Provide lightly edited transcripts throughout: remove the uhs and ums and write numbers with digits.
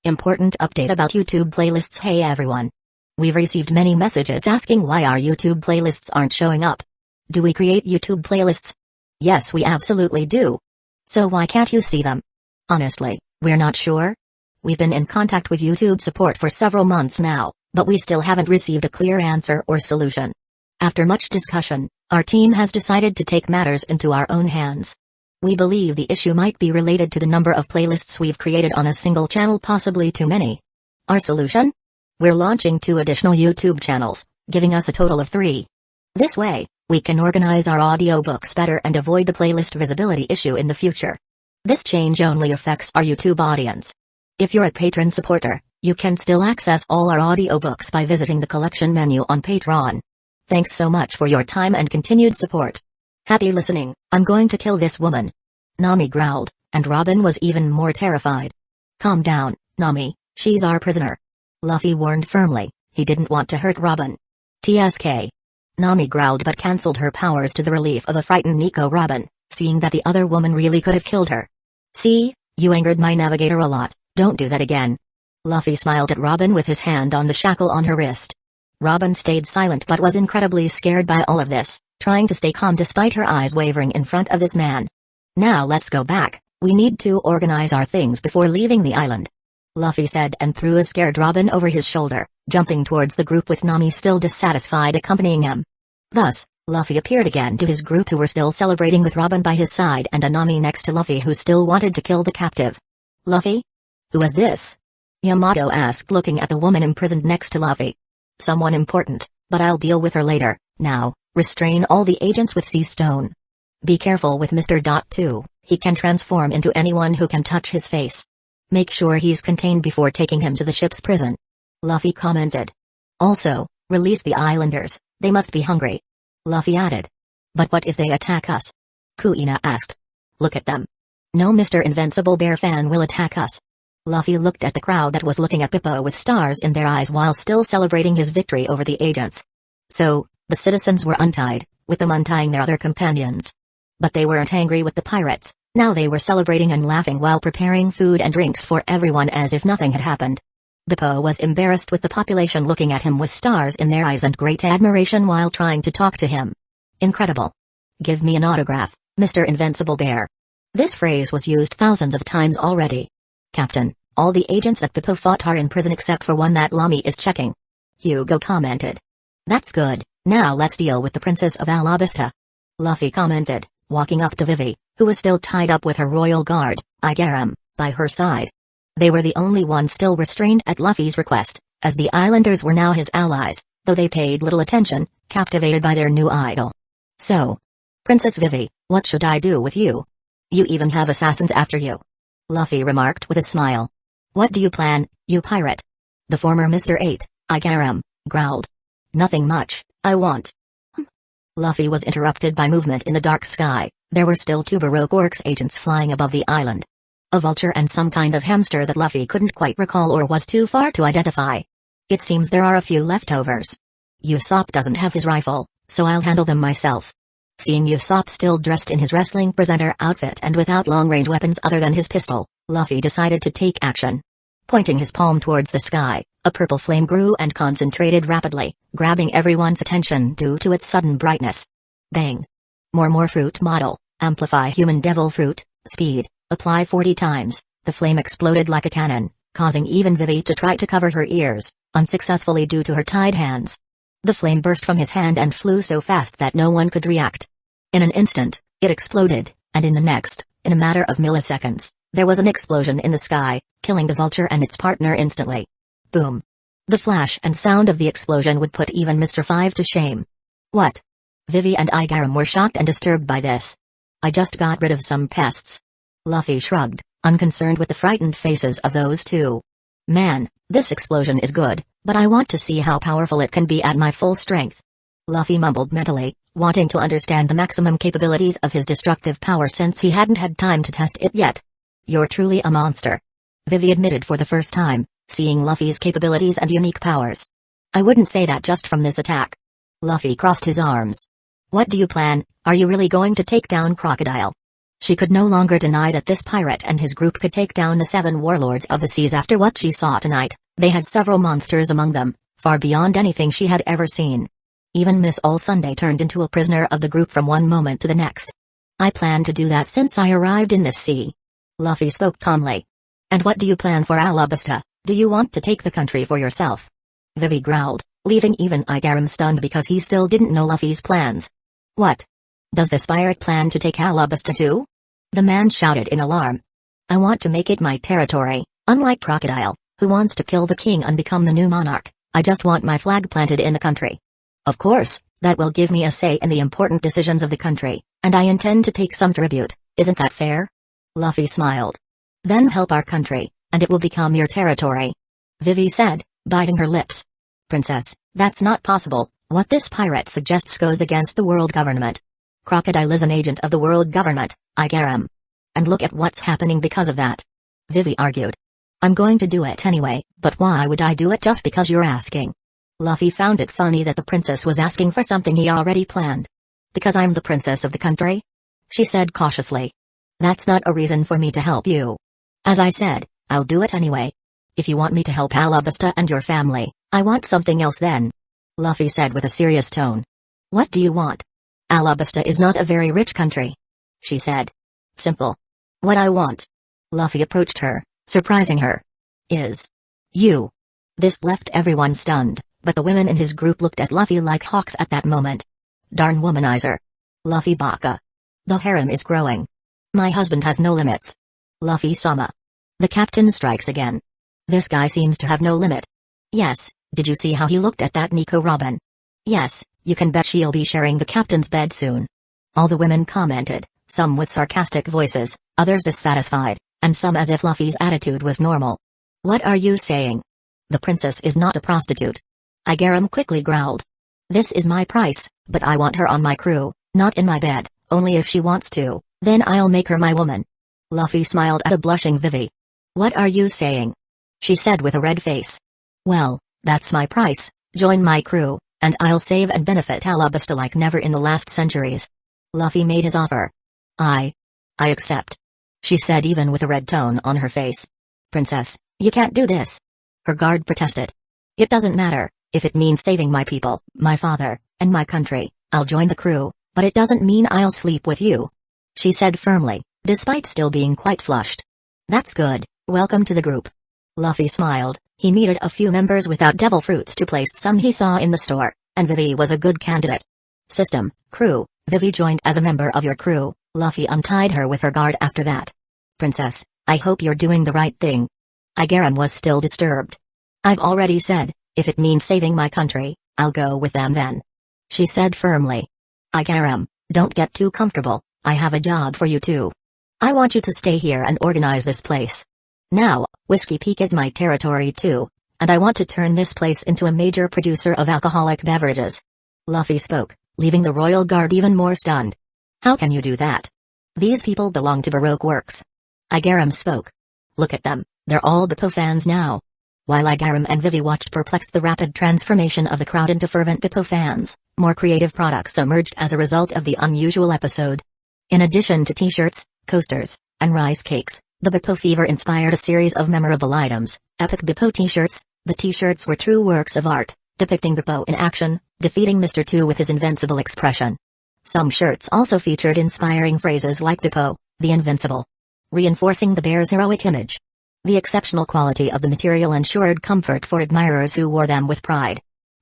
Important update about YouTube playlists. Hey everyone. We've received many messages asking why our YouTube playlists aren't showing up. Do we create YouTube playlists? Yes, we absolutely do. So why can't you see them? Honestly, we're not sure. We've been in contact with YouTube support for several months now, but we still haven't received a clear answer or solution. After much discussion, our team has decided to take matters into our own hands. We believe the issue might be related to the number of playlists we've created on a single channel, possibly too many. Our solution? We're launching 2 additional YouTube channels, giving us a total of 3. This way, we can organize our audiobooks better and avoid the playlist visibility issue in the future. This change only affects our YouTube audience. If you're a patron supporter, you can still access all our audiobooks by visiting the collection menu on Patreon. Thanks so much for your time and continued support. Happy listening. I'm going to kill this woman. Nami growled, and Robin was even more terrified. Calm down, Nami, she's our prisoner. Luffy warned firmly, he didn't want to hurt Robin. TSK. Nami growled but cancelled her powers to the relief of a frightened Nico Robin, seeing that the other woman really could have killed her. See, you angered my navigator a lot, don't do that again. Luffy smiled at Robin with his hand on the shackle on her wrist. Robin stayed silent but was incredibly scared by all of this, trying to stay calm despite her eyes wavering in front of this man. Now let's go back, we need to organize our things before leaving the island. Luffy said and threw a scared Robin over his shoulder, jumping towards the group with Nami still dissatisfied accompanying him. Thus, Luffy appeared again to his group who were still celebrating with Robin by his side and a Nami next to Luffy who still wanted to kill the captive. Luffy? Who is this? Yamato asked looking at the woman imprisoned next to Luffy. Someone important, but I'll deal with her later. Now, restrain all the agents with Sea Stone. Be careful with Mr. 2, he can transform into anyone who can touch his face. Make sure he's contained before taking him to the ship's prison. Luffy commented. Also, release the islanders, they must be hungry. Luffy added. But what if they attack us? Kuina asked. Look at them. No Mr. Invincible Bear fan will attack us. Luffy looked at the crowd that was looking at Bippo with stars in their eyes while still celebrating his victory over the agents. So, the citizens were untied, with them untying their other companions. But they weren't angry with the pirates, now they were celebrating and laughing while preparing food and drinks for everyone as if nothing had happened. Bippo was embarrassed with the population looking at him with stars in their eyes and great admiration while trying to talk to him. Incredible. Give me an autograph, Mr. Invincible Bear. This phrase was used thousands of times already. Captain, all the agents at Bippo fought are in prison except for one that Lamy is checking. Hugo commented. That's good, now let's deal with the Princess of Alabasta. Luffy commented, walking up to Vivi, who was still tied up with her royal guard, Igaram, by her side. They were the only ones still restrained at Luffy's request, as the islanders were now his allies, though they paid little attention, captivated by their new idol. So, Princess Vivi, what should I do with you? You even have assassins after you. Luffy remarked with a smile. What do you plan, you pirate? The former Mr. 8, Igaram, growled. Nothing much, I want. Luffy was interrupted by movement in the dark sky. There were still 2 Baroque Orcs agents flying above the island. A vulture and some kind of hamster that Luffy couldn't quite recall or was too far to identify. It seems there are a few leftovers. Usopp doesn't have his rifle, so I'll handle them myself. Seeing Usopp still dressed in his wrestling presenter outfit and without long-range weapons other than his pistol, Luffy decided to take action. Pointing his palm towards the sky, a purple flame grew and concentrated rapidly, grabbing everyone's attention due to its sudden brightness. Bang! More fruit model, amplify human devil fruit, speed, apply 40 times, the flame exploded like a cannon, causing even Vivi to try to cover her ears, unsuccessfully due to her tied hands. The flame burst from his hand and flew so fast that no one could react. In an instant, it exploded, and in the next, in a matter of milliseconds, there was an explosion in the sky, killing the vulture and its partner instantly. Boom. The flash and sound of the explosion would put even Mr. 5 to shame. What? Vivi and Igaram were shocked and disturbed by this. I just got rid of some pests. Luffy shrugged, unconcerned with the frightened faces of those 2. Man, this explosion is good, but I want to see how powerful it can be at my full strength. Luffy mumbled mentally, wanting to understand the maximum capabilities of his destructive power since he hadn't had time to test it yet. You're truly a monster. Vivi admitted for the first time, seeing Luffy's capabilities and unique powers. I wouldn't say that just from this attack. Luffy crossed his arms. What do you plan? Are you really going to take down Crocodile? She could no longer deny that this pirate and his group could take down the 7 warlords of the seas after what she saw tonight. They had several monsters among them, far beyond anything she had ever seen. Even Miss All Sunday turned into a prisoner of the group from one moment to the next. I plan to do that since I arrived in this sea. Luffy spoke calmly. And what do you plan for Alabasta? Do you want to take the country for yourself? Vivi growled, leaving even Igaram stunned because he still didn't know Luffy's plans. What? Does this pirate plan to take Alabasta too? The man shouted in alarm. I want to make it my territory, unlike Crocodile, who wants to kill the king and become the new monarch. I just want my flag planted in the country. Of course, that will give me a say in the important decisions of the country, and I intend to take some tribute. Isn't that fair? Luffy smiled. Then help our country, and it will become your territory. Vivi said, biting her lips. Princess, that's not possible. What this pirate suggests goes against the world government. Crocodile is an agent of the world government, Igaram. And look at what's happening because of that. Vivi argued. I'm going to do it anyway, but why would I do it just because you're asking? Luffy found it funny that the princess was asking for something he already planned. Because I'm the princess of the country? She said cautiously. That's not a reason for me to help you. As I said, I'll do it anyway. If you want me to help Alabasta and your family, I want something else then. Luffy said with a serious tone. What do you want? Alabasta is not a very rich country. She said. Simple. What I want. Luffy approached her, surprising her. Is you. This left everyone stunned, but the women in his group looked at Luffy like hawks at that moment. Darn womanizer. Luffy baka. The harem is growing. My husband has no limits. Luffy-sama. The captain strikes again. This guy seems to have no limit. Yes, did you see how he looked at that Nico Robin? Yes, you can bet she'll be sharing the captain's bed soon. All the women commented, some with sarcastic voices, others dissatisfied, and some as if Luffy's attitude was normal. What are you saying? The princess is not a prostitute. Igaram quickly growled. This is my price, but I want her on my crew, not in my bed, only if she wants to, then I'll make her my woman. Luffy smiled at a blushing Vivi. What are you saying? She said with a red face. Well, that's my price, join my crew, and I'll save and benefit Alabasta like never in the last centuries. Luffy made his offer. I accept. She said even with a red tone on her face. Princess, you can't do this. Her guard protested. It doesn't matter, if it means saving my people, my father, and my country, I'll join the crew, but it doesn't mean I'll sleep with you. She said firmly, despite still being quite flushed. That's good, welcome to the group. Luffy smiled, he needed a few members without devil fruits to place some he saw in the store, and Vivi was a good candidate. System, crew, Vivi joined as a member of your crew. Luffy untied her with her guard after that. Princess, I hope you're doing the right thing. Igaram was still disturbed. I've already said, if it means saving my country, I'll go with them then. She said firmly. Igaram, don't get too comfortable, I have a job for you too. I want you to stay here and organize this place. Now, Whiskey Peak is my territory too, and I want to turn this place into a major producer of alcoholic beverages. Luffy spoke, leaving the royal guard even more stunned. How can you do that? These people belong to Baroque Works. Igaram spoke. Look at them, they're all Bippo fans now. While Igaram and Vivi watched perplexed the rapid transformation of the crowd into fervent Bippo fans, more creative products emerged as a result of the unusual episode. In addition to t-shirts, coasters, and rice cakes, the Bippo fever inspired a series of memorable items. Epic Bippo t-shirts. The t-shirts were true works of art, depicting Bippo in action, defeating Mr. 2 with his invincible expression. Some shirts also featured inspiring phrases like Bippo, the invincible, reinforcing the bear's heroic image. The exceptional quality of the material ensured comfort for admirers who wore them with pride.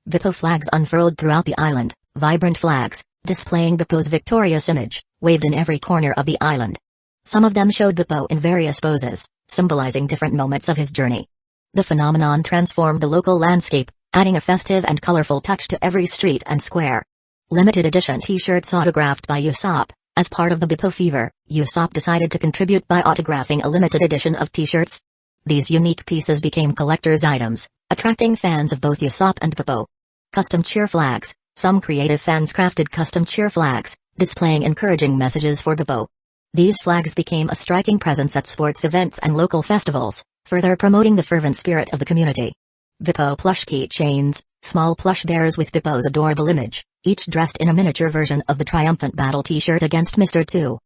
Bippo flags unfurled throughout the island, vibrant flags, displaying Bippo's victorious image, waved in every corner of the island. Some of them showed Bippo in various poses, symbolizing different moments of his journey. The phenomenon transformed the local landscape, adding a festive and colorful touch to every street and square. Limited edition t-shirts autographed by Usopp. As part of the Bippo fever, Usopp decided to contribute by autographing a limited edition of t-shirts. These unique pieces became collector's items, attracting fans of both Usopp and Bippo. Custom cheer flags. Some creative fans crafted custom cheer flags, displaying encouraging messages for Bippo. These flags became a striking presence at sports events and local festivals, further promoting the fervent spirit of the community. Bippo plush keychains, small plush bears with Bippo's adorable image, each dressed in a miniature version of the triumphant battle t-shirt against Mr. 2.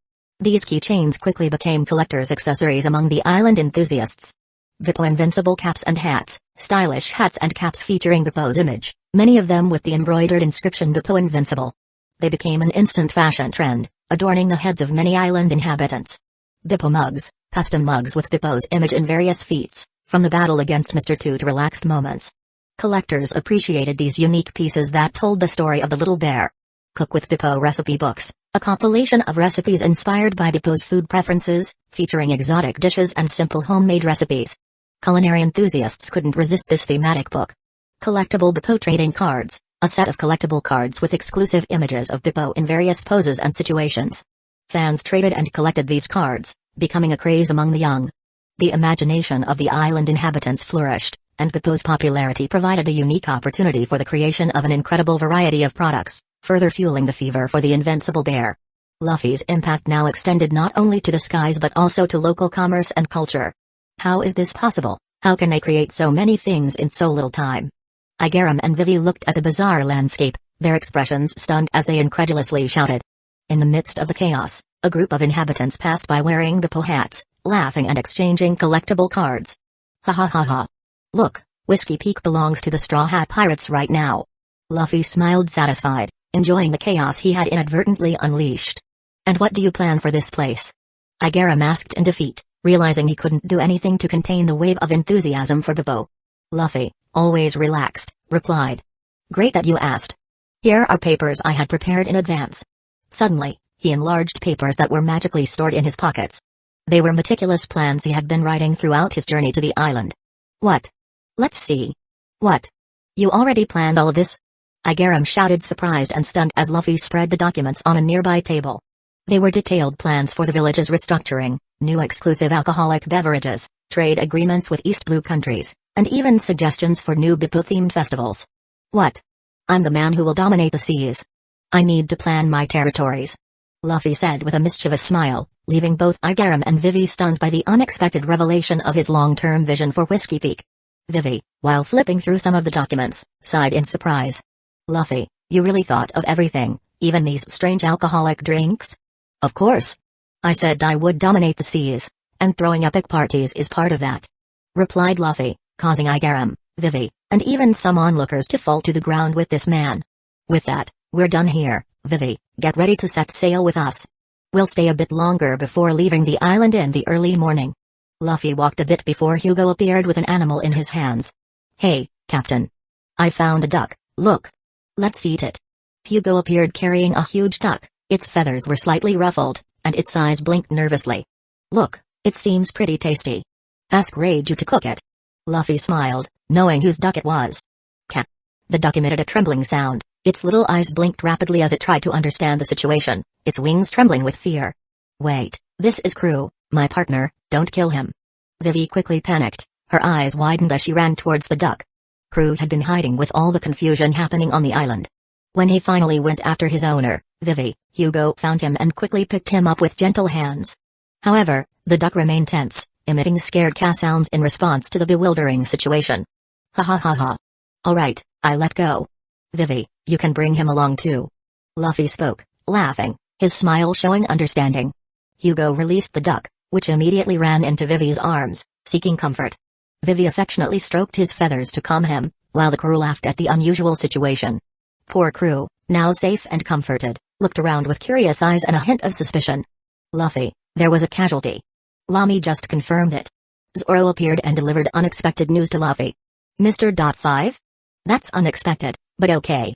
These keychains quickly became collector's accessories among the island enthusiasts. Bippo invincible caps and hats, stylish hats and caps featuring Bippo's image, many of them with the embroidered inscription Bippo Invincible. They became an instant fashion trend, adorning the heads of many island inhabitants. Bippo mugs, custom mugs with Bippo's image in various feats, from the battle against Mr. 2 to relaxed moments. Collectors appreciated these unique pieces that told the story of the little bear. Cook with Bippo recipe books, a compilation of recipes inspired by Bippo's food preferences, featuring exotic dishes and simple homemade recipes. Culinary enthusiasts couldn't resist this thematic book. Collectible Bippo trading cards, a set of collectible cards with exclusive images of Bippo in various poses and situations. Fans traded and collected these cards, becoming a craze among the young. The imagination of the island inhabitants flourished, and Bippo's popularity provided a unique opportunity for the creation of an incredible variety of products, further fueling the fever for the invincible bear. Luffy's impact now extended not only to the skies but also to local commerce and culture. How is this possible? How can they create so many things in so little time? Igaram and Vivi looked at the bizarre landscape, their expressions stunned as they incredulously shouted. In the midst of the chaos, a group of inhabitants passed by wearing Bippo hats, laughing and exchanging collectible cards. Ha ha ha ha. Look, Whiskey Peak belongs to the Straw Hat Pirates right now. Luffy smiled satisfied, enjoying the chaos he had inadvertently unleashed. And what do you plan for this place? Igaram asked in defeat, realizing he couldn't do anything to contain the wave of enthusiasm for Bippo. Luffy, always relaxed, replied. Great that you asked. Here are papers I had prepared in advance. Suddenly, he enlarged papers that were magically stored in his pockets. They were meticulous plans he had been writing throughout his journey to the island. What? Let's see. What? You already planned all of this? Igaram shouted, surprised and stunned as Luffy spread the documents on a nearby table. They were detailed plans for the village's restructuring, new exclusive alcoholic beverages, trade agreements with East Blue countries, and even suggestions for new Bippo-themed festivals. What? I'm the man who will dominate the seas. I need to plan my territories. Luffy said with a mischievous smile, leaving both Igaram and Vivi stunned by the unexpected revelation of his long-term vision for Whiskey Peak. Vivi, while flipping through some of the documents, sighed in surprise. Luffy, you really thought of everything, even these strange alcoholic drinks? Of course. I said I would dominate the seas, and throwing epic parties is part of that. Replied Luffy, causing Igaram, Vivi, and even some onlookers to fall to the ground with this man. With that, we're done here, Vivi, get ready to set sail with us. We'll stay a bit longer before leaving the island in the early morning. Luffy walked a bit before Hugo appeared with an animal in his hands. Hey, Captain. I found a duck, look. Let's eat it. Hugo appeared carrying a huge duck, its feathers were slightly ruffled, and its eyes blinked nervously. Look, it seems pretty tasty. Ask Reiju to cook it. Luffy smiled, knowing whose duck it was. Cat. The duck emitted a trembling sound, its little eyes blinked rapidly as it tried to understand the situation, its wings trembling with fear. Wait, this is Crew, my partner, don't kill him. Vivi quickly panicked, her eyes widened as she ran towards the duck. Crew had been hiding with all the confusion happening on the island. When he finally went after his owner, Vivi, Hugo found him and quickly picked him up with gentle hands. However, the duck remained tense, emitting scared caw sounds in response to the bewildering situation. Ha ha ha ha. Alright, I let go. Vivi, you can bring him along too. Luffy spoke, laughing, his smile showing understanding. Hugo released the duck, which immediately ran into Vivi's arms, seeking comfort. Vivi affectionately stroked his feathers to calm him, while the crew laughed at the unusual situation. Poor Crew, now safe and comforted, looked around with curious eyes and a hint of suspicion. Luffy, there was a casualty. Lamy just confirmed it. Zoro appeared and delivered unexpected news to Luffy. Mr. 5? That's unexpected, but okay.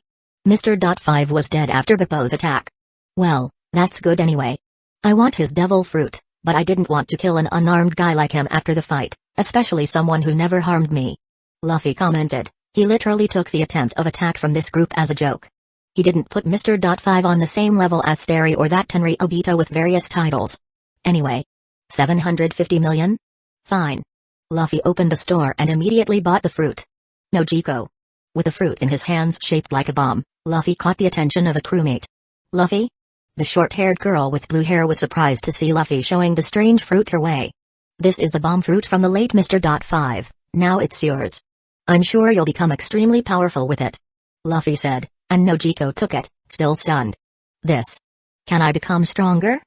Mr. 5 was dead after Bippo's attack. Well, that's good anyway. I want his devil fruit, but I didn't want to kill an unarmed guy like him after the fight, especially someone who never harmed me. Luffy commented, he literally took the attempt of attack from this group as a joke. He didn't put Mr. 5 on the same level as Starry or that Tenry Obito with various titles. Anyway. 750 million? Fine. Luffy opened the store and immediately bought the fruit. Nojiko. With the fruit in his hands shaped like a bomb, Luffy caught the attention of a crewmate. Luffy? The short-haired girl with blue hair was surprised to see Luffy showing the strange fruit her way. This is the bomb fruit from the late Mr. 5, now it's yours. I'm sure you'll become extremely powerful with it. Luffy said, and Nojiko took it, still stunned. This. Can I become stronger?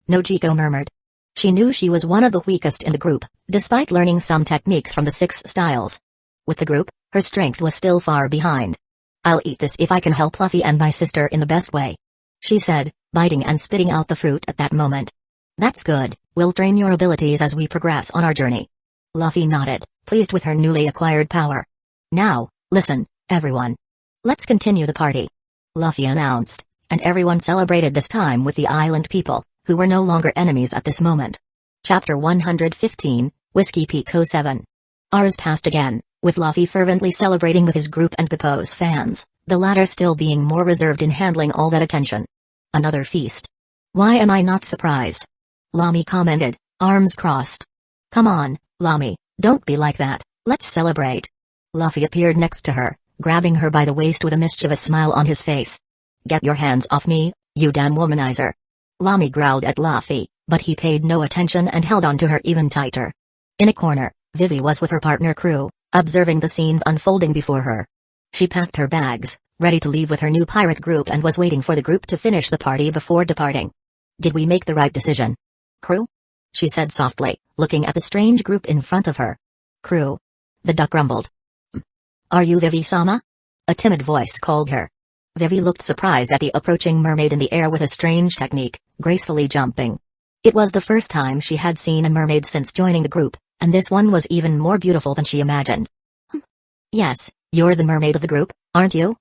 Nojiko murmured. She knew she was one of the weakest in the group, despite learning some techniques from the 6 styles. With the group, her strength was still far behind. I'll eat this if I can help Luffy and my sister in the best way, she said, biting and spitting out the fruit at that moment. That's good, we'll train your abilities as we progress on our journey. Luffy nodded, pleased with her newly acquired power. Now, listen, everyone. Let's continue the party, Luffy announced, and everyone celebrated this time with the island people, who were no longer enemies at this moment. Chapter 115, Whiskey Peak 07. Hours passed again, with Luffy fervently celebrating with his group and Bippo's fans, the latter still being more reserved in handling all that attention. Another feast. Why am I not surprised? Lami commented, arms crossed. Come on, Lami, don't be like that, let's celebrate. Luffy appeared next to her, grabbing her by the waist with a mischievous smile on his face. Get your hands off me, you damn womanizer. Lami growled at Luffy, but he paid no attention and held on to her even tighter. In a corner, Vivi was with her partner Crew, observing the scenes unfolding before her. She packed her bags, ready to leave with her new pirate group, and was waiting for the group to finish the party before departing. Did we make the right decision, Crew? She said softly, looking at the strange group in front of her. Crew. The duck rumbled. Are you Vivi-sama? A timid voice called her. Vivi looked surprised at the approaching mermaid in the air with a strange technique, gracefully jumping. It was the first time she had seen a mermaid since joining the group, and this one was even more beautiful than she imagined. Yes, you're the mermaid of the group, aren't you?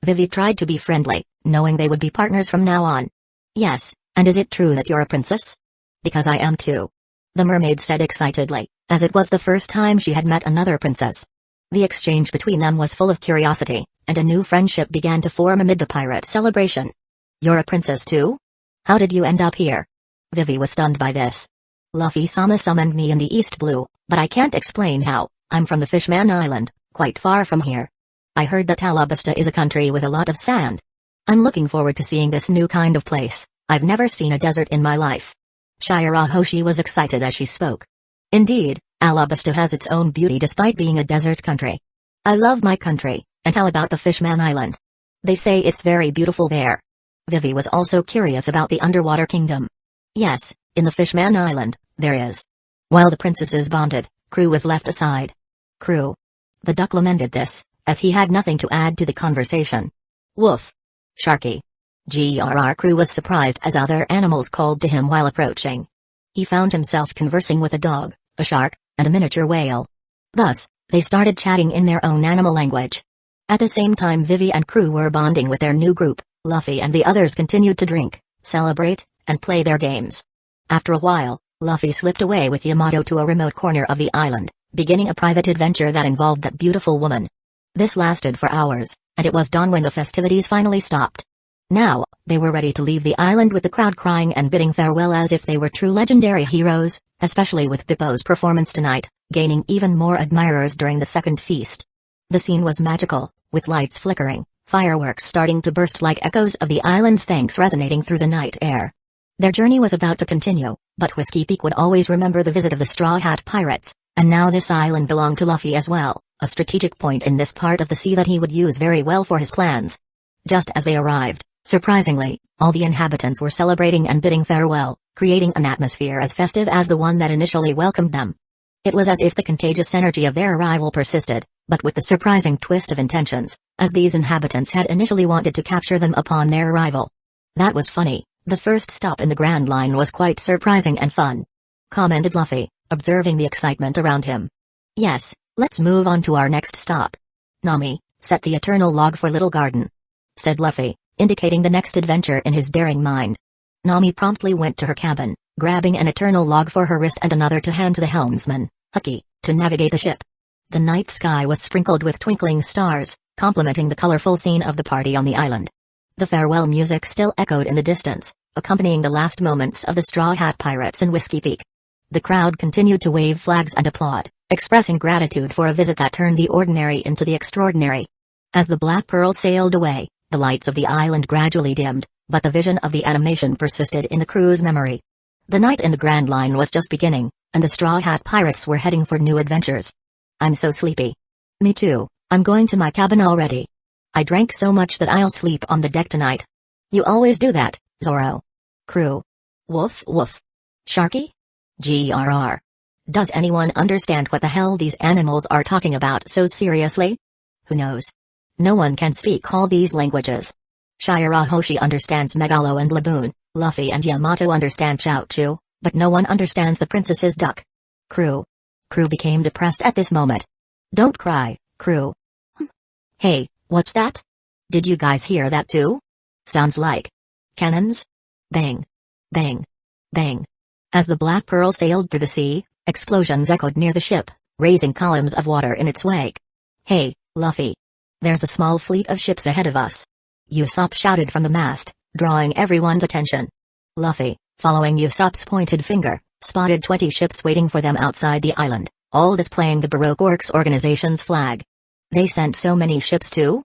Vivi tried to be friendly, knowing they would be partners from now on. Yes, and is it true that you're a princess? Because I am too. The mermaid said excitedly, as it was the first time she had met another princess. The exchange between them was full of curiosity, and a new friendship began to form amid the pirate celebration. You're a princess too? How did you end up here? Vivi was stunned by this. Luffy-sama summoned me in the East Blue, but I can't explain how. I'm from the Fishman Island, quite far from here. I heard that Alabasta is a country with a lot of sand. I'm looking forward to seeing this new kind of place. I've never seen a desert in my life. Shirahoshi was excited as she spoke. Indeed, Alabasta has its own beauty despite being a desert country. I love my country, and how about the Fishman Island? They say it's very beautiful there. Vivi was also curious about the underwater kingdom. Yes, in the Fishman Island, there is. While the princesses bonded, Crew was left aside. Crew. The duck lamented this, as he had nothing to add to the conversation. Woof. Sharky. Grr. Crew was surprised as other animals called to him while approaching. He found himself conversing with a dog, a shark, and a miniature whale. Thus, they started chatting in their own animal language. At the same time Vivi and Crew were bonding with their new group, Luffy and the others continued to drink, celebrate, and play their games. After a while, Luffy slipped away with Yamato to a remote corner of the island, beginning a private adventure that involved that beautiful woman. This lasted for hours, and it was dawn when the festivities finally stopped. Now, they were ready to leave the island with the crowd crying and bidding farewell as if they were true legendary heroes, especially with Bippo's performance tonight, gaining even more admirers during the second feast. The scene was magical, with lights flickering, fireworks starting to burst like echoes of the island's thanks resonating through the night air. Their journey was about to continue, but Whiskey Peak would always remember the visit of the Straw Hat Pirates, and now this island belonged to Luffy as well, a strategic point in this part of the sea that he would use very well for his plans. Just as they arrived, surprisingly, all the inhabitants were celebrating and bidding farewell, creating an atmosphere as festive as the one that initially welcomed them. It was as if the contagious energy of their arrival persisted, but with the surprising twist of intentions, as these inhabitants had initially wanted to capture them upon their arrival. That was funny. The first stop in the Grand Line was quite surprising and fun, commented Luffy, observing the excitement around him. Yes, let's move on to our next stop. Nami, set the eternal log for Little Garden, said Luffy, indicating the next adventure in his daring mind. Nami promptly went to her cabin, grabbing an eternal log for her wrist and another to hand to the helmsman, Ecchi, to navigate the ship. The night sky was sprinkled with twinkling stars, complementing the colorful scene of the party on the island. The farewell music still echoed in the distance, accompanying the last moments of the Straw Hat Pirates in Whiskey Peak. The crowd continued to wave flags and applaud, expressing gratitude for a visit that turned the ordinary into the extraordinary. As the Black Pearl sailed away, the lights of the island gradually dimmed, but the vision of the animation persisted in the crew's memory. The night in the Grand Line was just beginning, and the Straw Hat Pirates were heading for new adventures. I'm so sleepy. Me too, I'm going to my cabin already. I drank so much that I'll sleep on the deck tonight. You always do that, Zoro. Crew. Woof woof. Sharky? GRR. Does anyone understand what the hell these animals are talking about so seriously? Who knows? No one can speak all these languages. Shirahoshi understands Megalo and Laboon, Luffy and Yamato understand Chaochu, but no one understands the princess's duck. Crew became depressed at this moment. Don't cry, crew. Hey, what's that? Did you guys hear that too? Sounds like cannons? Bang. Bang. Bang. As the Black Pearl sailed through the sea, explosions echoed near the ship, raising columns of water in its wake. Hey, Luffy. There's a small fleet of ships ahead of us. Usopp shouted from the mast, drawing everyone's attention. Luffy, following Usopp's pointed finger, spotted 20 ships waiting for them outside the island, all displaying the Baroque Works organization's flag. They sent so many ships too?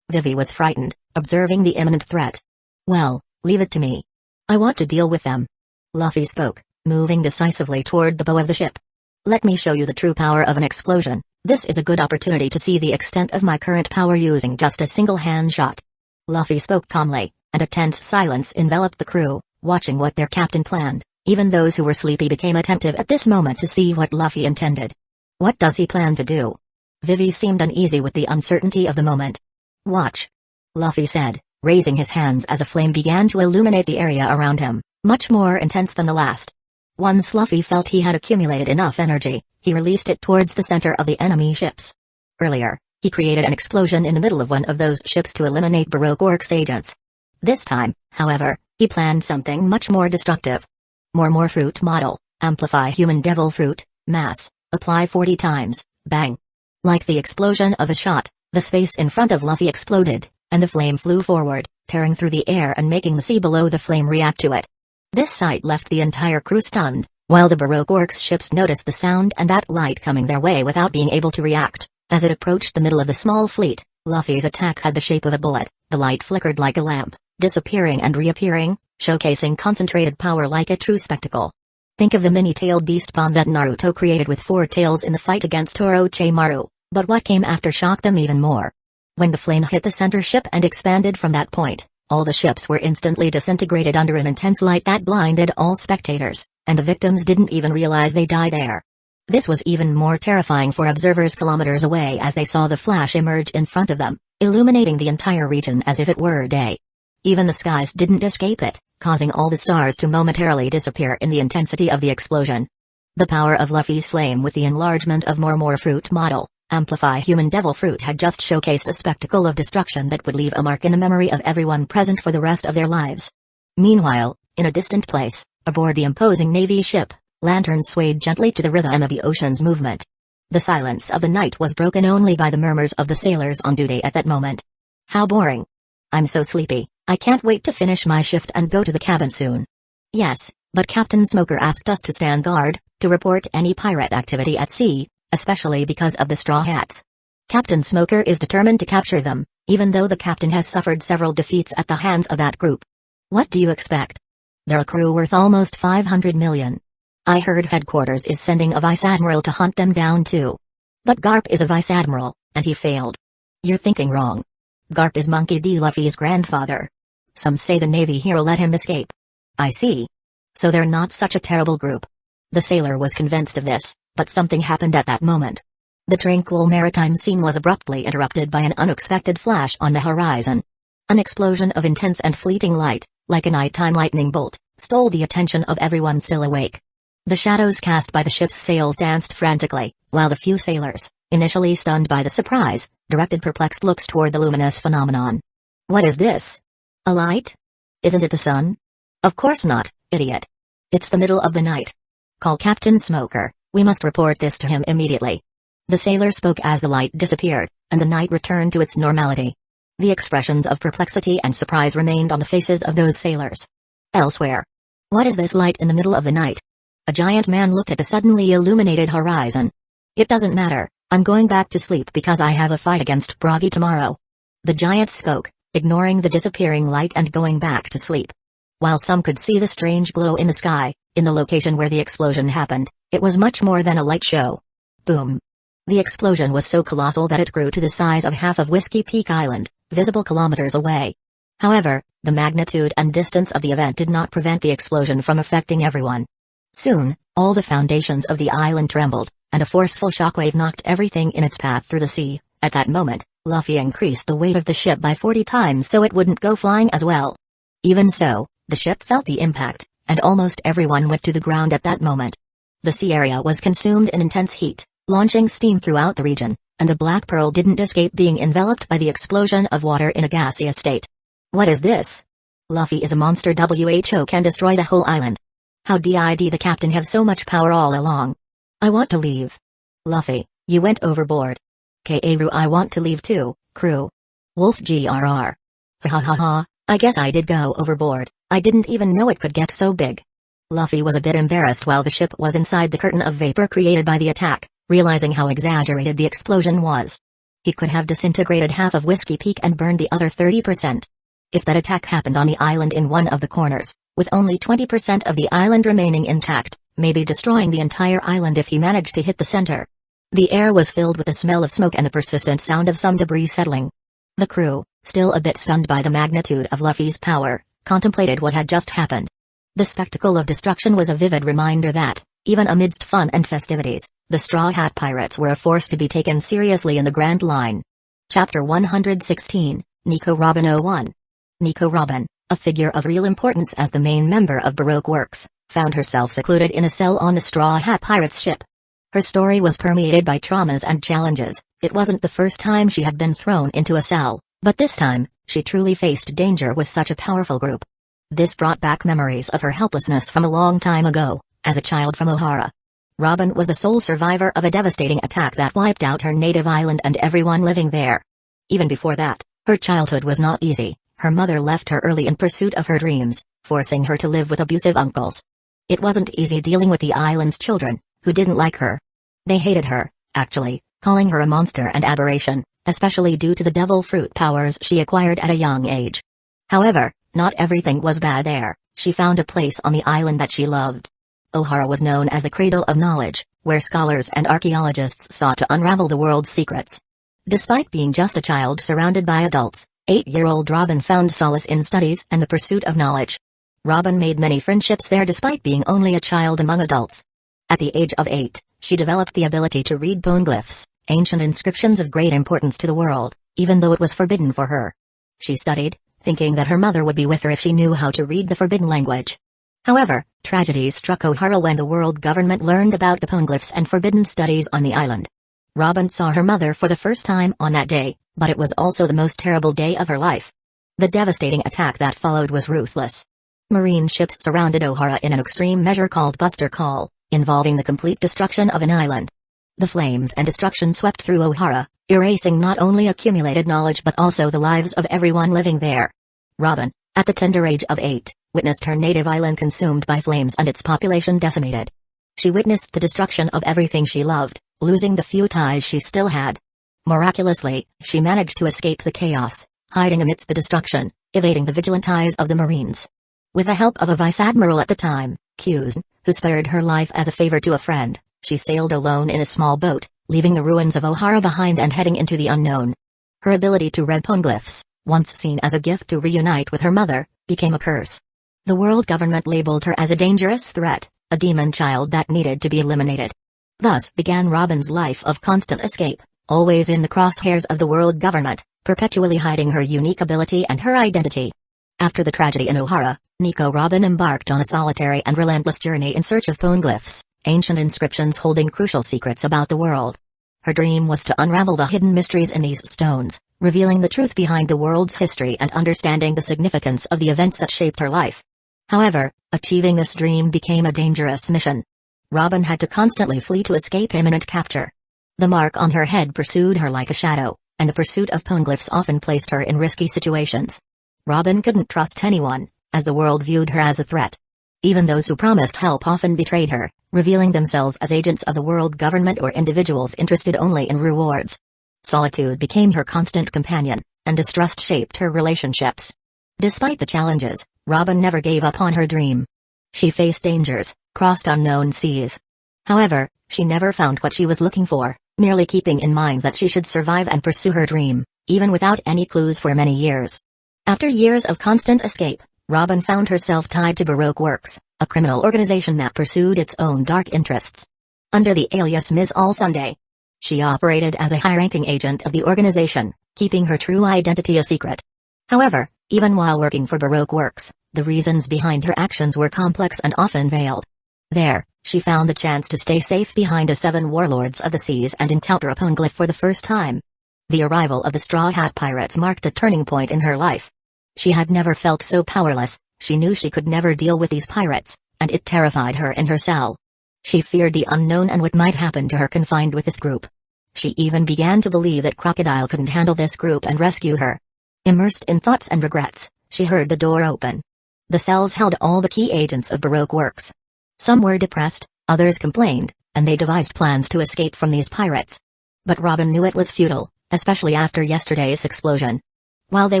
Vivi was frightened, observing the imminent threat. Well, leave it to me. I want to deal with them. Luffy spoke, moving decisively toward the bow of the ship. Let me show you the true power of an explosion. This is a good opportunity to see the extent of my current power using just a single hand shot. Luffy spoke calmly, and a tense silence enveloped the crew, watching what their captain planned. Even those who were sleepy became attentive at this moment to see what Luffy intended. What does he plan to do? Vivi seemed uneasy with the uncertainty of the moment. Watch. Luffy said, raising his hands as a flame began to illuminate the area around him, much more intense than the last. Once Luffy felt he had accumulated enough energy, he released it towards the center of the enemy ships. Earlier, he created an explosion in the middle of one of those ships to eliminate Baroque Works agents. This time, however, he planned something much more destructive. More fruit model, amplify human devil fruit, mass, apply 40 times, bang. Like the explosion of a shot, the space in front of Luffy exploded, and the flame flew forward, tearing through the air and making the sea below the flame react to it. This sight left the entire crew stunned, while the Baroque Works ships noticed the sound and that light coming their way without being able to react. As it approached the middle of the small fleet, Luffy's attack had the shape of a bullet. The light flickered like a lamp, disappearing and reappearing, showcasing concentrated power like a true spectacle. Think of the mini-tailed beast bomb that Naruto created with 4 tails in the fight against Orochimaru, but what came after shocked them even more. When the flame hit the center ship and expanded from that point, all the ships were instantly disintegrated under an intense light that blinded all spectators, and the victims didn't even realize they died there. This was even more terrifying for observers kilometers away as they saw the flash emerge in front of them, illuminating the entire region as if it were day. Even the skies didn't escape it, causing all the stars to momentarily disappear in the intensity of the explosion. The power of Luffy's flame with the enlargement of more fruit model, amplify human devil fruit had just showcased a spectacle of destruction that would leave a mark in the memory of everyone present for the rest of their lives. Meanwhile, in a distant place, aboard the imposing Navy ship, lanterns swayed gently to the rhythm of the ocean's movement. The silence of the night was broken only by the murmurs of the sailors on duty at that moment. How boring. I'm so sleepy, I can't wait to finish my shift and go to the cabin soon. Yes, but Captain Smoker asked us to stand guard, to report any pirate activity at sea, especially because of the Straw Hats. Captain Smoker is determined to capture them, even though the captain has suffered several defeats at the hands of that group. What do you expect? They're a crew worth almost 500 million. I heard headquarters is sending a vice admiral to hunt them down too. But Garp is a vice admiral, and he failed. You're thinking wrong. Garp is Monkey D. Luffy's grandfather. Some say the Navy hero let him escape. I see. So they're not such a terrible group. The sailor was convinced of this, but something happened at that moment. The tranquil maritime scene was abruptly interrupted by an unexpected flash on the horizon. An explosion of intense and fleeting light, like a nighttime lightning bolt, stole the attention of everyone still awake. The shadows cast by the ship's sails danced frantically, while the few sailors, initially stunned by the surprise, directed perplexed looks toward the luminous phenomenon. What is this? A light? Isn't it the sun? Of course not, idiot. It's the middle of the night. Call Captain Smoker, we must report this to him immediately. The sailor spoke as the light disappeared, and the night returned to its normality. The expressions of perplexity and surprise remained on the faces of those sailors. Elsewhere. What is this light in the middle of the night? A giant man looked at the suddenly illuminated horizon. It doesn't matter, I'm going back to sleep because I have a fight against Broggy tomorrow. The giant spoke, ignoring the disappearing light and going back to sleep. While some could see the strange glow in the sky, in the location where the explosion happened, it was much more than a light show. Boom. The explosion was so colossal that it grew to the size of half of Whiskey Peak Island, visible kilometers away. However, the magnitude and distance of the event did not prevent the explosion from affecting everyone. Soon, all the foundations of the island trembled, and a forceful shockwave knocked everything in its path through the sea. At that moment, Luffy increased the weight of the ship by 40 times so it wouldn't go flying as well. Even so, the ship felt the impact, and almost everyone went to the ground at that moment. The sea area was consumed in intense heat, launching steam throughout the region, and the Black Pearl didn't escape being enveloped by the explosion of water in a gaseous state. What is this? Luffy is a monster. WHO can destroy the whole island. How did the captain have so much power all along? I want to leave. Luffy, you went overboard. Kaeru, I want to leave too, crew. Wolf grr. Ha ha ha, I guess I did go overboard, I didn't even know it could get so big. Luffy was a bit embarrassed while the ship was inside the curtain of vapor created by the attack, realizing how exaggerated the explosion was. He could have disintegrated half of Whiskey Peak and burned the other 30%. If that attack happened on the island in one of the corners, with only 20% of the island remaining intact, maybe destroying the entire island if he managed to hit the center. The air was filled with the smell of smoke and the persistent sound of some debris settling. The crew, still a bit stunned by the magnitude of Luffy's power, contemplated what had just happened. The spectacle of destruction was a vivid reminder that, even amidst fun and festivities, the Straw Hat Pirates were a force to be taken seriously in the Grand Line. Chapter 116, Nico Robin 01. Nico Robin, a figure of real importance as the main member of Baroque Works, found herself secluded in a cell on the Straw Hat Pirates ship. Her story was permeated by traumas and challenges. It wasn't the first time she had been thrown into a cell, but this time, she truly faced danger with such a powerful group. This brought back memories of her helplessness from a long time ago, as a child from Ohara. Robin was the sole survivor of a devastating attack that wiped out her native island and everyone living there. Even before that, her childhood was not easy. Her mother left her early in pursuit of her dreams, forcing her to live with abusive uncles. It wasn't easy dealing with the island's children, who didn't like her. They hated her, actually, calling her a monster and aberration, especially due to the devil fruit powers she acquired at a young age. However, not everything was bad there. She found a place on the island that she loved. Ohara was known as the cradle of knowledge, where scholars and archaeologists sought to unravel the world's secrets. Despite being just a child surrounded by adults, 8-year-old Robin found solace in studies and the pursuit of knowledge. Robin made many friendships there despite being only a child among adults. At the age of 8, she developed the ability to read poneglyphs, ancient inscriptions of great importance to the world, even though it was forbidden for her. She studied, thinking that her mother would be with her if she knew how to read the forbidden language. However, tragedies struck Ohara when the world government learned about the poneglyphs and forbidden studies on the island. Robin saw her mother for the first time on that day, but it was also the most terrible day of her life. The devastating attack that followed was ruthless. Marine ships surrounded Ohara in an extreme measure called Buster Call, involving the complete destruction of an island. The flames and destruction swept through Ohara, erasing not only accumulated knowledge but also the lives of everyone living there. Robin, at the tender age of 8, witnessed her native island consumed by flames and its population decimated. She witnessed the destruction of everything she loved, losing the few ties she still had. Miraculously, she managed to escape the chaos, hiding amidst the destruction, evading the vigilant eyes of the Marines. With the help of a vice admiral at the time, Kyuzen, who spared her life as a favor to a friend, she sailed alone in a small boat, leaving the ruins of Ohara behind and heading into the unknown. Her ability to read poneglyphs, once seen as a gift to reunite with her mother, became a curse. The world government labeled her as a dangerous threat, a demon child that needed to be eliminated. Thus began Robin's life of constant escape, always in the crosshairs of the world government, perpetually hiding her unique ability and her identity. After the tragedy in Ohara, Nico Robin embarked on a solitary and relentless journey in search of poneglyphs, ancient inscriptions holding crucial secrets about the world. Her dream was to unravel the hidden mysteries in these stones, revealing the truth behind the world's history and understanding the significance of the events that shaped her life. However, achieving this dream became a dangerous mission. Robin had to constantly flee to escape imminent capture. The mark on her head pursued her like a shadow, and the pursuit of poneglyphs often placed her in risky situations. Robin couldn't trust anyone, as the world viewed her as a threat. Even those who promised help often betrayed her, revealing themselves as agents of the world government or individuals interested only in rewards. Solitude became her constant companion, and distrust shaped her relationships. Despite the challenges, Robin never gave up on her dream. She faced dangers, crossed unknown seas. However, she never found what she was looking for, merely keeping in mind that she should survive and pursue her dream, even without any clues for many years. After years of constant escape, Robin found herself tied to Baroque Works, a criminal organization that pursued its own dark interests. Under the alias Ms. All Sunday, she operated as a high-ranking agent of the organization, keeping her true identity a secret. However, even while working for Baroque Works, the reasons behind her actions were complex and often veiled. There, she found the chance to stay safe behind a 7 warlords of the seas and encounter a poneglyph for the first time. The arrival of the Straw Hat Pirates marked a turning point in her life. She had never felt so powerless. She knew she could never deal with these pirates, and it terrified her in her cell. She feared the unknown and what might happen to her confined with this group. She even began to believe that Crocodile couldn't handle this group and rescue her. Immersed in thoughts and regrets, she heard the door open. The cells held all the key agents of Baroque Works. Some were depressed, others complained, and they devised plans to escape from these pirates. But Robin knew it was futile, especially after yesterday's explosion. While they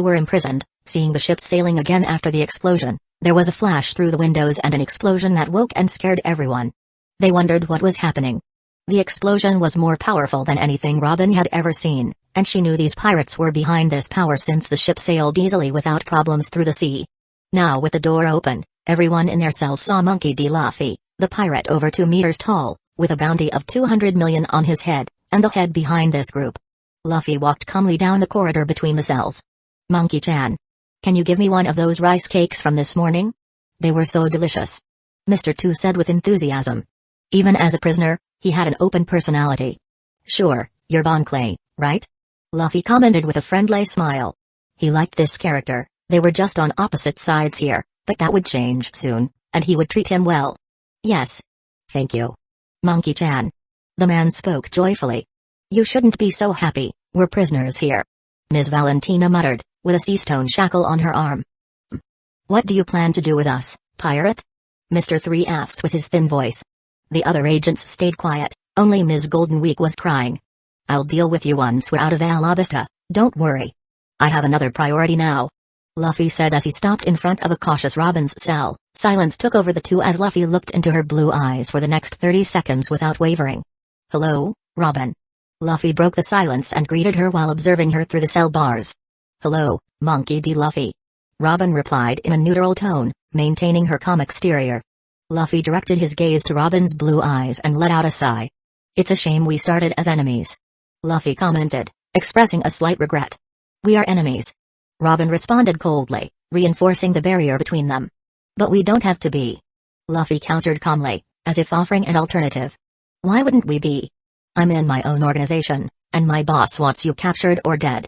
were imprisoned, seeing the ship sailing again after the explosion, there was a flash through the windows and an explosion that woke and scared everyone. They wondered what was happening. The explosion was more powerful than anything Robin had ever seen, and she knew these pirates were behind this power since the ship sailed easily without problems through the sea. Now with the door open, everyone in their cells saw Monkey D. Luffy, the pirate over 2 meters tall, with a bounty of 200 million on his head, and the head behind this group. Luffy walked calmly down the corridor between the cells. Monkey-chan, can you give me one of those rice cakes from this morning? They were so delicious. Mr. Two said with enthusiasm. Even as a prisoner, he had an open personality. Sure, you're Bon Clay, right? Luffy commented with a friendly smile. He liked this character. They were just on opposite sides here, but that would change soon, and he would treat him well. Yes. Thank you. Monkey-chan. The man spoke joyfully. You shouldn't be so happy, we're prisoners here. Ms. Valentina muttered, with a sea stone shackle on her arm. What do you plan to do with us, pirate? Mr. 3 asked with his thin voice. The other agents stayed quiet, only Ms. Golden Week was crying. I'll deal with you once we're out of Alabasta, don't worry. I have another priority now. Luffy said as he stopped in front of a cautious Robin's cell. Silence took over the two as Luffy looked into her blue eyes for the next 30 seconds without wavering. Hello, Robin. Luffy broke the silence and greeted her while observing her through the cell bars. Hello, Monkey D. Luffy. Robin replied in a neutral tone, maintaining her calm exterior. Luffy directed his gaze to Robin's blue eyes and let out a sigh. It's a shame we started as enemies. Luffy commented, expressing a slight regret. We are enemies. Robin responded coldly, reinforcing the barrier between them. But we don't have to be. Luffy countered calmly, as if offering an alternative. Why wouldn't we be? I'm in my own organization, and my boss wants you captured or dead.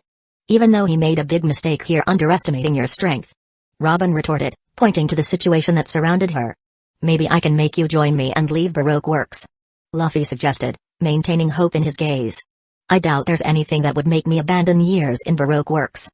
Even though he made a big mistake here underestimating your strength. Robin retorted, pointing to the situation that surrounded her. Maybe I can make you join me and leave Baroque Works. Luffy suggested, maintaining hope in his gaze. I doubt there's anything that would make me abandon years in Baroque Works.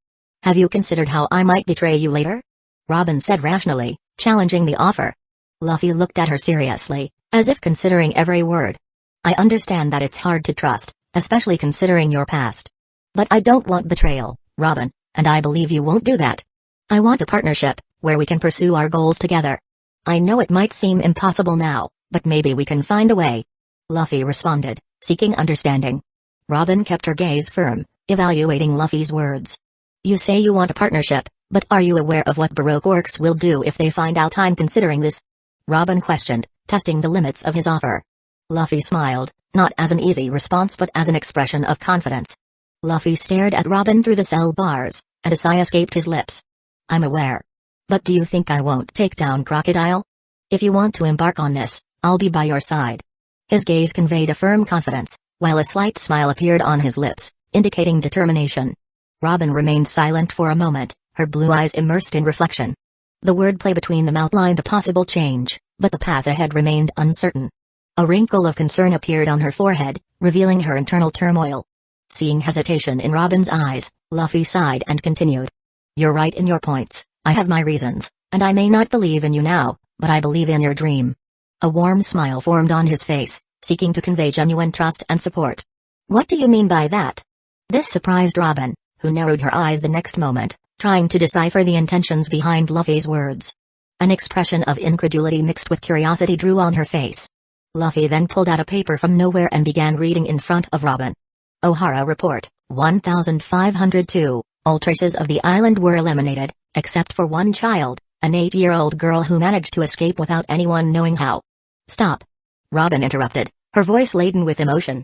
Have you considered how I might betray you later? Robin said rationally, challenging the offer. Luffy looked at her seriously, as if considering every word. I understand that it's hard to trust, especially considering your past. But I don't want betrayal, Robin, and I believe you won't do that. I want a partnership, where we can pursue our goals together. I know it might seem impossible now, but maybe we can find a way. Luffy responded, seeking understanding. Robin kept her gaze firm, evaluating Luffy's words. You say you want a partnership, but are you aware of what Baroque Works will do if they find out I'm considering this? Robin questioned, testing the limits of his offer. Luffy smiled, not as an easy response but as an expression of confidence. Luffy stared at Robin through the cell bars, and a sigh escaped his lips. I'm aware. But do you think I won't take down Crocodile? If you want to embark on this, I'll be by your side. His gaze conveyed a firm confidence, while a slight smile appeared on his lips, indicating determination. Robin remained silent for a moment, her blue eyes immersed in reflection. The wordplay between them outlined a possible change, but the path ahead remained uncertain. A wrinkle of concern appeared on her forehead, revealing her internal turmoil. Seeing hesitation in Robin's eyes, Luffy sighed and continued. You're right in your points, I have my reasons, and I may not believe in you now, but I believe in your dream. A warm smile formed on his face, seeking to convey genuine trust and support. What do you mean by that? This surprised Robin, who narrowed her eyes the next moment, trying to decipher the intentions behind Luffy's words. An expression of incredulity mixed with curiosity drew on her face. Luffy then pulled out a paper from nowhere and began reading in front of Robin. O'Hara Report, 1502, All traces of the island were eliminated, except for one child, an 8-year-old girl who managed to escape without anyone knowing how. "Stop!" Robin interrupted, her voice laden with emotion.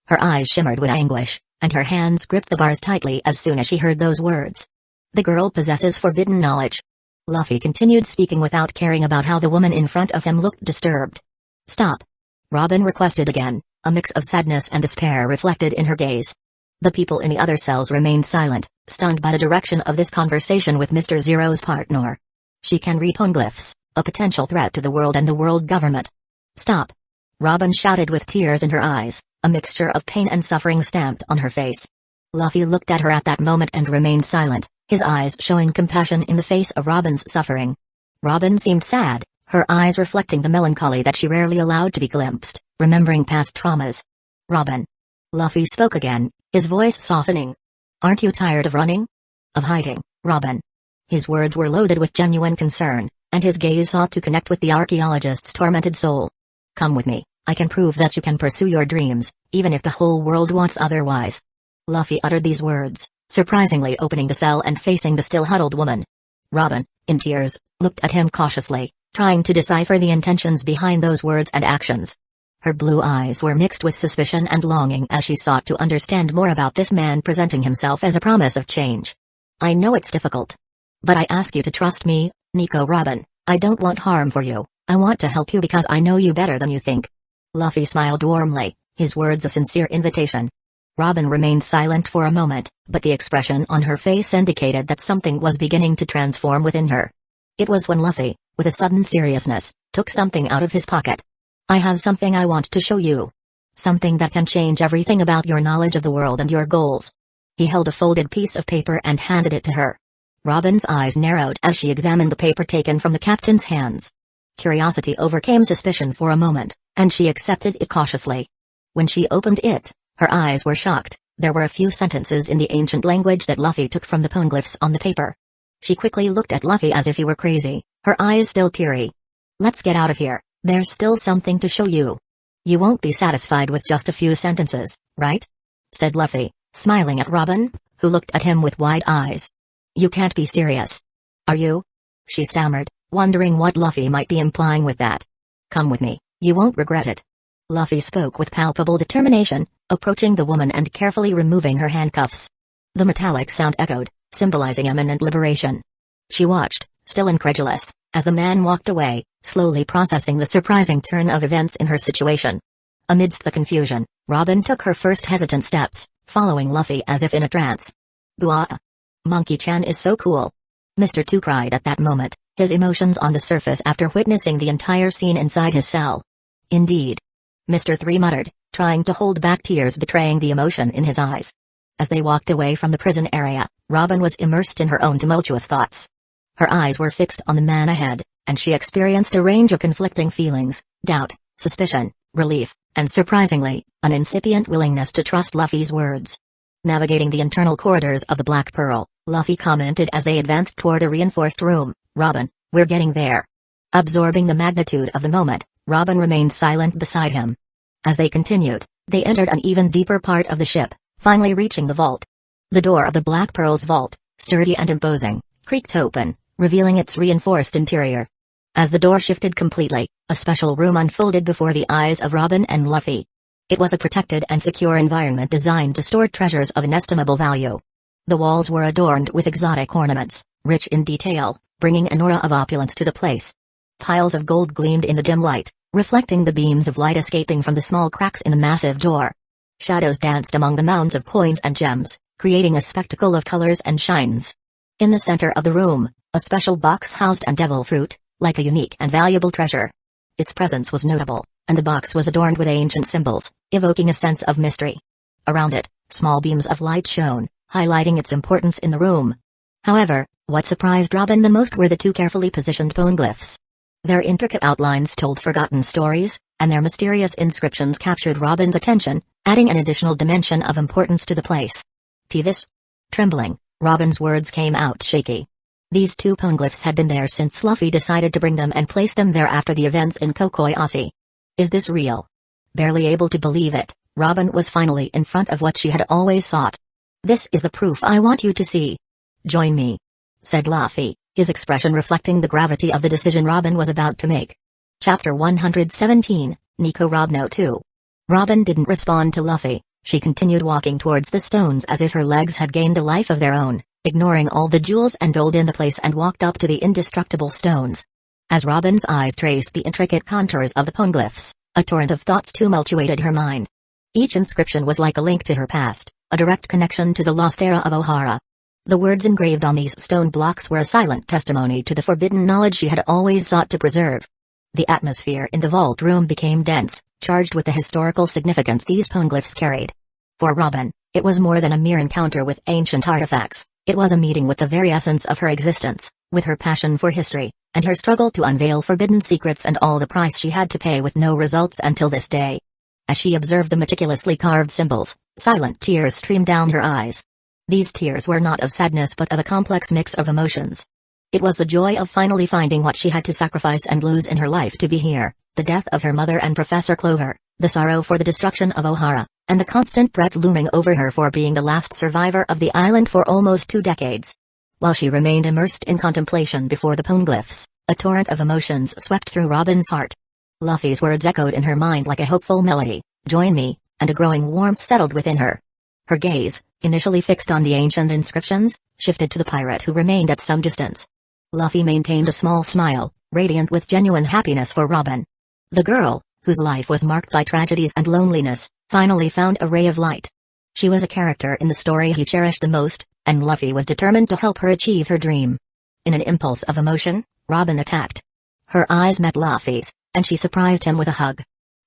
Her eyes shimmered with anguish, and her hands gripped the bars tightly as soon as she heard those words. "The girl possesses forbidden knowledge." Luffy continued speaking without caring about how the woman in front of him looked disturbed. "Stop!" Robin requested again, a mix of sadness and despair reflected in her gaze. The people in the other cells remained silent, stunned by the direction of this conversation with Mr. Zero's partner. "She can read poneglyphs, a potential threat to the world and the world government." "Stop!" Robin shouted with tears in her eyes, a mixture of pain and suffering stamped on her face. Luffy looked at her at that moment and remained silent, his eyes showing compassion in the face of Robin's suffering. Robin seemed sad, her eyes reflecting the melancholy that she rarely allowed to be glimpsed, remembering past traumas. "Robin." Luffy spoke again, his voice softening. "Aren't you tired of running? Of hiding, Robin?" His words were loaded with genuine concern, and his gaze sought to connect with the archaeologist's tormented soul. "Come with me, I can prove that you can pursue your dreams, even if the whole world wants otherwise." Luffy uttered these words, surprisingly opening the cell and facing the still huddled woman. Robin, in tears, looked at him cautiously, trying to decipher the intentions behind those words and actions. Her blue eyes were mixed with suspicion and longing as she sought to understand more about this man presenting himself as a promise of change. "I know it's difficult. But I ask you to trust me, Nico Robin. I don't want harm for you, I want to help you because I know you better than you think." Luffy smiled warmly, his words a sincere invitation. Robin remained silent for a moment, but the expression on her face indicated that something was beginning to transform within her. It was when Luffy, with a sudden seriousness, took something out of his pocket. "I have something I want to show you. Something that can change everything about your knowledge of the world and your goals." He held a folded piece of paper and handed it to her. Robin's eyes narrowed as she examined the paper taken from the captain's hands. Curiosity overcame suspicion for a moment, and she accepted it cautiously. When she opened it, her eyes were shocked. There were a few sentences in the ancient language that Luffy took from the poneglyphs on the paper. She quickly looked at Luffy as if he were crazy, her eyes still teary. "Let's get out of here, there's still something to show you. You won't be satisfied with just a few sentences, right?" said Luffy, smiling at Robin, who looked at him with wide eyes. "You can't be serious. Are you?" she stammered, wondering what Luffy might be implying with that. "Come with me, you won't regret it." Luffy spoke with palpable determination, approaching the woman and carefully removing her handcuffs. The metallic sound echoed, symbolizing imminent liberation. She watched, still incredulous, as the man walked away, slowly processing the surprising turn of events in her situation. Amidst the confusion, Robin took her first hesitant steps, following Luffy as if in a trance. "Bua! Monkey-chan is so cool!" Mr. 2 cried at that moment, his emotions on the surface after witnessing the entire scene inside his cell. "Indeed," Mr. 3 muttered, trying to hold back tears betraying the emotion in his eyes. As they walked away from the prison area, Robin was immersed in her own tumultuous thoughts. Her eyes were fixed on the man ahead, and she experienced a range of conflicting feelings: doubt, suspicion, relief, and surprisingly, an incipient willingness to trust Luffy's words. Navigating the internal corridors of the Black Pearl, Luffy commented as they advanced toward a reinforced room, "Robin, we're getting there." Absorbing the magnitude of the moment, Robin remained silent beside him. As they continued, they entered an even deeper part of the ship, finally reaching the vault. The door of the Black Pearl's vault, sturdy and imposing, creaked open, revealing its reinforced interior. As the door shifted completely, a special room unfolded before the eyes of Robin and Luffy. It was a protected and secure environment designed to store treasures of inestimable value. The walls were adorned with exotic ornaments, rich in detail, bringing an aura of opulence to the place. Piles of gold gleamed in the dim light, reflecting the beams of light escaping from the small cracks in the massive door. Shadows danced among the mounds of coins and gems, creating a spectacle of colors and shines. In the center of the room, a special box housed an devil fruit, like a unique and valuable treasure. Its presence was notable, and the box was adorned with ancient symbols, evoking a sense of mystery. Around it, small beams of light shone, highlighting its importance in the room. However, what surprised Robin the most were the two carefully positioned poneglyphs. Their intricate outlines told forgotten stories, and their mysterious inscriptions captured Robin's attention, adding an additional dimension of importance to the place. "This?" Trembling, Robin's words came out shaky. These two poneglyphs had been there since Luffy decided to bring them and place them there after the events in Kokoyasi. "Is this real?" Barely able to believe it, Robin was finally in front of what she had always sought. "This is the proof I want you to see," Join me," said Luffy, his expression reflecting the gravity of the decision Robin was about to make. Chapter 117, Nico Robno 2. Robin didn't respond to Luffy. She continued walking towards the stones as if her legs had gained a life of their own, ignoring all the jewels and gold in the place, and walked up to the indestructible stones. As Robin's eyes traced the intricate contours of the poneglyphs, a torrent of thoughts tumultuated her mind. Each inscription was like a link to her past, a direct connection to the lost era of Ohara. The words engraved on these stone blocks were a silent testimony to the forbidden knowledge she had always sought to preserve. The atmosphere in the vault room became dense, charged with the historical significance these poneglyphs carried. For Robin, it was more than a mere encounter with ancient artifacts. It was a meeting with the very essence of her existence, with her passion for history, and her struggle to unveil forbidden secrets, and all the price she had to pay with no results until this day. As she observed the meticulously carved symbols, silent tears streamed down her eyes. These tears were not of sadness but of a complex mix of emotions. It was the joy of finally finding what she had to sacrifice and lose in her life to be here, the death of her mother and Professor Clover, the sorrow for the destruction of Ohara, and the constant threat looming over her for being the last survivor of the island for almost 2 decades. While she remained immersed in contemplation before the poneglyphs, a torrent of emotions swept through Robin's heart. Luffy's words echoed in her mind like a hopeful melody, "Join me," and a growing warmth settled within her. Her gaze, initially fixed on the ancient inscriptions, shifted to the pirate who remained at some distance. Luffy maintained a small smile, radiant with genuine happiness for Robin. The girl, whose life was marked by tragedies and loneliness, finally found a ray of light. She was a character in the story he cherished the most, and Luffy was determined to help her achieve her dream. In an impulse of emotion, Robin attacked. Her eyes met Luffy's, and she surprised him with a hug.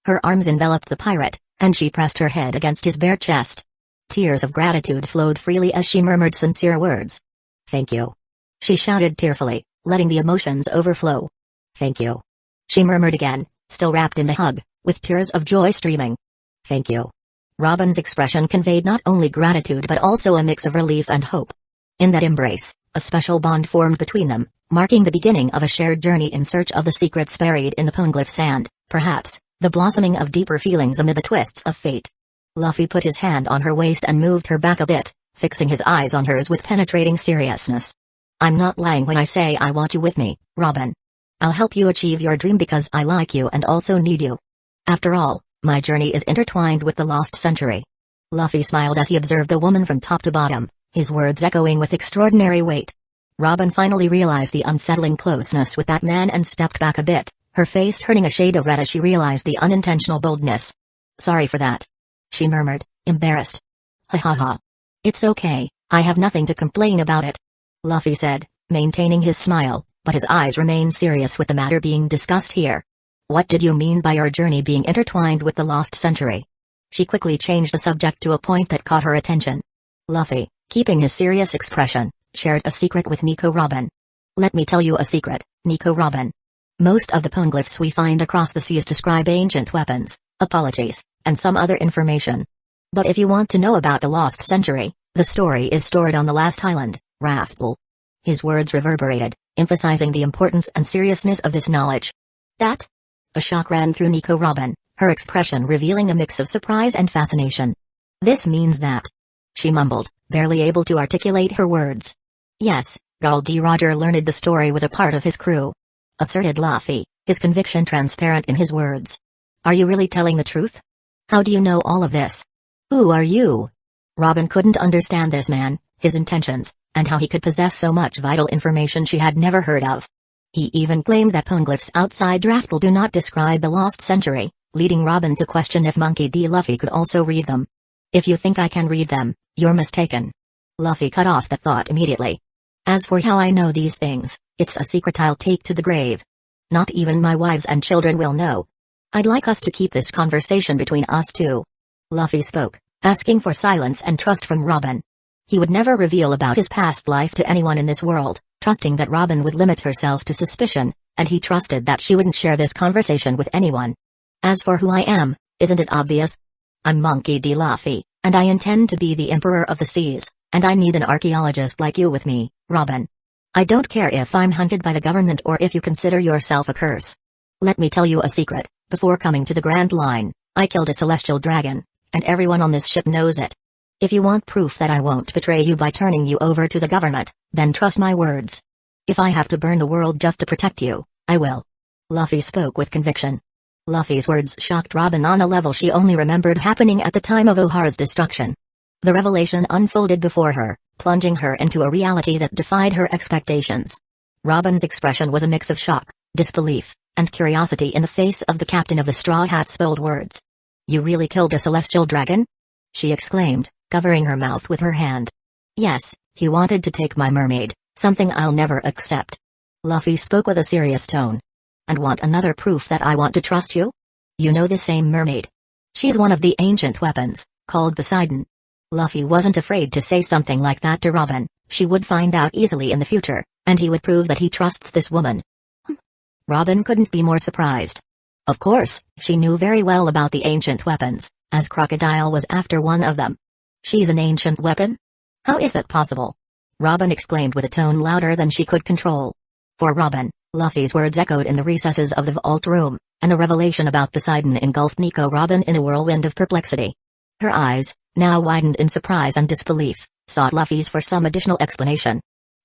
Her arms enveloped the pirate, and she pressed her head against his bare chest. Tears of gratitude flowed freely as she murmured sincere words. "Thank you," she shouted tearfully, letting the emotions overflow. "Thank you," she murmured again, still wrapped in the hug, with tears of joy streaming. "Thank you." Robin's expression conveyed not only gratitude but also a mix of relief and hope. In that embrace, a special bond formed between them, marking the beginning of a shared journey in search of the secrets buried in the poneglyphs and, perhaps, the blossoming of deeper feelings amid the twists of fate. Luffy put his hand on her waist and moved her back a bit, fixing his eyes on hers with penetrating seriousness. "I'm not lying when I say I want you with me, Robin. I'll help you achieve your dream because I like you and also need you. After all, my journey is intertwined with the lost century." Luffy smiled as he observed the woman from top to bottom, his words echoing with extraordinary weight. Robin finally realized the unsettling closeness with that man and stepped back a bit, her face turning a shade of red as she realized the unintentional boldness. "Sorry for that," she murmured, embarrassed. "Ha ha ha. It's okay, I have nothing to complain about it," Luffy said, maintaining his smile, but his eyes remained serious with the matter being discussed here. "What did you mean by your journey being intertwined with the lost century?" She quickly changed the subject to a point that caught her attention. Luffy, keeping his serious expression, shared a secret with Nico Robin. "Let me tell you a secret, Nico Robin. Most of the poneglyphs we find across the seas describe ancient weapons, apologies, and some other information. But if you want to know about the lost century, the story is stored on the last island, Raftel." His words reverberated, emphasizing the importance and seriousness of this knowledge. "That?" A shock ran through Nico Robin, her expression revealing a mix of surprise and fascination. "This means that," she mumbled, barely able to articulate her words. "Yes, Gul D. Roger learned the story with a part of his crew," asserted Luffy, his conviction transparent in his words. "Are you really telling the truth? How do you know all of this? Who are you?" Robin couldn't understand this man, his intentions, and how he could possess so much vital information she had never heard of. He even claimed that poneglyphs outside Raftel do not describe the lost century, leading Robin to question if Monkey D. Luffy could also read them. "If you think I can read them, you're mistaken." Luffy cut off that thought immediately. "As for how I know these things, it's a secret I'll take to the grave. Not even my wives and children will know. I'd like us to keep this conversation between us two." Luffy spoke, asking for silence and trust from Robin. He would never reveal about his past life to anyone in this world, trusting that Robin would limit herself to suspicion, and he trusted that she wouldn't share this conversation with anyone. "As for who I am, isn't it obvious? I'm Monkey D. Luffy, and I intend to be the Emperor of the Seas, and I need an archaeologist like you with me, Robin. I don't care if I'm hunted by the government or if you consider yourself a curse. Let me tell you a secret, before coming to the Grand Line, I killed a celestial dragon, and everyone on this ship knows it. If you want proof that I won't betray you by turning you over to the government, then trust my words. If I have to burn the world just to protect you, I will." Luffy spoke with conviction. Luffy's words shocked Robin on a level she only remembered happening at the time of Ohara's destruction. The revelation unfolded before her, plunging her into a reality that defied her expectations. Robin's expression was a mix of shock, disbelief, and curiosity in the face of the captain of the Straw Hat's spilled words. "You really killed a celestial dragon?" she exclaimed, covering her mouth with her hand. "Yes, he wanted to take my mermaid, something I'll never accept." Luffy spoke with a serious tone. "And want another proof that I want to trust you? You know the same mermaid. She's one of the ancient weapons, called Poseidon." Luffy wasn't afraid to say something like that to Robin. She would find out easily in the future, and he would prove that he trusts this woman. Robin couldn't be more surprised. Of course, she knew very well about the ancient weapons, as Crocodile was after one of them. "She's an ancient weapon? How is that possible?" Robin exclaimed with a tone louder than she could control. For Robin, Luffy's words echoed in the recesses of the vault room, and the revelation about Poseidon engulfed Nico Robin in a whirlwind of perplexity. Her eyes, now widened in surprise and disbelief, sought Luffy's for some additional explanation.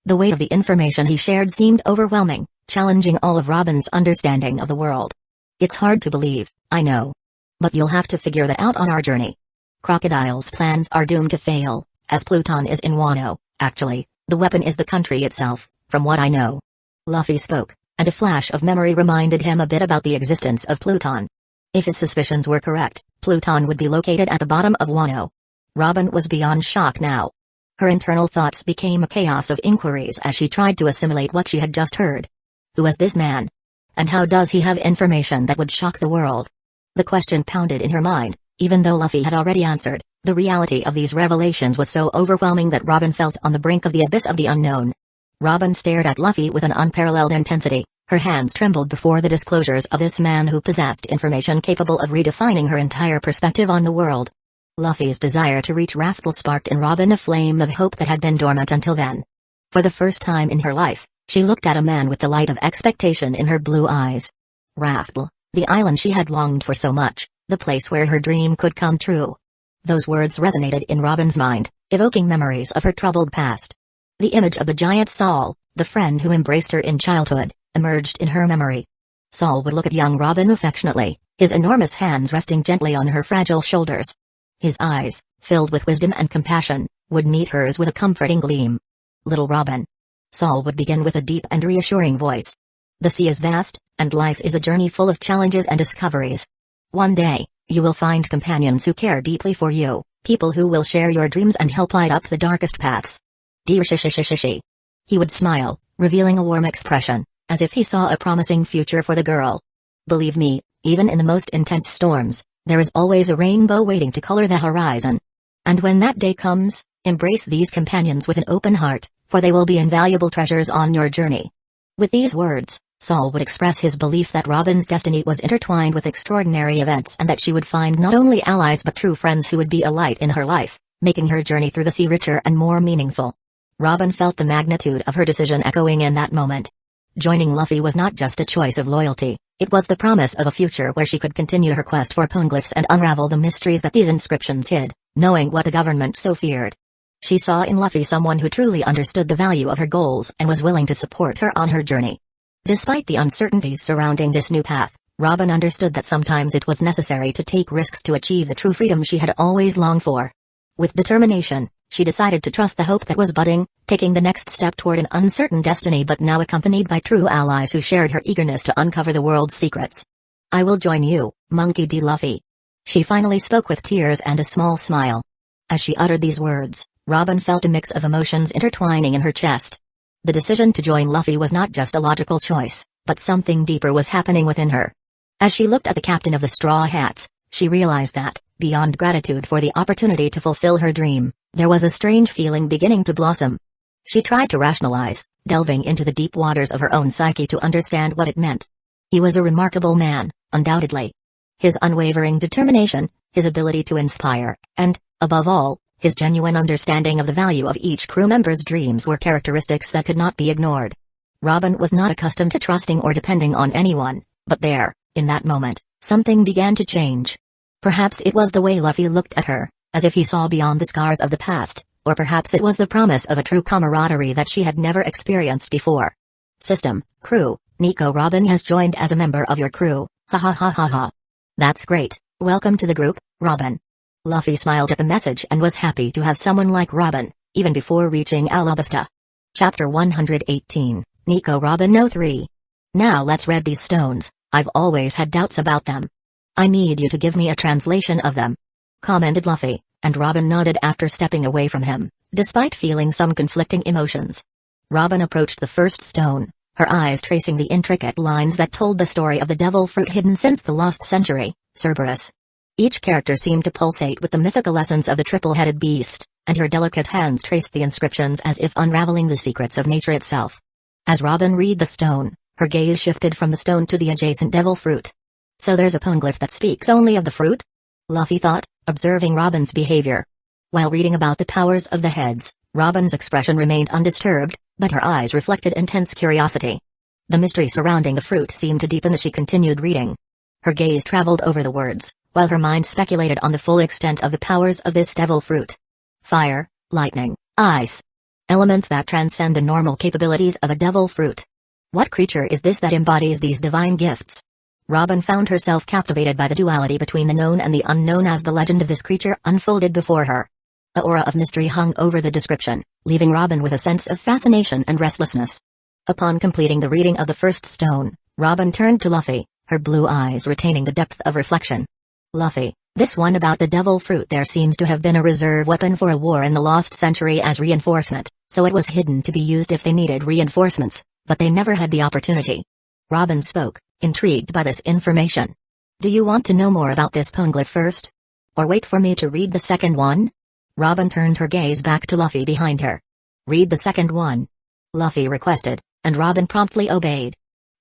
The weight of the information he shared seemed overwhelming, challenging all of Robin's understanding of the world. "It's hard to believe, I know. But you'll have to figure that out on our journey. Crocodile's plans are doomed to fail, as Pluton is in Wano. Actually, the weapon is the country itself, from what I know." Luffy spoke, and a flash of memory reminded him a bit about the existence of Pluton. If his suspicions were correct, Pluton would be located at the bottom of Wano. Robin was beyond shock now. Her internal thoughts became a chaos of inquiries as she tried to assimilate what she had just heard. Who is this man? And how does he have information that would shock the world? The question pounded in her mind, even though Luffy had already answered. The reality of these revelations was so overwhelming that Robin felt on the brink of the abyss of the unknown. Robin stared at Luffy with an unparalleled intensity. Her hands trembled before the disclosures of this man who possessed information capable of redefining her entire perspective on the world. Luffy's desire to reach Raftel sparked in Robin a flame of hope that had been dormant until then. For the first time in her life, she looked at a man with the light of expectation in her blue eyes. Raftel, the island she had longed for so much, the place where her dream could come true. Those words resonated in Robin's mind, evoking memories of her troubled past. The image of the giant Saul, the friend who embraced her in childhood, emerged in her memory. Saul would look at young Robin affectionately, his enormous hands resting gently on her fragile shoulders. His eyes, filled with wisdom and compassion, would meet hers with a comforting gleam. "Little Robin." Saul would begin with a deep and reassuring voice. "The sea is vast, and life is a journey full of challenges and discoveries. One day, you will find companions who care deeply for you, people who will share your dreams and help light up the darkest paths. Dear Shishishishishi." He would smile, revealing a warm expression, as if he saw a promising future for the girl. "Believe me, even in the most intense storms, there is always a rainbow waiting to color the horizon. And when that day comes, embrace these companions with an open heart, for they will be invaluable treasures on your journey." With these words, Saul would express his belief that Robin's destiny was intertwined with extraordinary events and that she would find not only allies but true friends who would be a light in her life, making her journey through the sea richer and more meaningful. Robin felt the magnitude of her decision echoing in that moment. Joining Luffy was not just a choice of loyalty, it was the promise of a future where she could continue her quest for poneglyphs and unravel the mysteries that these inscriptions hid, knowing what the government so feared. She saw in Luffy someone who truly understood the value of her goals and was willing to support her on her journey. Despite the uncertainties surrounding this new path, Robin understood that sometimes it was necessary to take risks to achieve the true freedom she had always longed for. With determination, she decided to trust the hope that was budding, taking the next step toward an uncertain destiny but now accompanied by true allies who shared her eagerness to uncover the world's secrets. "I will join you, Monkey D. Luffy." She finally spoke with tears and a small smile. As she uttered these words, Robin felt a mix of emotions intertwining in her chest. The decision to join Luffy was not just a logical choice, but something deeper was happening within her. As she looked at the captain of the Straw Hats, she realized that, beyond gratitude for the opportunity to fulfill her dream, there was a strange feeling beginning to blossom. She tried to rationalize, delving into the deep waters of her own psyche to understand what it meant. He was a remarkable man, undoubtedly. His unwavering determination, his ability to inspire, and, above all, his genuine understanding of the value of each crew member's dreams were characteristics that could not be ignored. Robin was not accustomed to trusting or depending on anyone, but there, in that moment, something began to change. Perhaps it was the way Luffy looked at her, as if he saw beyond the scars of the past, or perhaps it was the promise of a true camaraderie that she had never experienced before. System, crew, Nico Robin has joined as a member of your crew, ha ha ha ha ha. That's great, welcome to the group, Robin. Luffy smiled at the message and was happy to have someone like Robin, even before reaching Alabasta. Chapter 118, Nico Robin No 3. Now let's read these stones, I've always had doubts about them. I need you to give me a translation of them, commented Luffy, and Robin nodded after stepping away from him, despite feeling some conflicting emotions. Robin approached the first stone, her eyes tracing the intricate lines that told the story of the devil fruit hidden since the lost century, Cerberus. Each character seemed to pulsate with the mythical essence of the triple-headed beast, and her delicate hands traced the inscriptions as if unraveling the secrets of nature itself. As Robin read the stone, her gaze shifted from the stone to the adjacent devil fruit. So there's a poneglyph that speaks only of the fruit? Luffy thought, observing Robin's behavior. While reading about the powers of the heads, Robin's expression remained undisturbed, but her eyes reflected intense curiosity. The mystery surrounding the fruit seemed to deepen as she continued reading. Her gaze traveled over the words, while her mind speculated on the full extent of the powers of this devil fruit. Fire, lightning, ice. Elements that transcend the normal capabilities of a devil fruit. What creature is this that embodies these divine gifts? Robin found herself captivated by the duality between the known and the unknown as the legend of this creature unfolded before her. A aura of mystery hung over the description, leaving Robin with a sense of fascination and restlessness. Upon completing the reading of the first stone, Robin turned to Luffy, her blue eyes retaining the depth of reflection. Luffy, this one about the devil fruit, there seems to have been a reserve weapon for a war in the lost century as reinforcement, so it was hidden to be used if they needed reinforcements, but they never had the opportunity. Robin spoke, intrigued by this information. Do you want to know more about this poneglyph first? Or wait for me to read the second one? Robin turned her gaze back to Luffy behind her. Read the second one, Luffy requested, and Robin promptly obeyed.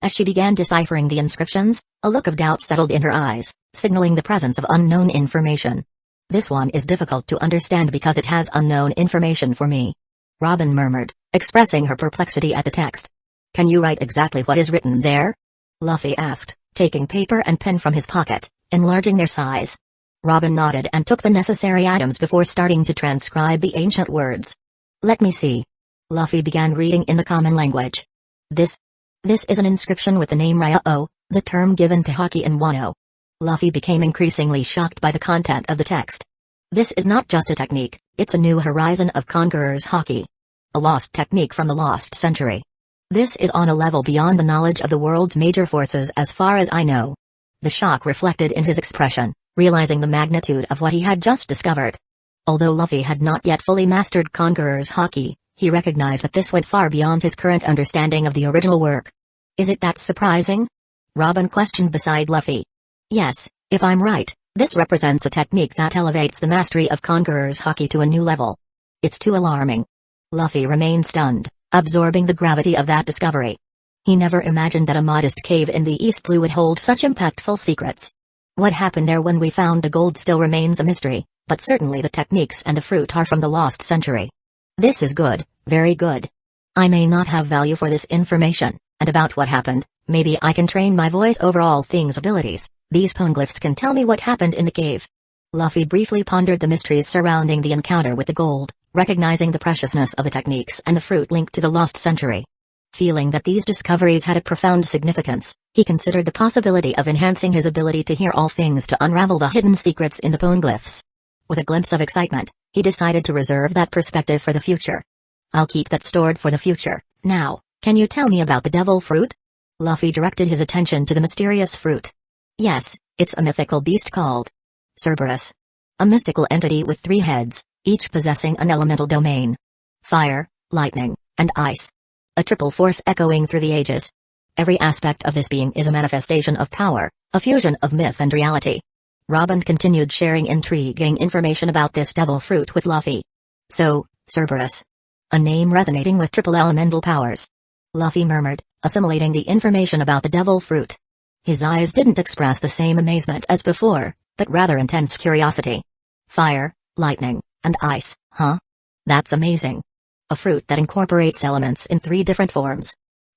As she began deciphering the inscriptions, a look of doubt settled in her eyes, signaling the presence of unknown information. This one is difficult to understand because it has unknown information for me, Robin murmured, expressing her perplexity at the text. Can you write exactly what is written there? Luffy asked, taking paper and pen from his pocket, enlarging their size. Robin nodded and took the necessary items before starting to transcribe the ancient words. Let me see. Luffy began reading in the common language. This is an inscription with the name Ryo, the term given to Haki in Wano. Luffy became increasingly shocked by the content of the text. This is not just a technique, it's a new horizon of conqueror's Haki. A lost technique from the lost century. This is on a level beyond the knowledge of the world's major forces as far as I know. The shock reflected in his expression, realizing the magnitude of what he had just discovered. Although Luffy had not yet fully mastered conqueror's Haki, he recognized that this went far beyond his current understanding of the original work. Is it that surprising? Robin questioned beside Luffy. Yes, if I'm right, this represents a technique that elevates the mastery of conqueror's Haki to a new level. It's too alarming. Luffy remained stunned, absorbing the gravity of that discovery. He never imagined that a modest cave in the East Blue would hold such impactful secrets. What happened there when we found the gold still remains a mystery, but certainly the techniques and the fruit are from the lost century. This is good, very good. I may not have value for this information, and about what happened, maybe I can train my voice over all things abilities. These poneglyphs can tell me what happened in the cave. Luffy briefly pondered the mysteries surrounding the encounter with the gold, recognizing the preciousness of the techniques and the fruit linked to the lost century. Feeling that these discoveries had a profound significance, he considered the possibility of enhancing his ability to hear all things to unravel the hidden secrets in the poneglyphs. With a glimpse of excitement, he decided to reserve that perspective for the future. I'll keep that stored for the future. Now, can you tell me about the devil fruit? Luffy directed his attention to the mysterious fruit. Yes, it's a mythical beast called Cerberus. A mystical entity with 3 heads, each possessing an elemental domain. Fire, lightning, and ice. A triple force echoing through the ages. Every aspect of this being is a manifestation of power, a fusion of myth and reality. Robin continued sharing intriguing information about this devil fruit with Luffy. So, Cerberus. A name resonating with triple elemental powers. Luffy murmured, assimilating the information about the devil fruit. His eyes didn't express the same amazement as before, but rather intense curiosity. Fire, lightning, and ice, huh? That's amazing. A fruit that incorporates elements in 3 different forms.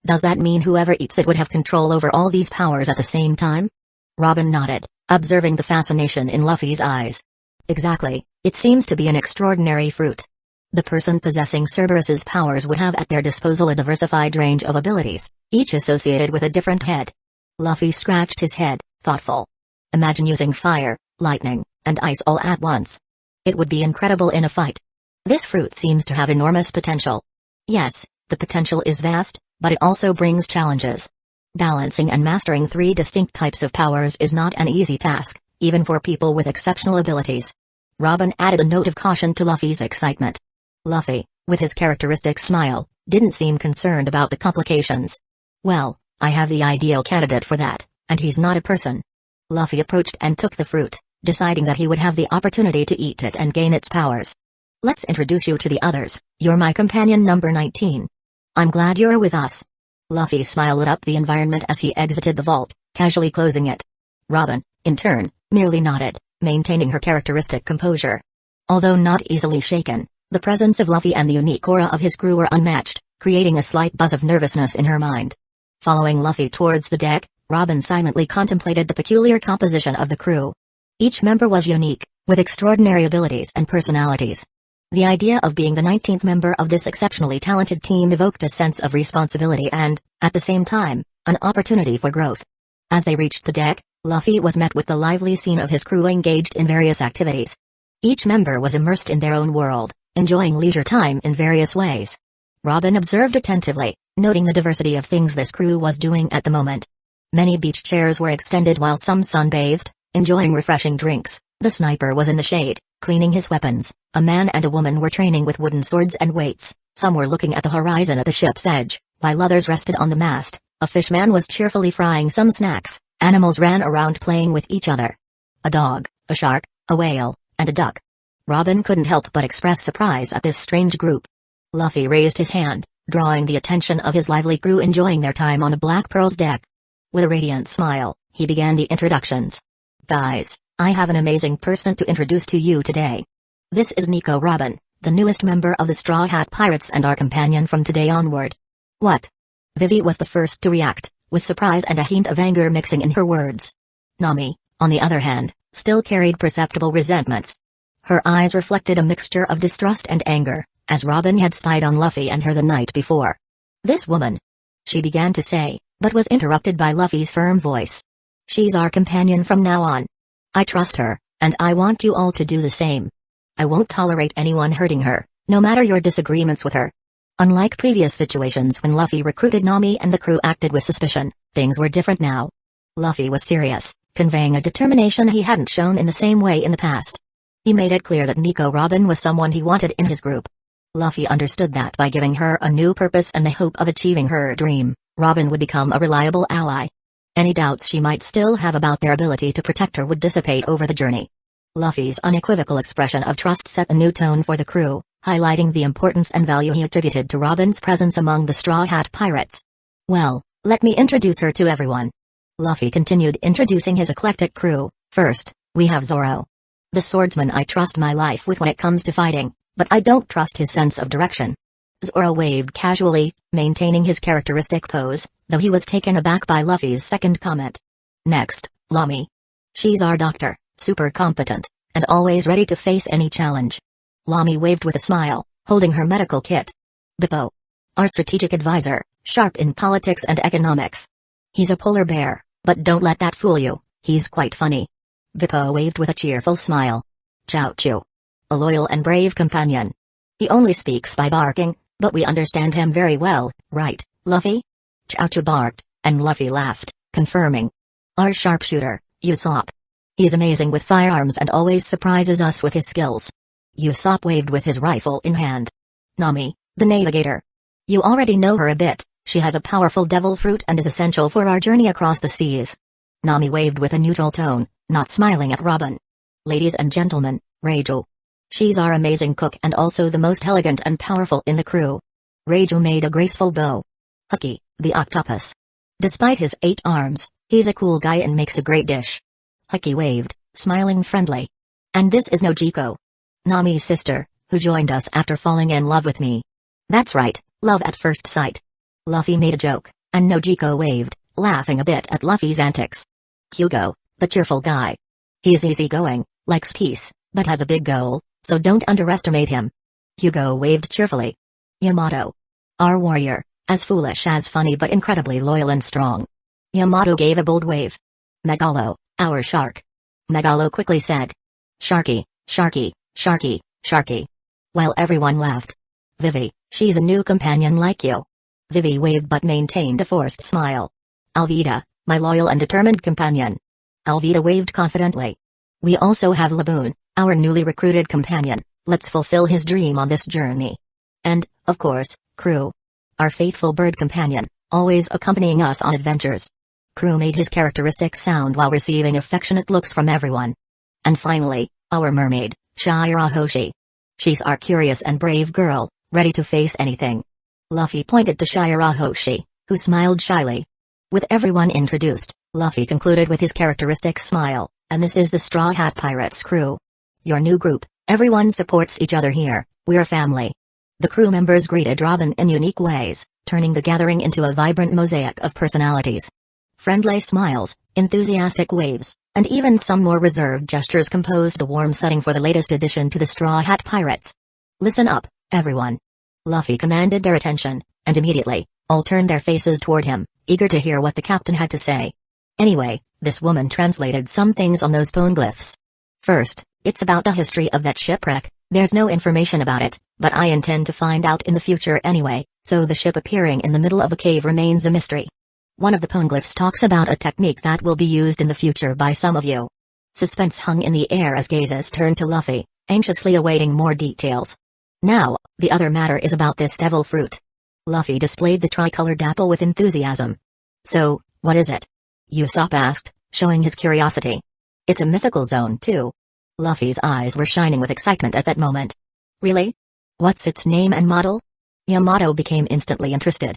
Does that mean whoever eats it would have control over all these powers at the same time? Robin nodded, observing the fascination in Luffy's eyes. Exactly, It seems to be an extraordinary fruit. The person possessing Cerberus's powers would have at their disposal a diversified range of abilities, each associated with a different head. Luffy scratched his head, thoughtful. Imagine using fire, lightning, and ice all at once. It would be incredible in a fight. This fruit seems to have enormous potential. Yes, the potential is vast, but it also brings challenges. Balancing and mastering 3 distinct types of powers is not an easy task, even for people with exceptional abilities. Robin added a note of caution to Luffy's excitement. Luffy, with his characteristic smile, didn't seem concerned about the complications. Well, I have the ideal candidate for that, and he's not a person. Luffy approached and took the fruit, deciding that he would have the opportunity to eat it and gain its powers. Let's introduce you to the others. You're my companion number 19. I'm glad you're with us. Luffy smiled lit up the environment as he exited the vault, casually closing it. Robin, in turn, merely nodded, maintaining her characteristic composure. Although not easily shaken, the presence of Luffy and the unique aura of his crew were unmatched, creating a slight buzz of nervousness in her mind. Following Luffy towards the deck, Robin silently contemplated the peculiar composition of the crew. Each member was unique, with extraordinary abilities and personalities. The idea of being the 19th member of this exceptionally talented team evoked a sense of responsibility and, at the same time, an opportunity for growth. As they reached the deck, Luffy was met with the lively scene of his crew engaged in various activities. Each member was immersed in their own world, enjoying leisure time in various ways. Robin observed attentively, noting the diversity of things this crew was doing at the moment. Many beach chairs were extended while some sunbathed, enjoying refreshing drinks. The sniper was in the shade, cleaning his weapons. A man and a woman were training with wooden swords and weights. Some were looking at the horizon at the ship's edge, while others rested on the mast. A fishman was cheerfully frying some snacks. Animals ran around playing with each other. A dog, a shark, a whale, and a duck. Robin couldn't help but express surprise at this strange group. Luffy raised his hand, drawing the attention of his lively crew enjoying their time on the Black Pearl's deck. With a radiant smile, he began the introductions. Guys, I have an amazing person to introduce to you today. This is Nico Robin, the newest member of the Straw Hat Pirates and our companion from today onward. What? Vivi was the first to react, with surprise and a hint of anger mixing in her words. Nami, on the other hand, still carried perceptible resentments. Her eyes reflected a mixture of distrust and anger, as Robin had spied on Luffy and her the night before. This woman, she began to say, but was interrupted by Luffy's firm voice. She's our companion from now on. I trust her, and I want you all to do the same. I won't tolerate anyone hurting her, no matter your disagreements with her. Unlike previous situations when Luffy recruited Nami and the crew acted with suspicion, things were different now. Luffy was serious, conveying a determination he hadn't shown in the same way in the past. He made it clear that Nico Robin was someone he wanted in his group. Luffy understood that by giving her a new purpose and the hope of achieving her dream, Robin would become a reliable ally. Any doubts she might still have about their ability to protect her would dissipate over the journey. Luffy's unequivocal expression of trust set a new tone for the crew, highlighting the importance and value he attributed to Robin's presence among the Straw Hat Pirates. Well, let me introduce her to everyone. Luffy continued introducing his eclectic crew. First, we have Zoro. The swordsman I trust my life with when it comes to fighting, but I don't trust his sense of direction. Zoro waved casually, maintaining his characteristic pose, though he was taken aback by Luffy's second comment. Next, Lami. She's our doctor, super competent, and always ready to face any challenge. Lami waved with a smile, holding her medical kit. Bippo. Our strategic advisor, sharp in politics and economics. He's a polar bear, but don't let that fool you, he's quite funny. Bippo waved with a cheerful smile. Chow Chu. A loyal and brave companion. He only speaks by barking, but we understand him very well, right, Luffy? Chow Chu barked, and Luffy laughed, confirming. Our sharpshooter, Usopp. He's amazing with firearms and always surprises us with his skills. Usopp waved with his rifle in hand. Nami, the navigator. You already know her a bit, she has a powerful devil fruit and is essential for our journey across the seas. Nami waved with a neutral tone, not smiling at Robin. Ladies and gentlemen, Reiju. She's our amazing cook and also the most elegant and powerful in the crew. Reiju made a graceful bow. Ecchi, the octopus. Despite his 8 arms, he's a cool guy and makes a great dish. Ecchi waved, smiling friendly. And this is Nojiko. Nami's sister, who joined us after falling in love with me. That's right, love at first sight. Luffy made a joke, and Nojiko waved, laughing a bit at Luffy's antics. Hugo, the cheerful guy. He's easygoing, likes peace, but has a big goal, so don't underestimate him. Hugo waved cheerfully. Yamato. Our warrior, as foolish as funny but incredibly loyal and strong. Yamato gave a bold wave. Megalo, our shark. Megalo quickly said. Sharky, Sharky, Sharky, Sharky. While everyone laughed. Vivi, she's a new companion like you. Vivi waved but maintained a forced smile. Alvida, my loyal and determined companion. Alvida waved confidently. We also have Laboon, our newly recruited companion. Let's fulfill his dream on this journey. And, of course, Crew. Our faithful bird companion, always accompanying us on adventures. Crew made his characteristic sound while receiving affectionate looks from everyone. And finally, our mermaid, Shirahoshi. She's our curious and brave girl, ready to face anything. Luffy pointed to Shirahoshi, who smiled shyly. With everyone introduced, Luffy concluded with his characteristic smile, and this is the Straw Hat Pirates crew. Your new group, everyone supports each other here, we're family. The crew members greeted Robin in unique ways, turning the gathering into a vibrant mosaic of personalities. Friendly smiles, enthusiastic waves, and even some more reserved gestures composed a warm setting for the latest addition to the Straw Hat Pirates. Listen up, everyone. Luffy commanded their attention, and immediately, all turned their faces toward him, eager to hear what the captain had to say. Anyway, this woman translated some things on those poneglyphs. First, it's about the history of that shipwreck. There's no information about it, but I intend to find out in the future anyway, so the ship appearing in the middle of a cave remains a mystery. One of the poneglyphs talks about a technique that will be used in the future by some of you. Suspense hung in the air as gazes turned to Luffy, anxiously awaiting more details. Now, the other matter is about this devil fruit. Luffy displayed the tricolored apple with enthusiasm. So, what is it? Usopp asked, showing his curiosity. It's a mythical zone too. Luffy's eyes were shining with excitement at that moment. Really? What's its name and model? Yamato became instantly interested.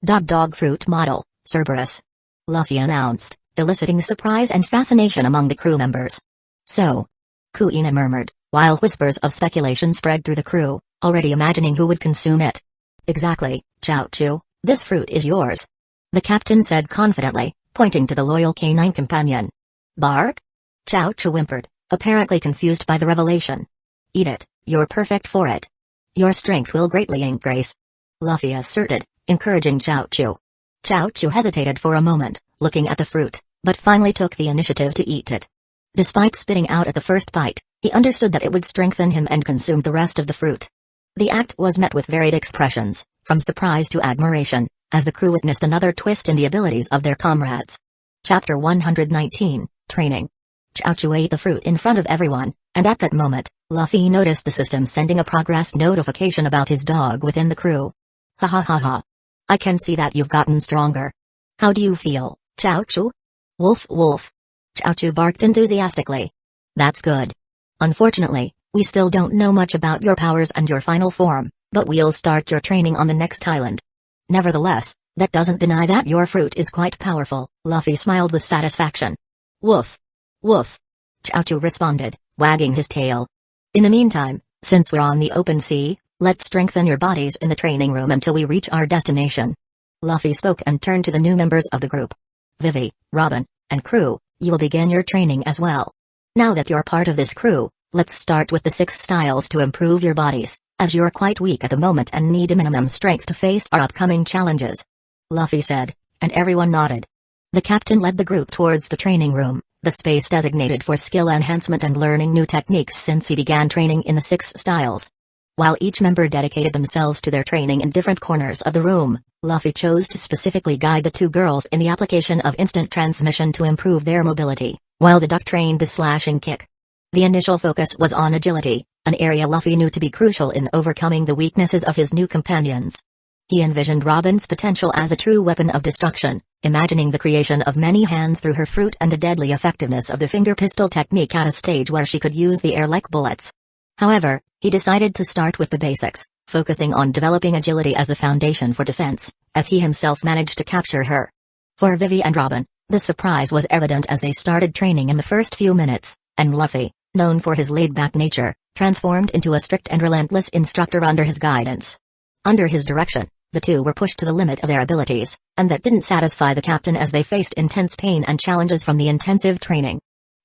Dog fruit model, Cerberus. Luffy announced, eliciting surprise and fascination among the crew members. So? Kuina murmured, while whispers of speculation spread through the crew, already imagining who would consume it. Exactly, Chaochu, this fruit is yours. The captain said confidently, pointing to the loyal canine companion. Bark? Chaochu whimpered, apparently confused by the revelation. Eat it, you're perfect for it. Your strength will greatly increase. Luffy asserted, encouraging Chaochu. Chaochu hesitated for a moment, looking at the fruit, but finally took the initiative to eat it. Despite spitting out at the first bite, he understood that it would strengthen him and consumed the rest of the fruit. The act was met with varied expressions, from surprise to admiration, as the crew witnessed another twist in the abilities of their comrades. Chapter 119, Training. Chaochu ate the fruit in front of everyone, and at that moment, Luffy noticed the system sending a progress notification about his dog within the crew. Ha ha ha ha. I can see that you've gotten stronger. How do you feel, Chaochu? Wolf wolf. Chaochu barked enthusiastically. That's good. Unfortunately, we still don't know much about your powers and your final form, but we'll start your training on the next island. Nevertheless, that doesn't deny that your fruit is quite powerful, Luffy smiled with satisfaction. Woof. Woof. Chaochu responded, wagging his tail. In the meantime, since we're on the open sea, let's strengthen your bodies in the training room until we reach our destination. Luffy spoke and turned to the new members of the group. Vivi, Robin, and crew, you will begin your training as well. Now that you're part of this crew, let's start with the 6 styles to improve your bodies, as you're quite weak at the moment and need a minimum strength to face our upcoming challenges. Luffy said, and everyone nodded. The captain led the group towards the training room, the space designated for skill enhancement and learning new techniques since he began training in the 6 styles. While each member dedicated themselves to their training in different corners of the room, Luffy chose to specifically guide the 2 girls in the application of instant transmission to improve their mobility, while the duck trained the slashing kick. The initial focus was on agility, an area Luffy knew to be crucial in overcoming the weaknesses of his new companions. He envisioned Robin's potential as a true weapon of destruction, imagining the creation of many hands through her fruit and the deadly effectiveness of the finger pistol technique at a stage where she could use the air like bullets. However, he decided to start with the basics, focusing on developing agility as the foundation for defense, as he himself managed to capture her. For Vivi and Robin, the surprise was evident as they started training in the first few minutes, and Luffy, known for his laid-back nature, transformed into a strict and relentless instructor under his guidance. Under his direction, the 2 were pushed to the limit of their abilities, and that didn't satisfy the captain as they faced intense pain and challenges from the intensive training.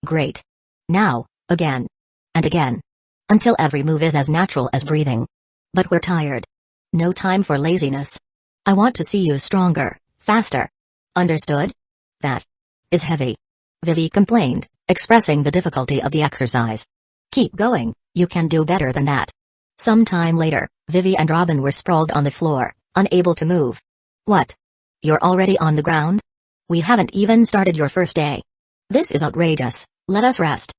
Great. Now, again. and again. Until every move is as natural as breathing. But we're tired. No time for laziness. I want to see you stronger, faster. Understood? That is heavy. Vivi complained, expressing the difficulty of the exercise. Keep going, you can do better than that. Some time later, Vivi and Robin were sprawled on the floor, unable to move. What? You're already on the ground? We haven't even started your first day. This is outrageous, let us rest.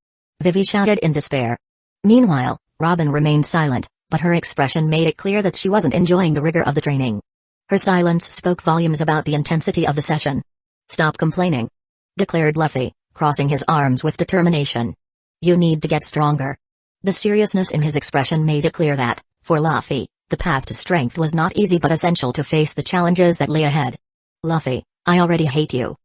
Vivi shouted in despair. Meanwhile, Robin remained silent, but her expression made it clear that she wasn't enjoying the rigor of the training. Her silence spoke volumes about the intensity of the session. Stop complaining, declared Luffy, crossing his arms with determination. You need to get stronger. The seriousness in his expression made it clear that, for Luffy, the path to strength was not easy but essential to face the challenges that lay ahead. Luffy, I already hate you,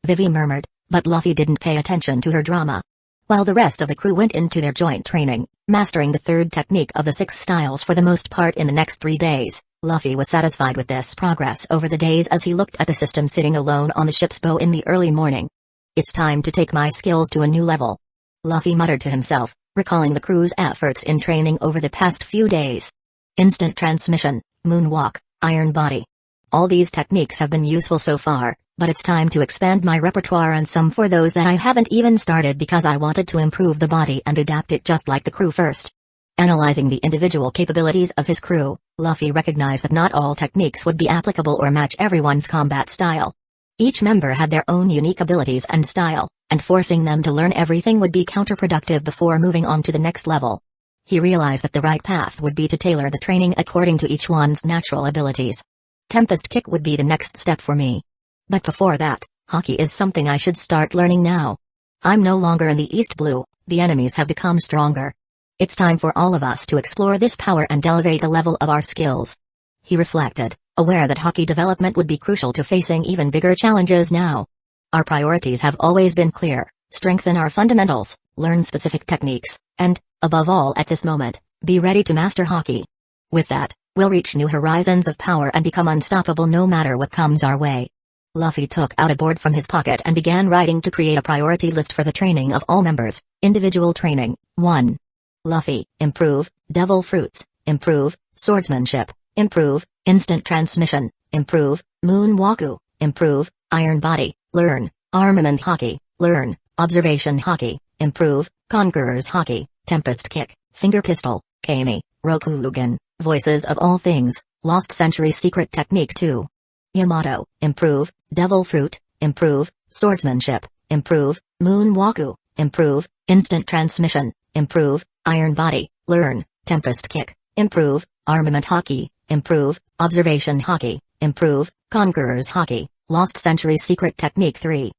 Vivi murmured, but Luffy didn't pay attention to her drama. While the rest of the crew went into their joint training, mastering the third technique of the 6 styles for the most part in the next 3 days, Luffy was satisfied with this progress over the days as he looked at the system sitting alone on the ship's bow in the early morning. It's time to take my skills to a new level, Luffy muttered to himself, recalling the crew's efforts in training over the past few days. Instant transmission, moonwalk, iron body. All these techniques have been useful so far, but it's time to expand my repertoire and some for those that I haven't even started because I wanted to improve the body and adapt it just like the crew first. Analyzing the individual capabilities of his crew, Luffy recognized that not all techniques would be applicable or match everyone's combat style. Each member had their own unique abilities and style, and forcing them to learn everything would be counterproductive before moving on to the next level. He realized that the right path would be to tailor the training according to each one's natural abilities. Tempest Kick would be the next step for me. But before that, hockey is something I should start learning now. I'm no longer in the East Blue, the enemies have become stronger. It's time for all of us to explore this power and elevate the level of our skills. He reflected, aware that hockey development would be crucial to facing even bigger challenges now. Our priorities have always been clear: strengthen our fundamentals, learn specific techniques, and, above all at this moment, be ready to master hockey. With that, we'll reach new horizons of power and become unstoppable no matter what comes our way. Luffy took out a board from his pocket and began writing to create a priority list for the training of all members. Individual training, 1. Luffy, improve, devil fruits, improve, swordsmanship, improve, instant transmission, improve, moonwalku, improve, iron body, learn, armament hockey, learn, observation hockey, improve, conqueror's hockey, tempest kick, finger pistol, kami, rokugan, voices of all things, lost century secret technique 2. Yamato, improve, devil fruit, improve, swordsmanship, improve, moonwalku, improve, instant transmission, improve, iron body, learn, tempest kick, improve, armament hockey, improve, observation hockey, improve, conqueror's hockey, lost century secret technique 3.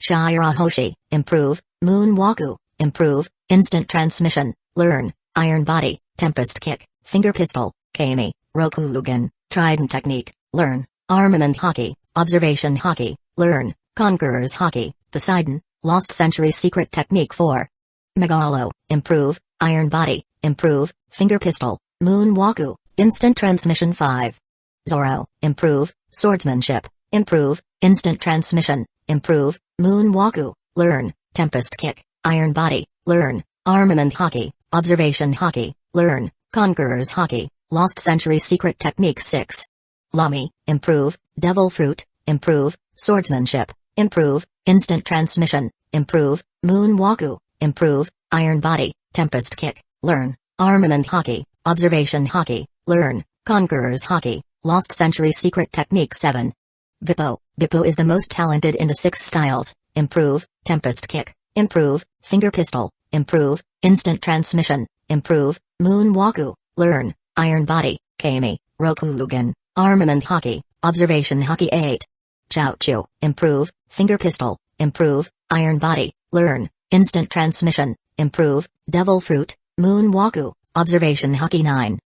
Shirahoshi, improve, moonwalku, improve, instant transmission, learn, iron body, tempest kick, finger pistol, kami, rokugan, trident technique, learn, armament hockey, observation hockey, learn, conqueror's hockey, Poseidon, lost century secret technique 4. Megalo, improve, iron body, improve, finger pistol, moonwalku, instant transmission 5. Zoro, improve, swordsmanship, improve, instant transmission, improve, moonwalku, learn, tempest kick, iron body, learn, armament hockey, observation hockey, learn, conqueror's hockey, lost century secret technique 6. Lami, improve, devil fruit, improve, swordsmanship, improve, instant transmission, improve, moonwalku, improve, iron body, tempest kick, learn, armament hockey, observation hockey, learn, conqueror's hockey, lost century secret technique 7. Bippo is the most talented in the 6 styles, improve, tempest kick, improve, finger pistol, improve, instant transmission, improve, moonwalku, learn, iron body, kami, rokugan, armament hockey, observation hockey 8. Chaochu, improve, finger pistol, improve, iron body, learn, instant transmission, improve, devil fruit, moonwalku, observation hockey 9.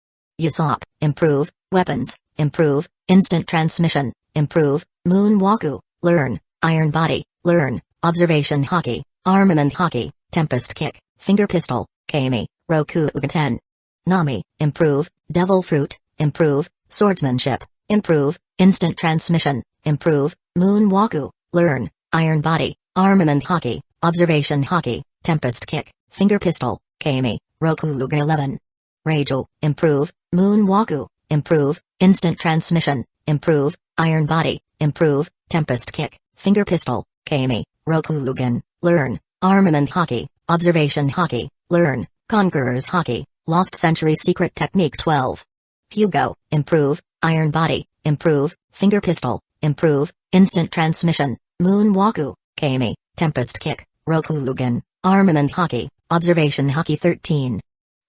Usopp, improve, weapons, improve, instant transmission, improve, moonwalku, learn, iron body, learn, observation hockey, armament hockey, tempest kick, finger pistol, kami, rokugan 10. Nami, improve, devil fruit, improve, swordsmanship, improve, instant transmission, improve, moonwalku, learn, iron body, armament hockey, observation hockey, tempest kick, finger pistol, kami, Rokugan 11. Reijo, improve, Moonwaku, improve, instant transmission, improve, iron body, improve, tempest kick, finger pistol, Kami, Rokugan, learn, armament hockey, observation hockey, learn, conqueror's hockey, lost century secret technique 12. Fugo, improve, iron body, improve, finger pistol, improve, instant transmission, Moonwaku, Kami, tempest kick, Rokugan, armament hockey, observation hockey 13.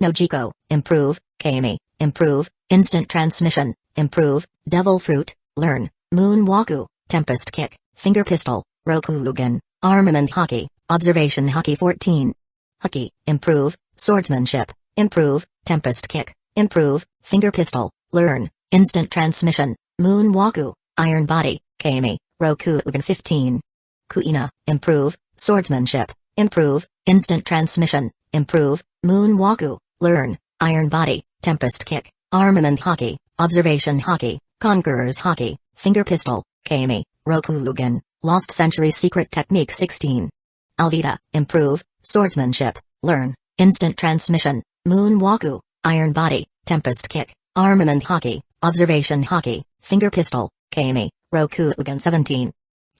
Nojiko, improve, Kami, improve, instant transmission, improve, devil fruit, learn, Moonwaku, tempest kick, finger pistol, Rokugan, armament hockey, observation hockey 14. Haki, improve, swordsmanship, improve, tempest kick, improve, finger pistol, learn, instant transmission, Moonwaku, iron body, Kami, Rokugan 15. Kuina, improve, swordsmanship, improve, instant transmission, improve, Moonwaku, learn, iron body, tempest kick, armament hockey, observation hockey, conqueror's hockey, finger pistol, Kami, Rokugan, lost century secret technique 16. Alvita, improve, swordsmanship, learn, instant transmission, Moonwaku, iron body, tempest kick, armament hockey, observation hockey, finger pistol, Kami, Rokugan 17.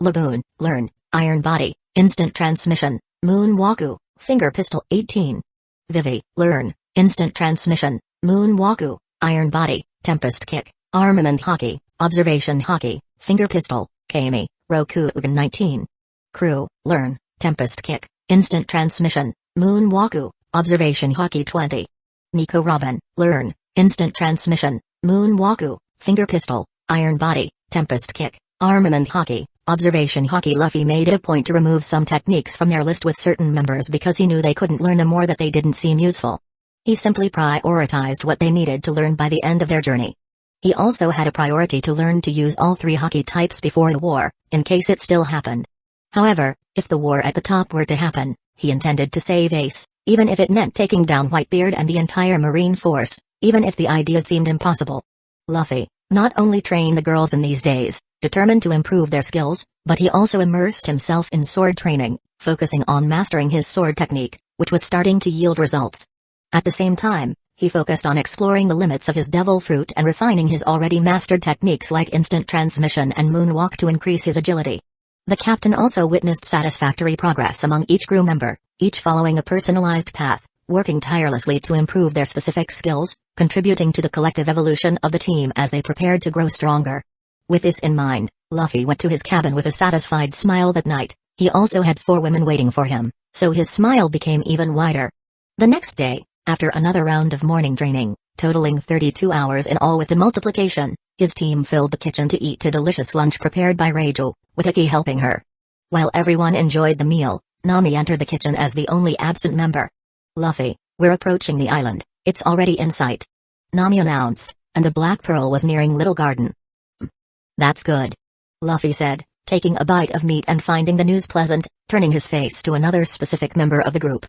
Laboon, learn, iron body, instant transmission, Moonwaku, finger pistol 18. Vivi, learn, instant transmission, Moonwaku, iron body, tempest kick, armament hockey, observation hockey, finger pistol, Kami, Rokugan 19. Crew, learn, tempest kick, instant transmission, Moonwaku, observation hockey 20. Nico Robin, learn, instant transmission, Moonwaku, finger pistol, iron body, tempest kick, armament hockey, observation hockey. Luffy made it a point to remove some techniques from their list with certain members because he knew they couldn't learn them or that they didn't seem useful. He simply prioritized what they needed to learn by the end of their journey. He also had a priority to learn to use all 3 hockey types before the war, in case it still happened. However, if the war at the top were to happen, he intended to save Ace, even if it meant taking down Whitebeard and the entire Marine Force, even if the idea seemed impossible. Luffy not only trained the girls in these days, determined to improve their skills, but he also immersed himself in sword training, focusing on mastering his sword technique, which was starting to yield results. At the same time, he focused on exploring the limits of his devil fruit and refining his already mastered techniques like instant transmission and moonwalk to increase his agility. The captain also witnessed satisfactory progress among each crew member, each following a personalized path, working tirelessly to improve their specific skills, contributing to the collective evolution of the team as they prepared to grow stronger. With this in mind, Luffy went to his cabin with a satisfied smile that night. He also had 4 women waiting for him, so his smile became even wider. The next day, after another round of morning training, totaling 32 hours in all with the multiplication, his team filled the kitchen to eat a delicious lunch prepared by Reijo, with Ecchi helping her. While everyone enjoyed the meal, Nami entered the kitchen as the only absent member. Luffy, we're approaching the island, it's already in sight, Nami announced, and the Black Pearl was nearing Little Garden. That's good, Luffy said, taking a bite of meat and finding the news pleasant, turning his face to another specific member of the group.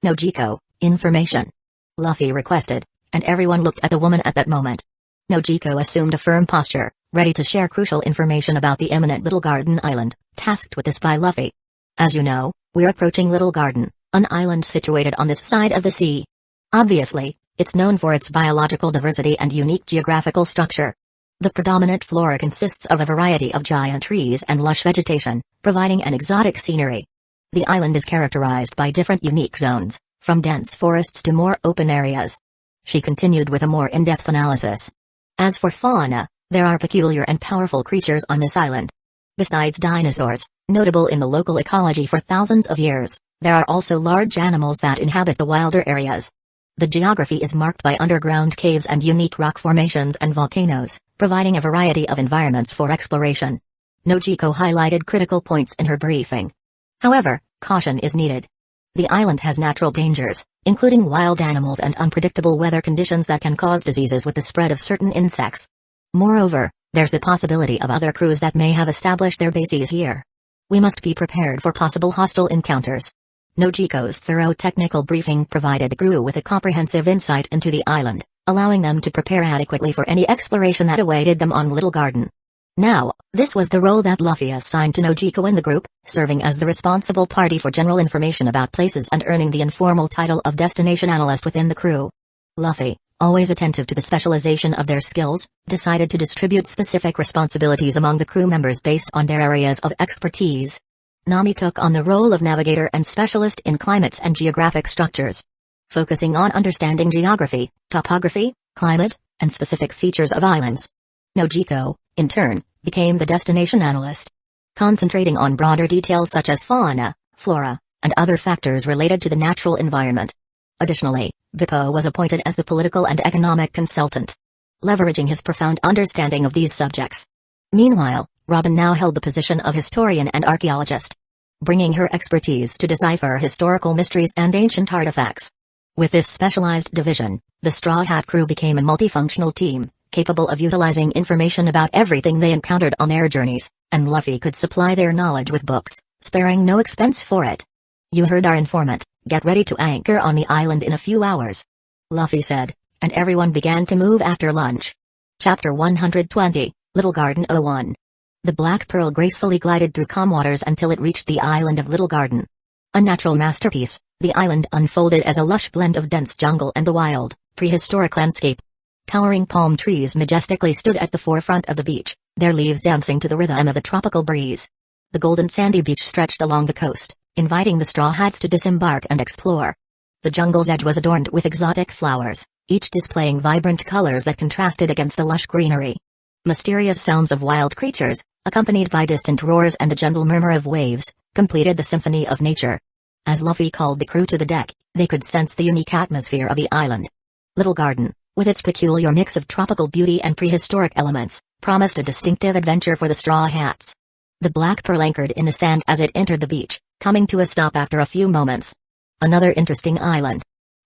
Nojiko, information, Luffy requested, and everyone looked at the woman at that moment. Nojiko assumed a firm posture, ready to share crucial information about the imminent Little Garden Island, tasked with this by Luffy. As you know, we're approaching Little Garden, an island situated on this side of the sea. Obviously, it's known for its biological diversity and unique geographical structure. The predominant flora consists of a variety of giant trees and lush vegetation, providing an exotic scenery. The island is characterized by different unique zones, from dense forests to more open areas. She continued with a more in-depth analysis. As for fauna, there are peculiar and powerful creatures on this island. Besides dinosaurs, notable in the local ecology for thousands of years, there are also large animals that inhabit the wilder areas. The geography is marked by underground caves and unique rock formations and volcanoes, providing a variety of environments for exploration. Nojiko highlighted critical points in her briefing. However, caution is needed. The island has natural dangers, including wild animals and unpredictable weather conditions that can cause diseases with the spread of certain insects. Moreover, there's the possibility of other crews that may have established their bases here. We must be prepared for possible hostile encounters. Nojiko's thorough technical briefing provided the crew with a comprehensive insight into the island, allowing them to prepare adequately for any exploration that awaited them on Little Garden. Now, this was the role that Luffy assigned to Nojiko in the group, serving as the responsible party for general information about places and earning the informal title of destination analyst within the crew. Luffy, always attentive to the specialization of their skills, decided to distribute specific responsibilities among the crew members based on their areas of expertise. Nami took on the role of navigator and specialist in climates and geographic structures, focusing on understanding geography, topography, climate, and specific features of islands. Nojiko, in turn, became the destination analyst, concentrating on broader details such as fauna, flora, and other factors related to the natural environment. Additionally, Bippo was appointed as the political and economic consultant, leveraging his profound understanding of these subjects. Meanwhile, Robin now held the position of historian and archaeologist, bringing her expertise to decipher historical mysteries and ancient artifacts. With this specialized division, the Straw Hat crew became a multifunctional team, capable of utilizing information about everything they encountered on their journeys, and Luffy could supply their knowledge with books, sparing no expense for it. "You heard our informant, get ready to anchor on the island in a few hours," Luffy said, and everyone began to move after lunch. Chapter 120, Little Garden 01. The Black Pearl gracefully glided through calm waters until it reached the island of Little Garden. A natural masterpiece, the island unfolded as a lush blend of dense jungle and a wild, prehistoric landscape. Towering palm trees majestically stood at the forefront of the beach, their leaves dancing to the rhythm of the tropical breeze. The golden sandy beach stretched along the coast, inviting the Straw Hats to disembark and explore. The jungle's edge was adorned with exotic flowers, each displaying vibrant colors that contrasted against the lush greenery. Mysterious sounds of wild creatures, accompanied by distant roars and the gentle murmur of waves, completed the symphony of nature. As Luffy called the crew to the deck, they could sense the unique atmosphere of the island. Little Garden, with its peculiar mix of tropical beauty and prehistoric elements, promised a distinctive adventure for the Straw Hats. The Black Pearl anchored in the sand as it entered the beach, coming to a stop after a few moments. "Another interesting island.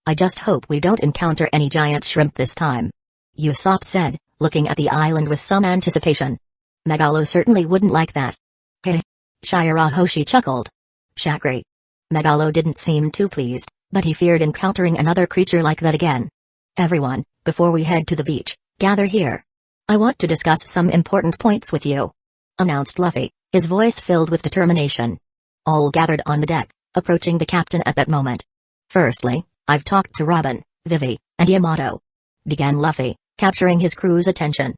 I just hope we don't encounter any giant shrimp this time," Usopp said, looking at the island with some anticipation. "Megalo certainly wouldn't like that." "Heh." Shirahoshi chuckled. "Shakri." Megalo didn't seem too pleased, but he feared encountering another creature like that again. "Everyone, before we head to the beach, gather here. I want to discuss some important points with you," announced Luffy, his voice filled with determination. All gathered on the deck, approaching the captain at that moment. "Firstly, I've talked to Robin, Vivi, and Yamato," began Luffy, capturing his crew's attention.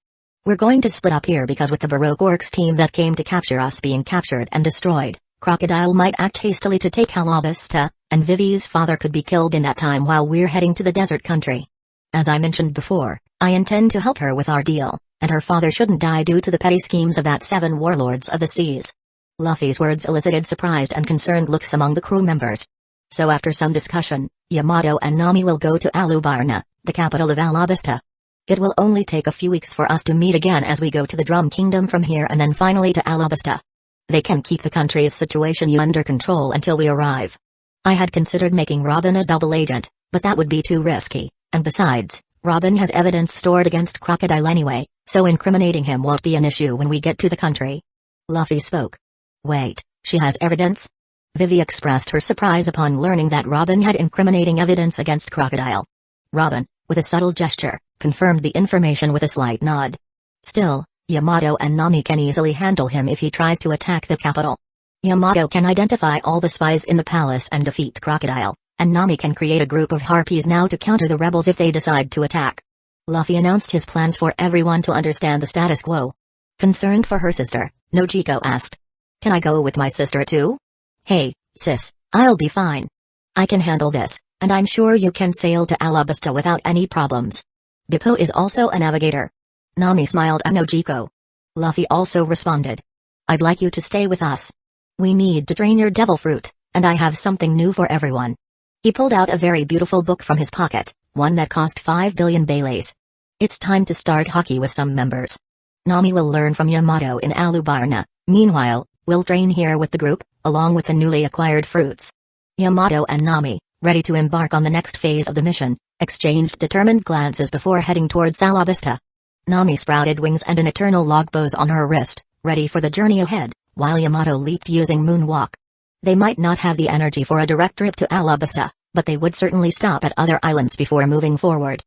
"We're going to split up here because with the Baroque Works team that came to capture us being captured and destroyed, Crocodile might act hastily to take Alabasta, and Vivi's father could be killed in that time while we're heading to the desert country. As I mentioned before, I intend to help her with our deal, and her father shouldn't die due to the petty schemes of that 7 warlords of the seas." Luffy's words elicited surprised and concerned looks among the crew members. So after some discussion, Yamato and Nami will go to Alubarna, the capital of Alabasta. It will only take a few weeks for us to meet again as we go to the Drum Kingdom from here and then finally to Alabasta. They can keep the country's situation under control until we arrive. I had considered making Robin a double agent, but that would be too risky, and besides, Robin has evidence stored against Crocodile anyway, so incriminating him won't be an issue when we get to the country. Luffy spoke. "Wait, she has evidence?" Vivi expressed her surprise upon learning that Robin had incriminating evidence against Crocodile. Robin, with a subtle gesture, confirmed the information with a slight nod. "Still, Yamato and Nami can easily handle him if he tries to attack the capital. Yamato can identify all the spies in the palace and defeat Crocodile, and Nami can create a group of harpies now to counter the rebels if they decide to attack." Luffy announced his plans for everyone to understand the status quo. Concerned for her sister, Nojiko asked, "Can I go with my sister too?" "Hey, sis, I'll be fine. I can handle this, and I'm sure you can sail to Alabasta without any problems. Bippo is also a navigator." Nami smiled at Nojiko. Luffy also responded. "I'd like you to stay with us. We need to train your devil fruit, and I have something new for everyone." He pulled out a very beautiful book from his pocket, one that cost 5 billion baileys. "It's time to start hockey with some members. Nami will learn from Yamato in Alubarna, meanwhile, we'll train here with the group, along with the newly acquired fruits." Yamato and Nami, ready to embark on the next phase of the mission, exchanged determined glances before heading towards Alabasta. Nami sprouted wings and an eternal logbows on her wrist, ready for the journey ahead, while Yamato leaped using moonwalk. They might not have the energy for a direct trip to Alabasta, but they would certainly stop at other islands before moving forward.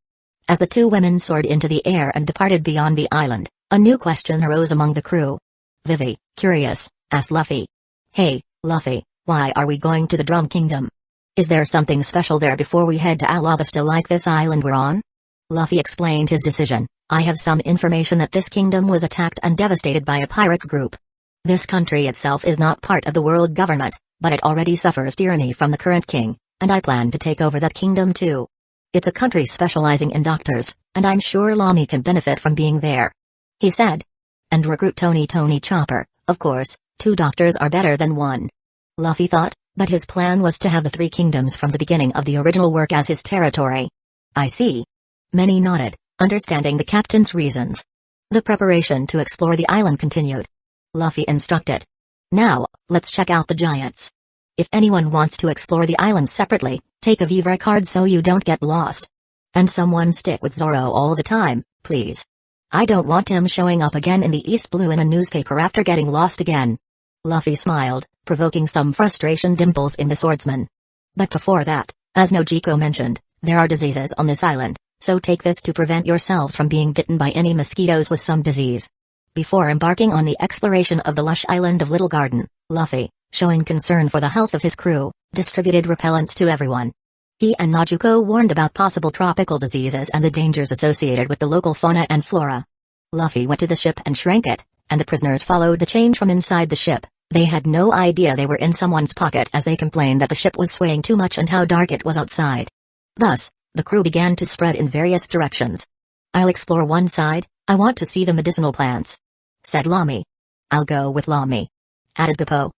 As the two women soared into the air and departed beyond the island, A new question arose among the crew. Vivi, curious, asked Luffy. Hey, Luffy, why are we going to the Drum Kingdom? Is there something special there before we head to Alabasta like this island we're on? Luffy explained his decision. I have some information that this kingdom was attacked and devastated by a pirate group. This country itself is not part of the world government, but it already suffers tyranny from the current king, and I plan to take over that kingdom too. It's a country specializing in doctors, and I'm sure Lamy can benefit from being there. He said. And recruit Tony Chopper, of course, 2 doctors are better than 1. Luffy thought, but his plan was to have the 3 kingdoms from the beginning of the original work as his territory. I see. Many nodded, understanding the captain's reasons. The preparation to explore the island continued. Luffy instructed. Now, let's check out the giants. If anyone wants to explore the island separately, take a Vivre card so you don't get lost. And someone stick with Zoro all the time, please. I don't want him showing up again in the East Blue in a newspaper after getting lost again. Luffy smiled, provoking some frustration dimples in the swordsman. But before that, as Nojiko mentioned, there are diseases on this island, so take this to prevent yourselves from being bitten by any mosquitoes with some disease. Before embarking on the exploration of the lush island of Little Garden, Luffy, showing concern for the health of his crew, distributed repellents to everyone. He and Nojiko warned about possible tropical diseases and the dangers associated with the local fauna and flora. Luffy went to the ship and shrank it, and the prisoners followed the change from inside the ship. They had no idea they were in someone's pocket as they complained that the ship was swaying too much and how dark it was outside. Thus, the crew began to spread in various directions. I'll explore one side, I want to see the medicinal plants, said Lamy. I'll go with Lamy, added Bippo.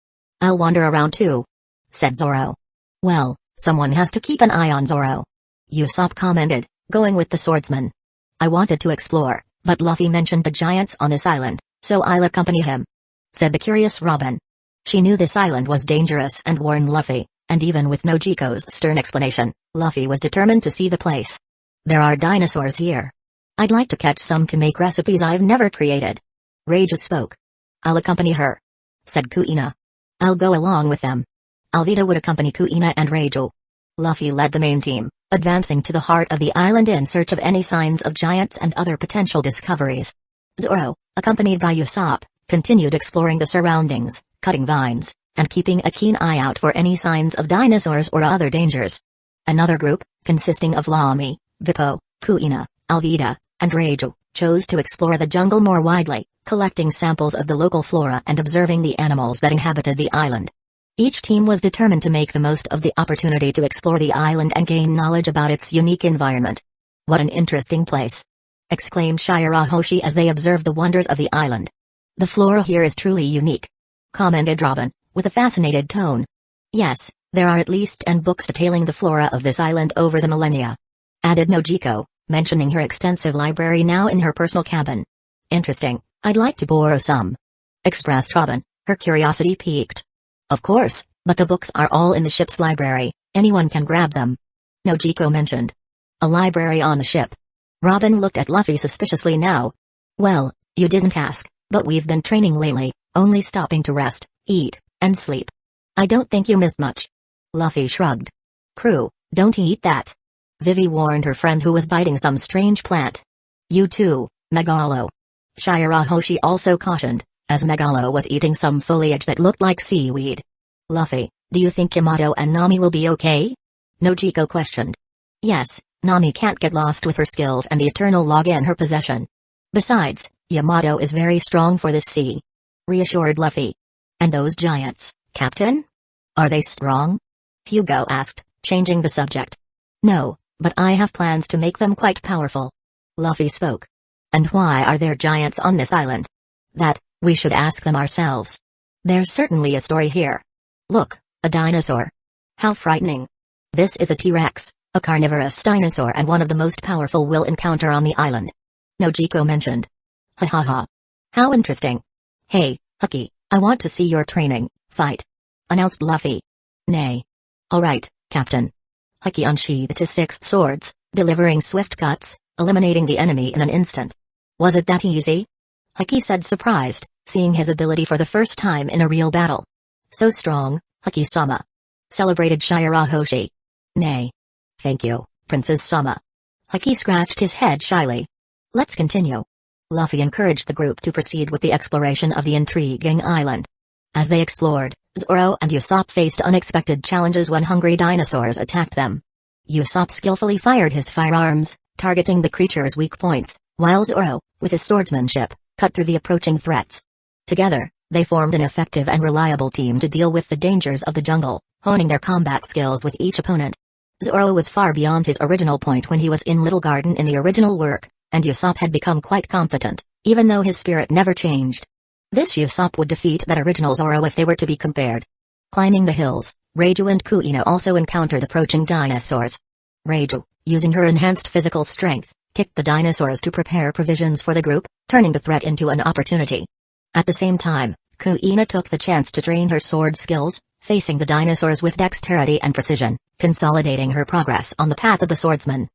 I'll wander around too, said Zoro. Well, someone has to keep an eye on Zoro, Usopp commented, going with the swordsman. I wanted to explore, but Luffy mentioned the giants on this island, so I'll accompany him, said the curious Robin. She knew this island was dangerous and warned Luffy, and even with Nojiko's stern explanation, Luffy was determined to see the place. There are dinosaurs here. I'd like to catch some to make recipes I've never created. Rage spoke. I'll accompany her, said Kuina. I'll go along with them. Alvida would accompany Kuina and Raju. Luffy led the main team, advancing to the heart of the island in search of any signs of giants and other potential discoveries. Zoro, accompanied by Usopp, continued exploring the surroundings, cutting vines, and keeping a keen eye out for any signs of dinosaurs or other dangers. Another group, consisting of Lamy, Bippo, Kuina, Alvida, and Raju, chose to explore the jungle more widely, collecting samples of the local flora and observing the animals that inhabited the island. Each team was determined to make the most of the opportunity to explore the island and gain knowledge about its unique environment. What an interesting place! Exclaimed Shirahoshi as they observed the wonders of the island. The flora here is truly unique, commented Robin, with a fascinated tone. Yes, there are at least 10 books detailing the flora of this island over the millennia, added Nojiko, mentioning her extensive library now in her personal cabin. Interesting, I'd like to borrow some, expressed Robin, her curiosity piqued. Of course, but the books are all in the ship's library, anyone can grab them, Nojiko mentioned. A library on the ship. Robin looked at Luffy suspiciously now. Well, you didn't ask, but we've been training lately, only stopping to rest, eat, and sleep. I don't think you missed much. Luffy shrugged. Crew, don't eat that. Vivi warned her friend who was biting some strange plant. You too, Megalo. Shirahoshi also cautioned, as Megalo was eating some foliage that looked like seaweed. Luffy, do you think Yamato and Nami will be okay? Nojiko questioned. Yes, Nami can't get lost with her skills and the eternal log in her possession. Besides, Yamato is very strong for this sea, reassured Luffy. And those giants, Captain? Are they strong? Hugo asked, changing the subject. No, but I have plans to make them quite powerful. Luffy spoke. And why are there giants on this island? That, we should ask them ourselves. There's certainly a story here. Look, a dinosaur. How frightening. This is a T-Rex, a carnivorous dinosaur and one of the most powerful we'll encounter on the island, Nojiko mentioned. Ha ha ha. How interesting. Hey, Hucky, I want to see your training, fight, announced Luffy. Nay. Alright, Captain. Hucky unsheathed his 6 swords, delivering swift cuts, eliminating the enemy in an instant. Was it that easy? Hucky said surprised, seeing his ability for the first time in a real battle. So strong, Hucky-sama, celebrated Shirahoshi. Nay. Thank you, Princess Sama. Hucky scratched his head shyly. Let's continue. Luffy encouraged the group to proceed with the exploration of the intriguing island. As they explored, Zoro and Usopp faced unexpected challenges when hungry dinosaurs attacked them. Usopp skillfully fired his firearms, targeting the creature's weak points, while Zoro, with his swordsmanship, cut through the approaching threats. Together, they formed an effective and reliable team to deal with the dangers of the jungle, honing their combat skills with each opponent. Zoro was far beyond his original point when he was in Little Garden in the original work, and Usopp had become quite competent, even though his spirit never changed. This Usopp would defeat that original Zoro if they were to be compared. Climbing the hills, Reiju and Kuina also encountered approaching dinosaurs. Reiju, using her enhanced physical strength, kicked the dinosaurs to prepare provisions for the group, turning the threat into an opportunity. At the same time, Kuina took the chance to train her sword skills, facing the dinosaurs with dexterity and precision, consolidating her progress on the path of the swordsman.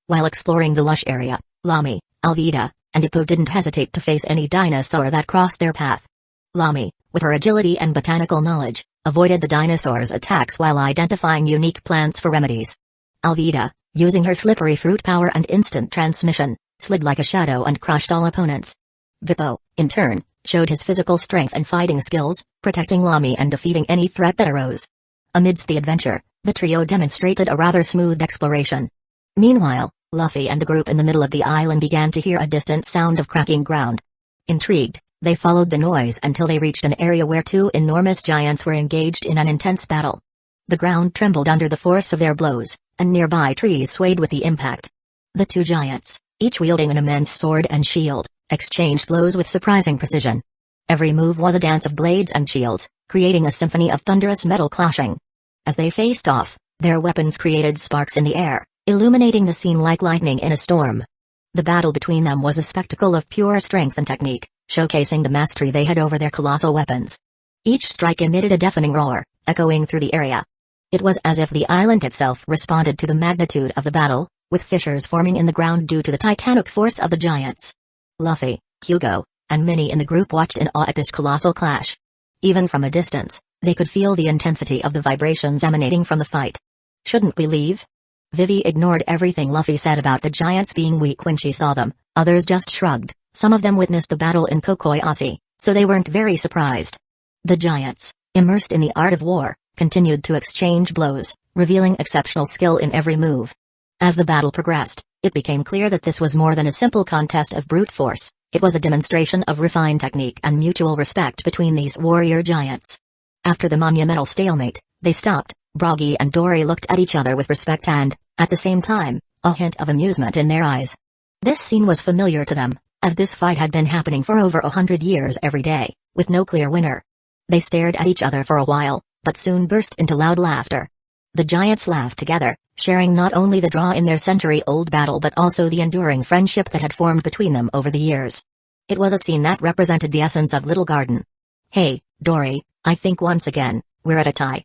While exploring the lush area, Lami, Alvida, and Ippo didn't hesitate to face any dinosaur that crossed their path. Lami, with her agility and botanical knowledge, avoided the dinosaurs' attacks while identifying unique plants for remedies. Alvida, using her slippery fruit power and instant transmission, slid like a shadow and crushed all opponents. Bippo, in turn, showed his physical strength and fighting skills, protecting Lami and defeating any threat that arose. Amidst the adventure, the trio demonstrated a rather smooth exploration. Meanwhile, Luffy and the group in the middle of the island began to hear a distant sound of cracking ground. Intrigued, they followed the noise until they reached an area where two enormous giants were engaged in an intense battle. The ground trembled under the force of their blows, and nearby trees swayed with the impact. The two giants, each wielding an immense sword and shield, exchanged blows with surprising precision. Every move was a dance of blades and shields, creating a symphony of thunderous metal clashing. As they faced off, their weapons created sparks in the air, illuminating the scene like lightning in a storm. The battle between them was a spectacle of pure strength and technique, showcasing the mastery they had over their colossal weapons. Each strike emitted a deafening roar, echoing through the area. It was as if the island itself responded to the magnitude of the battle, with fissures forming in the ground due to the titanic force of the giants. Luffy, Hugo, and many in the group watched in awe at this colossal clash. Even from a distance, they could feel the intensity of the vibrations emanating from the fight. Shouldn't we leave? Vivi ignored everything Luffy said about the giants being weak when she saw them, others just shrugged. Some of them witnessed the battle in Kokoyasi, so they weren't very surprised. The giants, immersed in the art of war, continued to exchange blows, revealing exceptional skill in every move. As the battle progressed, it became clear that this was more than a simple contest of brute force, it was a demonstration of refined technique and mutual respect between these warrior giants. After the monumental stalemate, they stopped. Broggy and Dory looked at each other with respect and, at the same time, a hint of amusement in their eyes. This scene was familiar to them, as this fight had been happening for over 100 years every day, with no clear winner. They stared at each other for a while, but soon burst into loud laughter. The giants laughed together, sharing not only the draw in their century-old battle but also the enduring friendship that had formed between them over the years. It was a scene that represented the essence of Little Garden. "Hey, Dory, I think once again, we're at a tie,"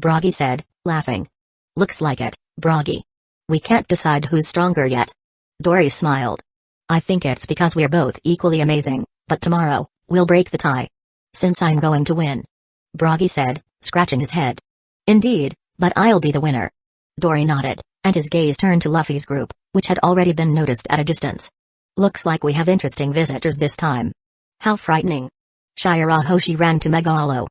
Broggy said, laughing. "Looks like it, Broggy. We can't decide who's stronger yet." Dory smiled. "I think it's because we're both equally amazing, but tomorrow, we'll break the tie. Since I'm going to win," Broggy said, scratching his head. "Indeed, but I'll be the winner." Dory nodded, and his gaze turned to Luffy's group, which had already been noticed at a distance. "Looks like we have interesting visitors this time." "How frightening." Shirahoshi ran to Megalo.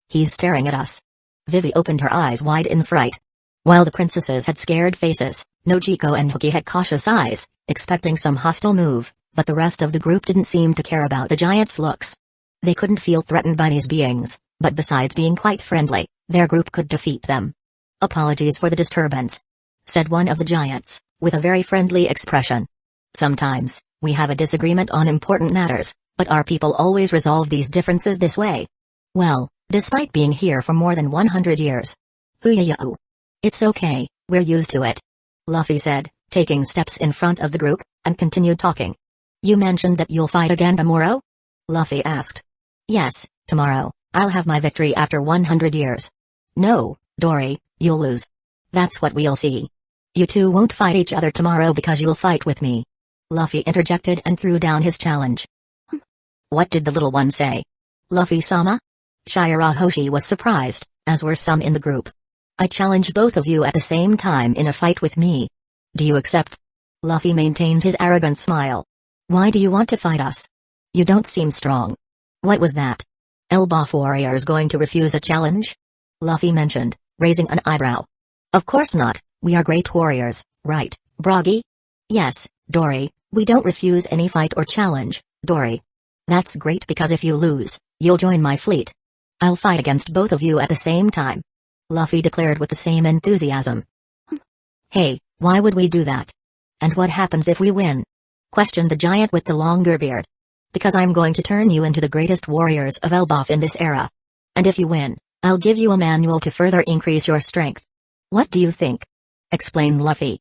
"He's staring at us." Vivi opened her eyes wide in fright. While the princesses had scared faces, Nojiko and Hooky had cautious eyes, expecting some hostile move, but the rest of the group didn't seem to care about the giants' looks. They couldn't feel threatened by these beings, but besides being quite friendly, their group could defeat them. "Apologies for the disturbance," said one of the giants, with a very friendly expression. "Sometimes, we have a disagreement on important matters, but our people always resolve these differences this way. Well, despite being here for more than 100 years. Hoo-ya-ya-oo. It's okay, we're used to it," Luffy said, taking steps in front of the group, and continued talking. "You mentioned that you'll fight again tomorrow?" Luffy asked. "Yes, tomorrow, I'll have my victory after 100 years. "No, Dory, you'll lose. That's what we'll see. You two won't fight each other tomorrow because you'll fight with me," Luffy interjected and threw down his challenge. "What did the little one say?" "Luffy-sama?" Shirahoshi was surprised, as were some in the group. "I challenge both of you at the same time in a fight with me. Do you accept?" Luffy maintained his arrogant smile. "Why do you want to fight us?" You don't seem strong. What was that? Elbaf warriors going to refuse a challenge? Luffy mentioned, raising an eyebrow. Of course not, we are great warriors, right, Broggy? Yes, Dory, we don't refuse any fight or challenge, Dory. That's great because if you lose, you'll join my fleet. I'll fight against both of you at the same time. Luffy declared with the same enthusiasm. Hey, why would we do that? And what happens if we win? Questioned the giant with the longer beard. Because I'm going to turn you into the greatest warriors of Elbaf in this era. And if you win, I'll give you a manual to further increase your strength. What do you think? Explained Luffy.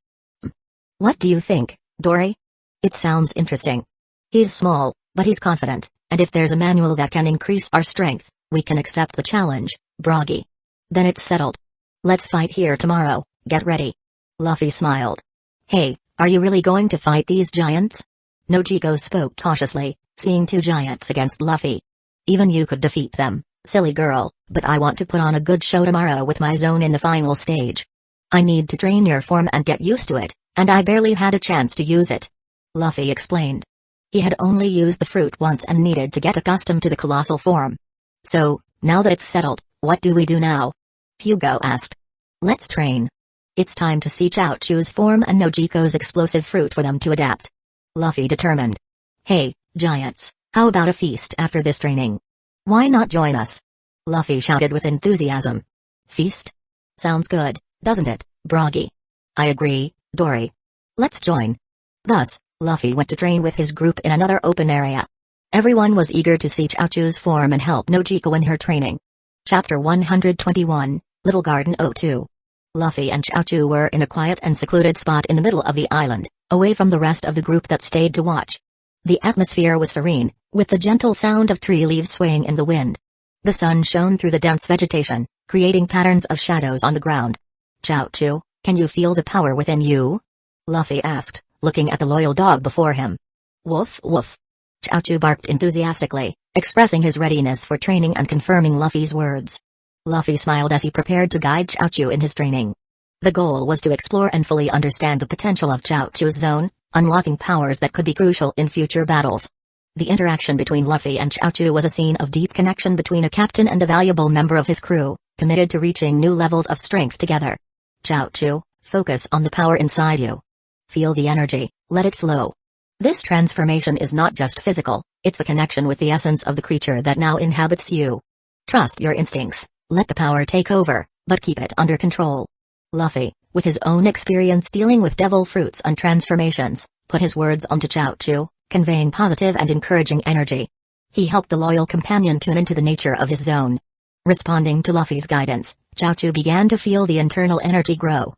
What do you think, Dory? It sounds interesting. He's small, but he's confident, and if there's a manual that can increase our strength, we can accept the challenge, Broggy. Then it's settled. Let's fight here tomorrow, get ready. Luffy smiled. Hey, are you really going to fight these giants? Nojiko spoke cautiously, seeing two giants against Luffy. Even you could defeat them, silly girl, but I want to put on a good show tomorrow with my zone in the final stage. I need to train your form and get used to it, and I barely had a chance to use it. Luffy explained. He had only used the fruit once and needed to get accustomed to the colossal form. So, now that it's settled, what do we do now? Hugo asked. Let's train. It's time to see Chaochu's form and Nojiko's explosive fruit for them to adapt. Luffy determined. Hey, giants, how about a feast after this training? Why not join us? Luffy shouted with enthusiasm. Feast? Sounds good, doesn't it, Broggy? I agree, Dory. Let's join. Thus, Luffy went to train with his group in another open area. Everyone was eager to see Chaochu's form and help Nojiko in her training. Chapter 121, Little Garden 02. Luffy and Chaochu were in a quiet and secluded spot in the middle of the island, away from the rest of the group that stayed to watch. The atmosphere was serene, with the gentle sound of tree leaves swaying in the wind. The sun shone through the dense vegetation, creating patterns of shadows on the ground. Chaochu, can you feel the power within you? Luffy asked, looking at the loyal dog before him. Woof woof. Chaochu barked enthusiastically, expressing his readiness for training and confirming Luffy's words. Luffy smiled as he prepared to guide Chaochu in his training. The goal was to explore and fully understand the potential of Chaochu's zone, unlocking powers that could be crucial in future battles. The interaction between Luffy and Chaochu was a scene of deep connection between a captain and a valuable member of his crew, committed to reaching new levels of strength together. Chaochu, focus on the power inside you. Feel the energy, let it flow. This transformation is not just physical, it's a connection with the essence of the creature that now inhabits you. Trust your instincts, let the power take over, but keep it under control. Luffy, with his own experience dealing with devil fruits and transformations, put his words onto Chaochu, conveying positive and encouraging energy. He helped the loyal companion tune into the nature of his zone. Responding to Luffy's guidance, Chaochu began to feel the internal energy grow.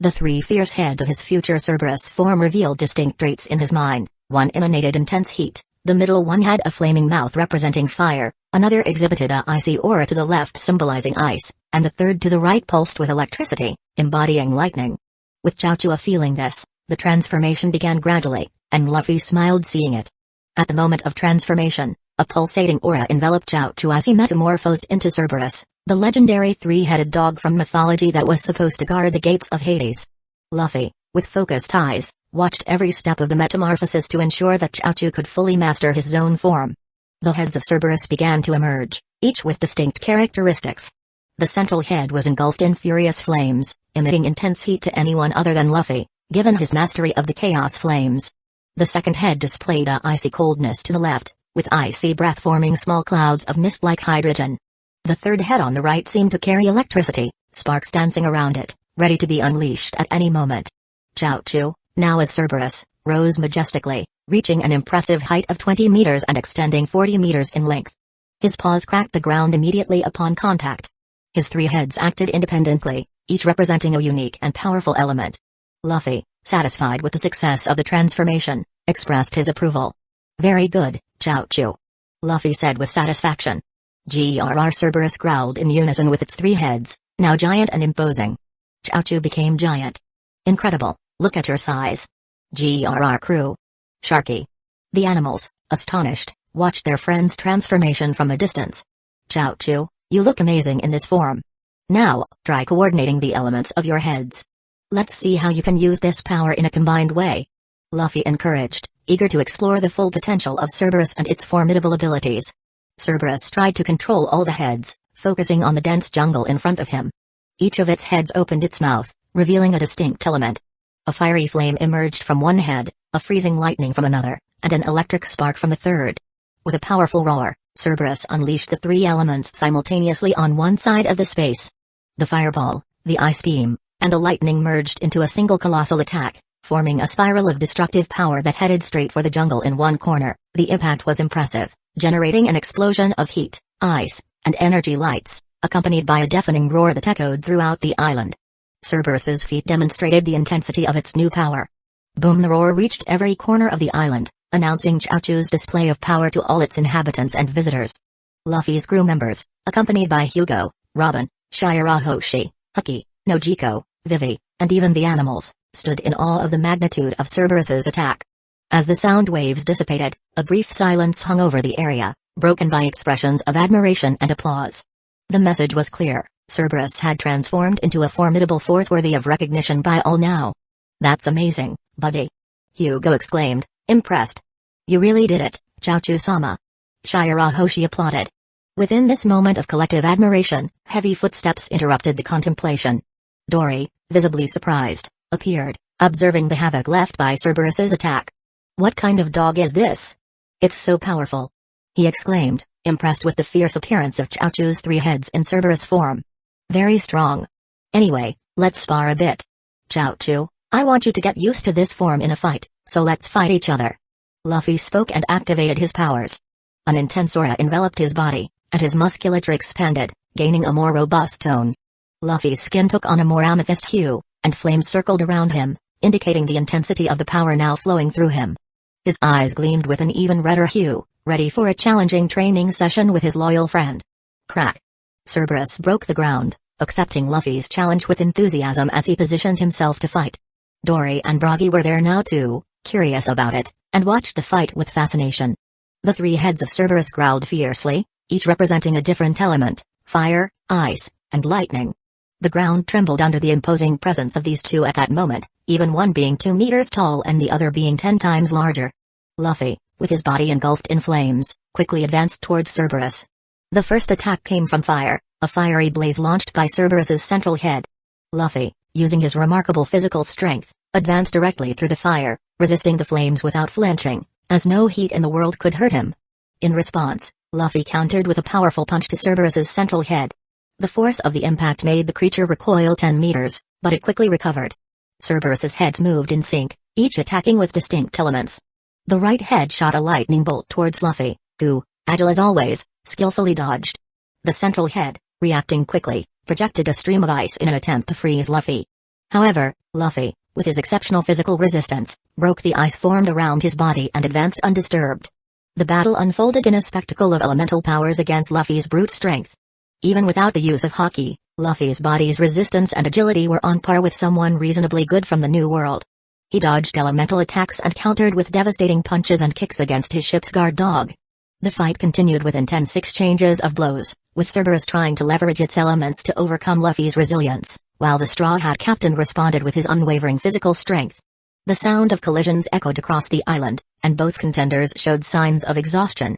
The three fierce heads of his future Cerberus form revealed distinct traits in his mind. One emanated intense heat, the middle one had a flaming mouth representing fire, another exhibited a icy aura to the left symbolizing ice, and the third to the right pulsed with electricity, embodying lightning. With Chaochu feeling this, the transformation began gradually, and Luffy smiled seeing it. At the moment of transformation, a pulsating aura enveloped Chaochu as he metamorphosed into Cerberus, the legendary three-headed dog from mythology that was supposed to guard the gates of Hades. Luffy, with focused eyes, watched every step of the metamorphosis to ensure that Chaochu could fully master his zone form. The heads of Cerberus began to emerge, each with distinct characteristics. The central head was engulfed in furious flames, emitting intense heat to anyone other than Luffy, given his mastery of the chaos flames. The second head displayed a icy coldness to the left, with icy breath forming small clouds of mist like hydrogen. The third head on the right seemed to carry electricity, sparks dancing around it, ready to be unleashed at any moment. Chaochu, now as Cerberus, rose majestically, reaching an impressive height of 20 meters and extending 40 meters in length. His paws cracked the ground immediately upon contact. His three heads acted independently, each representing a unique and powerful element. Luffy, satisfied with the success of the transformation, expressed his approval. Very good, Chaochu. Luffy said with satisfaction. Grr Cerberus growled in unison with its three heads, now giant and imposing. Chaochu became giant. Incredible, look at your size. Grr crew. Sharky. The animals, astonished, watched their friend's transformation from a distance. Chaochu, you look amazing in this form. Now, try coordinating the elements of your heads. Let's see how you can use this power in a combined way. Luffy encouraged, eager to explore the full potential of Cerberus and its formidable abilities. Cerberus tried to control all the heads, focusing on the dense jungle in front of him. Each of its heads opened its mouth, revealing a distinct element. A fiery flame emerged from one head, a freezing lightning from another, and an electric spark from the third. With a powerful roar, Cerberus unleashed the three elements simultaneously on one side of the space. The fireball, the ice beam, and the lightning merged into a single colossal attack, forming a spiral of destructive power that headed straight for the jungle in one corner. The impact was impressive, generating an explosion of heat, ice, and energy lights, accompanied by a deafening roar that echoed throughout the island. Cerberus's feat demonstrated the intensity of its new power. Boom! The roar reached every corner of the island, announcing Chaochu's display of power to all its inhabitants and visitors. Luffy's crew members, accompanied by Hugo, Robin, Shirahoshi, Ecchi, Nojiko, Vivi, and even the animals, stood in awe of the magnitude of Cerberus's attack. As the sound waves dissipated, a brief silence hung over the area, broken by expressions of admiration and applause. The message was clear: Cerberus had transformed into a formidable force worthy of recognition by all now. "That's amazing, buddy!" Hugo exclaimed, impressed. "You really did it, Chaochu-sama." Shirahoshi applauded. Within this moment of collective admiration, heavy footsteps interrupted the contemplation. Dory, visibly surprised, appeared, observing the havoc left by Cerberus's attack. "What kind of dog is this? It's so powerful!" he exclaimed, impressed with the fierce appearance of Chaochu's three heads in Cerberus form. "Very strong. Anyway, let's spar a bit. Chaochu, I want you to get used to this form in a fight, so let's fight each other." Luffy spoke and activated his powers. An intense aura enveloped his body, and his musculature expanded, gaining a more robust tone. Luffy's skin took on a more amethyst hue, and flames circled around him, indicating the intensity of the power now flowing through him. His eyes gleamed with an even redder hue, ready for a challenging training session with his loyal friend. Crack! Cerberus broke the ground, accepting Luffy's challenge with enthusiasm as he positioned himself to fight. Dory and Broggy were there now too, curious about it, and watched the fight with fascination. The three heads of Cerberus growled fiercely, each representing a different element: fire, ice, and lightning. The ground trembled under the imposing presence of these two at that moment, even one being 2 meters tall and the other being 10 times larger. Luffy, with his body engulfed in flames, quickly advanced towards Cerberus. The first attack came from fire, a fiery blaze launched by Cerberus's central head. Luffy, using his remarkable physical strength, advanced directly through the fire, resisting the flames without flinching, as no heat in the world could hurt him. In response, Luffy countered with a powerful punch to Cerberus's central head. The force of the impact made the creature recoil 10 meters, but it quickly recovered. Cerberus's heads moved in sync, each attacking with distinct elements. The right head shot a lightning bolt towards Luffy, who, agile as always, skillfully dodged. The central head, reacting quickly, projected a stream of ice in an attempt to freeze Luffy. However, Luffy, with his exceptional physical resistance, broke the ice formed around his body and advanced undisturbed. The battle unfolded in a spectacle of elemental powers against Luffy's brute strength. Even without the use of haki, Luffy's body's resistance and agility were on par with someone reasonably good from the New World. He dodged elemental attacks and countered with devastating punches and kicks against his ship's guard dog. The fight continued with intense exchanges of blows, with Cerberus trying to leverage its elements to overcome Luffy's resilience, while the Straw Hat Captain responded with his unwavering physical strength. The sound of collisions echoed across the island, and both contenders showed signs of exhaustion.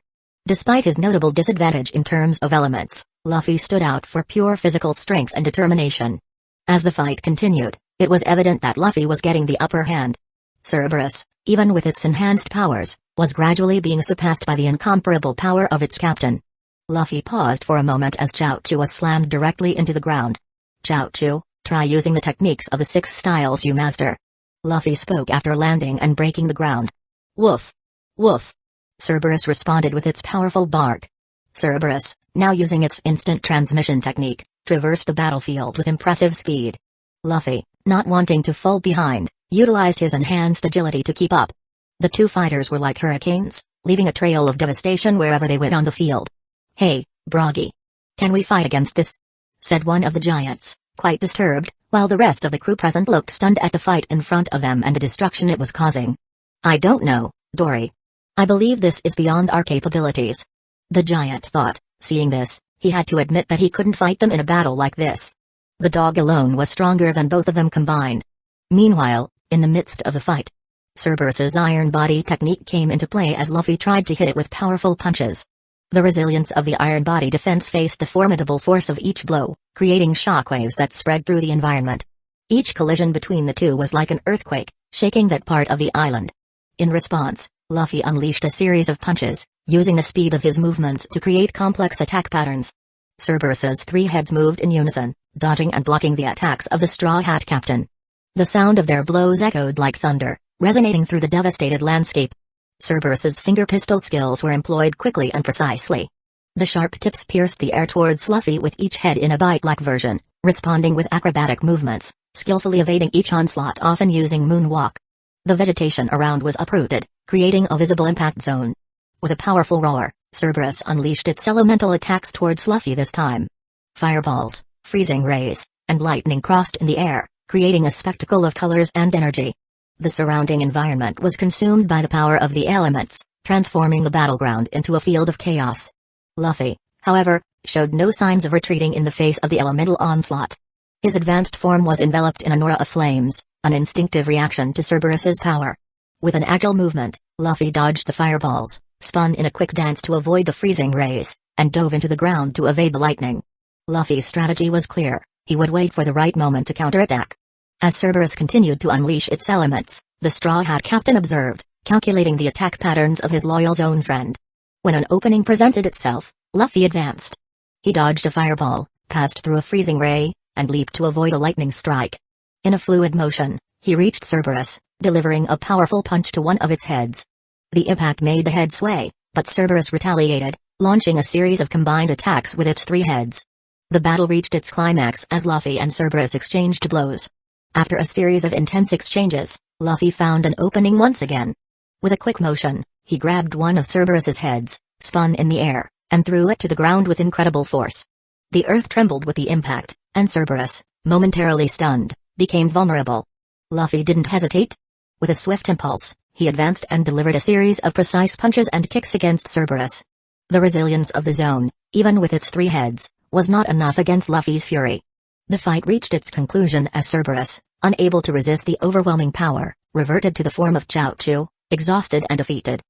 Despite his notable disadvantage in terms of elements, Luffy stood out for pure physical strength and determination. As the fight continued, it was evident that Luffy was getting the upper hand. Cerberus, even with its enhanced powers, was gradually being surpassed by the incomparable power of its captain. Luffy paused for a moment as Chaochu was slammed directly into the ground. "Chaochu, try using the techniques of the 6 styles you master." Luffy spoke after landing and breaking the ground. "Woof! Woof!" Cerberus responded with its powerful bark. Cerberus, now using its instant transmission technique, traversed the battlefield with impressive speed. Luffy, not wanting to fall behind, utilized his enhanced agility to keep up. The two fighters were like hurricanes, leaving a trail of devastation wherever they went on the field. "Hey, Broggy. Can we fight against this?" said one of the giants, quite disturbed, while the rest of the crew present looked stunned at the fight in front of them and the destruction it was causing. "I don't know, Dory. I believe this is beyond our capabilities." The giant thought. Seeing this, he had to admit that he couldn't fight them in a battle like this. The dog alone was stronger than both of them combined. Meanwhile, in the midst of the fight, Cerberus's iron body technique came into play as Luffy tried to hit it with powerful punches. The resilience of the iron body defense faced the formidable force of each blow, creating shockwaves that spread through the environment. Each collision between the two was like an earthquake, shaking that part of the island. In response, Luffy unleashed a series of punches, using the speed of his movements to create complex attack patterns. Cerberus's three heads moved in unison, dodging and blocking the attacks of the Straw Hat Captain. The sound of their blows echoed like thunder, resonating through the devastated landscape. Cerberus's finger pistol skills were employed quickly and precisely. The sharp tips pierced the air towards Luffy with each head in a bite-like version, responding with acrobatic movements, skillfully evading each onslaught, often using moonwalk. The vegetation around was uprooted, creating a visible impact zone. With a powerful roar, Cerberus unleashed its elemental attacks towards Luffy this time. Fireballs, freezing rays, and lightning crossed in the air, creating a spectacle of colors and energy. The surrounding environment was consumed by the power of the elements, transforming the battleground into a field of chaos. Luffy, however, showed no signs of retreating in the face of the elemental onslaught. His advanced form was enveloped in an aura of flames, an instinctive reaction to Cerberus's power. With an agile movement, Luffy dodged the fireballs, spun in a quick dance to avoid the freezing rays, and dove into the ground to evade the lightning. Luffy's strategy was clear: he would wait for the right moment to counterattack. As Cerberus continued to unleash its elements, the Straw Hat Captain observed, calculating the attack patterns of his loyal zone friend. When an opening presented itself, Luffy advanced. He dodged a fireball, passed through a freezing ray, and leaped to avoid a lightning strike. In a fluid motion, he reached Cerberus, delivering a powerful punch to one of its heads. The impact made the head sway, but Cerberus retaliated, launching a series of combined attacks with its three heads. The battle reached its climax as Luffy and Cerberus exchanged blows. After a series of intense exchanges, Luffy found an opening once again. With a quick motion, he grabbed one of Cerberus's heads, spun in the air, and threw it to the ground with incredible force. The earth trembled with the impact, and Cerberus, momentarily stunned, became vulnerable. Luffy didn't hesitate. With a swift impulse, he advanced and delivered a series of precise punches and kicks against Cerberus. The resilience of the zone, even with its three heads, was not enough against Luffy's fury. The fight reached its conclusion as Cerberus, unable to resist the overwhelming power, reverted to the form of Chaozu, exhausted and defeated.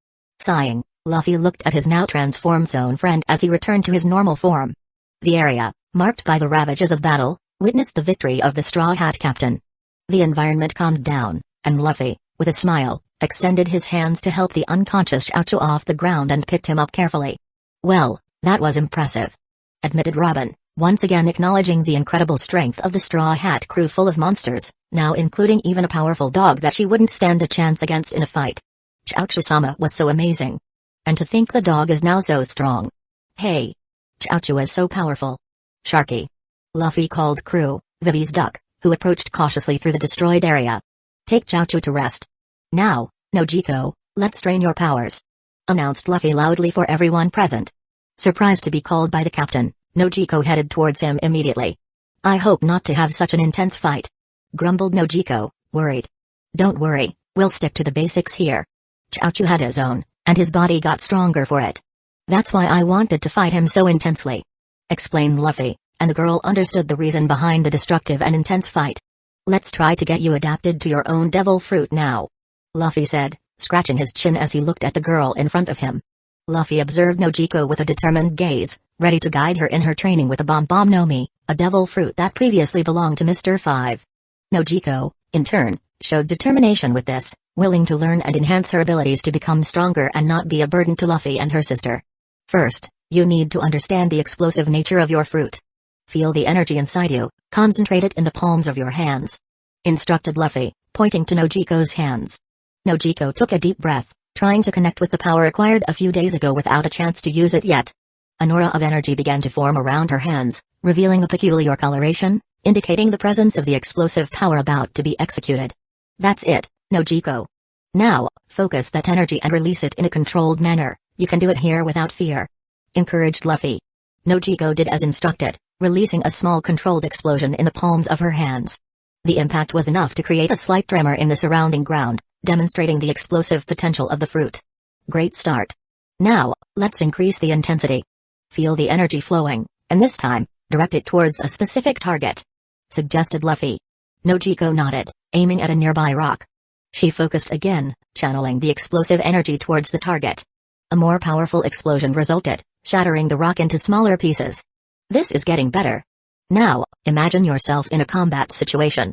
Sighing, Luffy looked at his now transformed zone friend as he returned to his normal form. The area, marked by the ravages of battle, witnessed the victory of the Straw Hat Captain. The environment calmed down, and Luffy, with a smile, extended his hands to help the unconscious Chaozu off the ground and picked him up carefully. "Well, that was impressive," admitted Robin, once again acknowledging the incredible strength of the Straw Hat crew full of monsters, now including even a powerful dog that she wouldn't stand a chance against in a fight. Chaozu-sama was so amazing. And to think the dog is now so strong. Hey! Chaozu is so powerful. Sharky! Luffy called Crew, Vivi's duck, who approached cautiously through the destroyed area. "Take Chaozu to rest. Now, Nojiko, let's drain your powers," announced Luffy loudly for everyone present. Surprised to be called by the captain, Nojiko headed towards him immediately. "I hope not to have such an intense fight," grumbled Nojiko, worried. "Don't worry, we'll stick to the basics here. Chaozu had his own, and his body got stronger for it. That's why I wanted to fight him so intensely," explained Luffy, and the girl understood the reason behind the destructive and intense fight. "Let's try to get you adapted to your own devil fruit now," Luffy said, scratching his chin as he looked at the girl in front of him. Luffy observed Nojiko with a determined gaze, ready to guide her in her training with a Bomb no Mi, a devil fruit that previously belonged to Mr. 5. Nojiko, in turn, showed determination with this, willing to learn and enhance her abilities to become stronger and not be a burden to Luffy and her sister. "First, you need to understand the explosive nature of your fruit. Feel the energy inside you, concentrate it in the palms of your hands," instructed Luffy, pointing to Nojiko's hands. Nojiko took a deep breath, trying to connect with the power acquired a few days ago without a chance to use it yet. An aura of energy began to form around her hands, revealing a peculiar coloration, indicating the presence of the explosive power about to be executed. "That's it, Nojiko. Now, focus that energy and release it in a controlled manner. You can do it here without fear," encouraged Luffy. Nojiko did as instructed, releasing a small controlled explosion in the palms of her hands. The impact was enough to create a slight tremor in the surrounding ground, demonstrating the explosive potential of the fruit. "Great start. Now, let's increase the intensity. Feel the energy flowing, and this time, direct it towards a specific target," suggested Luffy. Nojiko nodded, aiming at a nearby rock. She focused again, channeling the explosive energy towards the target. A more powerful explosion resulted, shattering the rock into smaller pieces. This is getting better. Now, imagine yourself in a combat situation.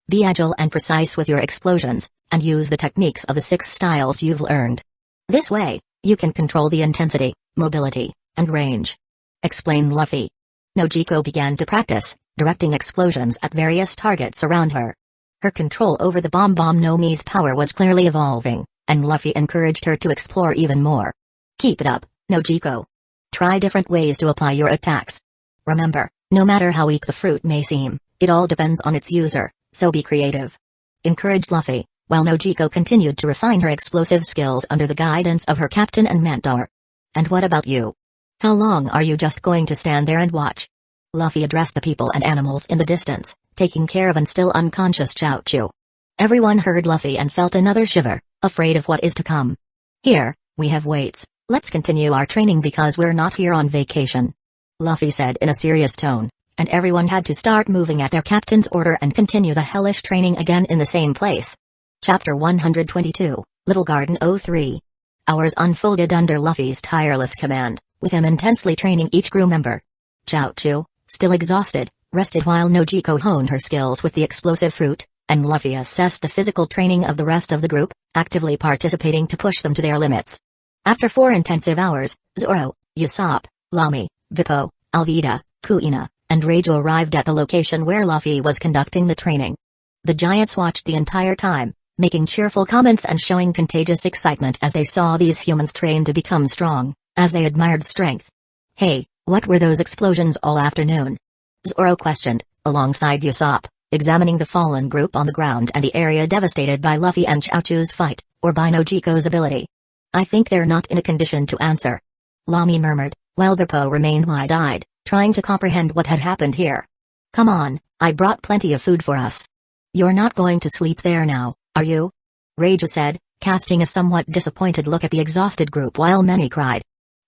Be agile and precise with your explosions, and use the techniques of the 6 styles you've learned. This way, you can control the intensity, mobility, and range. Explained Luffy. Nojiko began to practice, directing explosions at various targets around her. Her control over the Bomb no Mi's power was clearly evolving, and Luffy encouraged her to explore even more. Keep it up, Nojiko. Try different ways to apply your attacks. Remember, no matter how weak the fruit may seem, it all depends on its user, so be creative. Encouraged Luffy, while Nojiko continued to refine her explosive skills under the guidance of her captain and mentor. And what about you? How long are you just going to stand there and watch? Luffy addressed the people and animals in the distance, taking care of an still unconscious Chaochu. Everyone heard Luffy and felt another shiver, afraid of what is to come. Here, we have weights, let's continue our training because we're not here on vacation. Luffy said in a serious tone, and everyone had to start moving at their captain's order and continue the hellish training again in the same place. Chapter 122, Little Garden 03. Hours unfolded under Luffy's tireless command, with him intensely training each crew member. Chaochu, still exhausted, rested while Nojiko honed her skills with the explosive fruit, and Luffy assessed the physical training of the rest of the group, actively participating to push them to their limits. After 4 intensive hours, Zoro, Usopp, Lamy, Vippo, Alvida, Kuina, and Reijo arrived at the location where Luffy was conducting the training. The giants watched the entire time, making cheerful comments and showing contagious excitement as they saw these humans train to become strong, as they admired strength. Hey, what were those explosions all afternoon? Zoro questioned, alongside Usopp, examining the fallen group on the ground and the area devastated by Luffy and Chaochu's fight, or by Nojiko's ability. I think they're not in a condition to answer. Lamy murmured, while Bippo remained wide-eyed, trying to comprehend what had happened here. Come on, I brought plenty of food for us. You're not going to sleep there now, are you? Reijo said, casting a somewhat disappointed look at the exhausted group while many cried.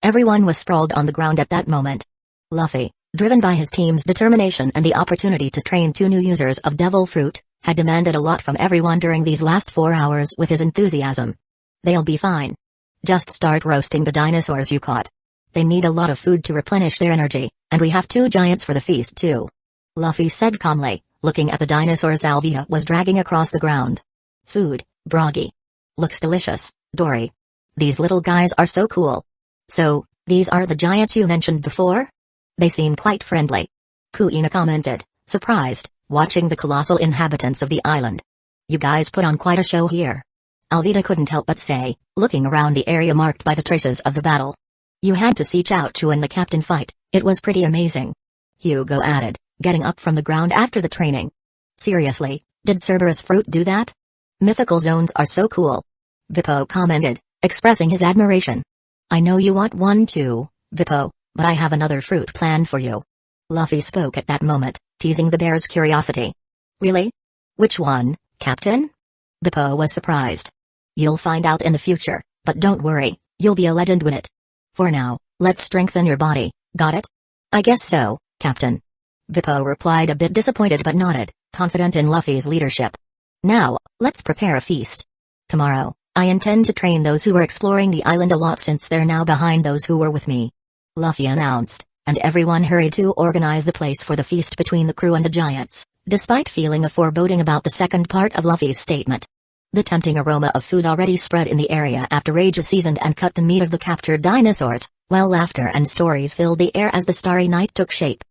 Everyone was sprawled on the ground at that moment. Luffy, driven by his team's determination and the opportunity to train 2 new users of Devil Fruit, had demanded a lot from everyone during these last 4 hours with his enthusiasm. They'll be fine. Just start roasting the dinosaurs you caught. They need a lot of food to replenish their energy, and we have 2 giants for the feast too. Luffy said calmly, looking at the dinosaurs Alvida was dragging across the ground. Food, Broggy. Looks delicious, Dory. These little guys are so cool. So, these are the giants you mentioned before? They seem quite friendly. Kuina commented, surprised, watching the colossal inhabitants of the island. You guys put on quite a show here. Alvida couldn't help but say, looking around the area marked by the traces of the battle. You had to see Chaochu and the captain fight, it was pretty amazing. Hugo added, getting up from the ground after the training. Seriously, did Cerberus Fruit do that? Mythical zones are so cool. Vippo commented, expressing his admiration. I know you want one too, Vippo, but I have another fruit planned for you. Luffy spoke at that moment, teasing the bear's curiosity. Really? Which one, Captain? Vippo was surprised. You'll find out in the future, but don't worry, you'll be a legend with it. For now, let's strengthen your body, got it? I guess so, Captain. Vippo replied a bit disappointed but nodded, confident in Luffy's leadership. Now, let's prepare a feast. Tomorrow, I intend to train those who were exploring the island a lot since they're now behind those who were with me. Luffy announced, and everyone hurried to organize the place for the feast between the crew and the giants, despite feeling a foreboding about the second part of Luffy's statement. The tempting aroma of food already spread in the area after Reijo seasoned and cut the meat of the captured dinosaurs, while laughter and stories filled the air as the starry night took shape.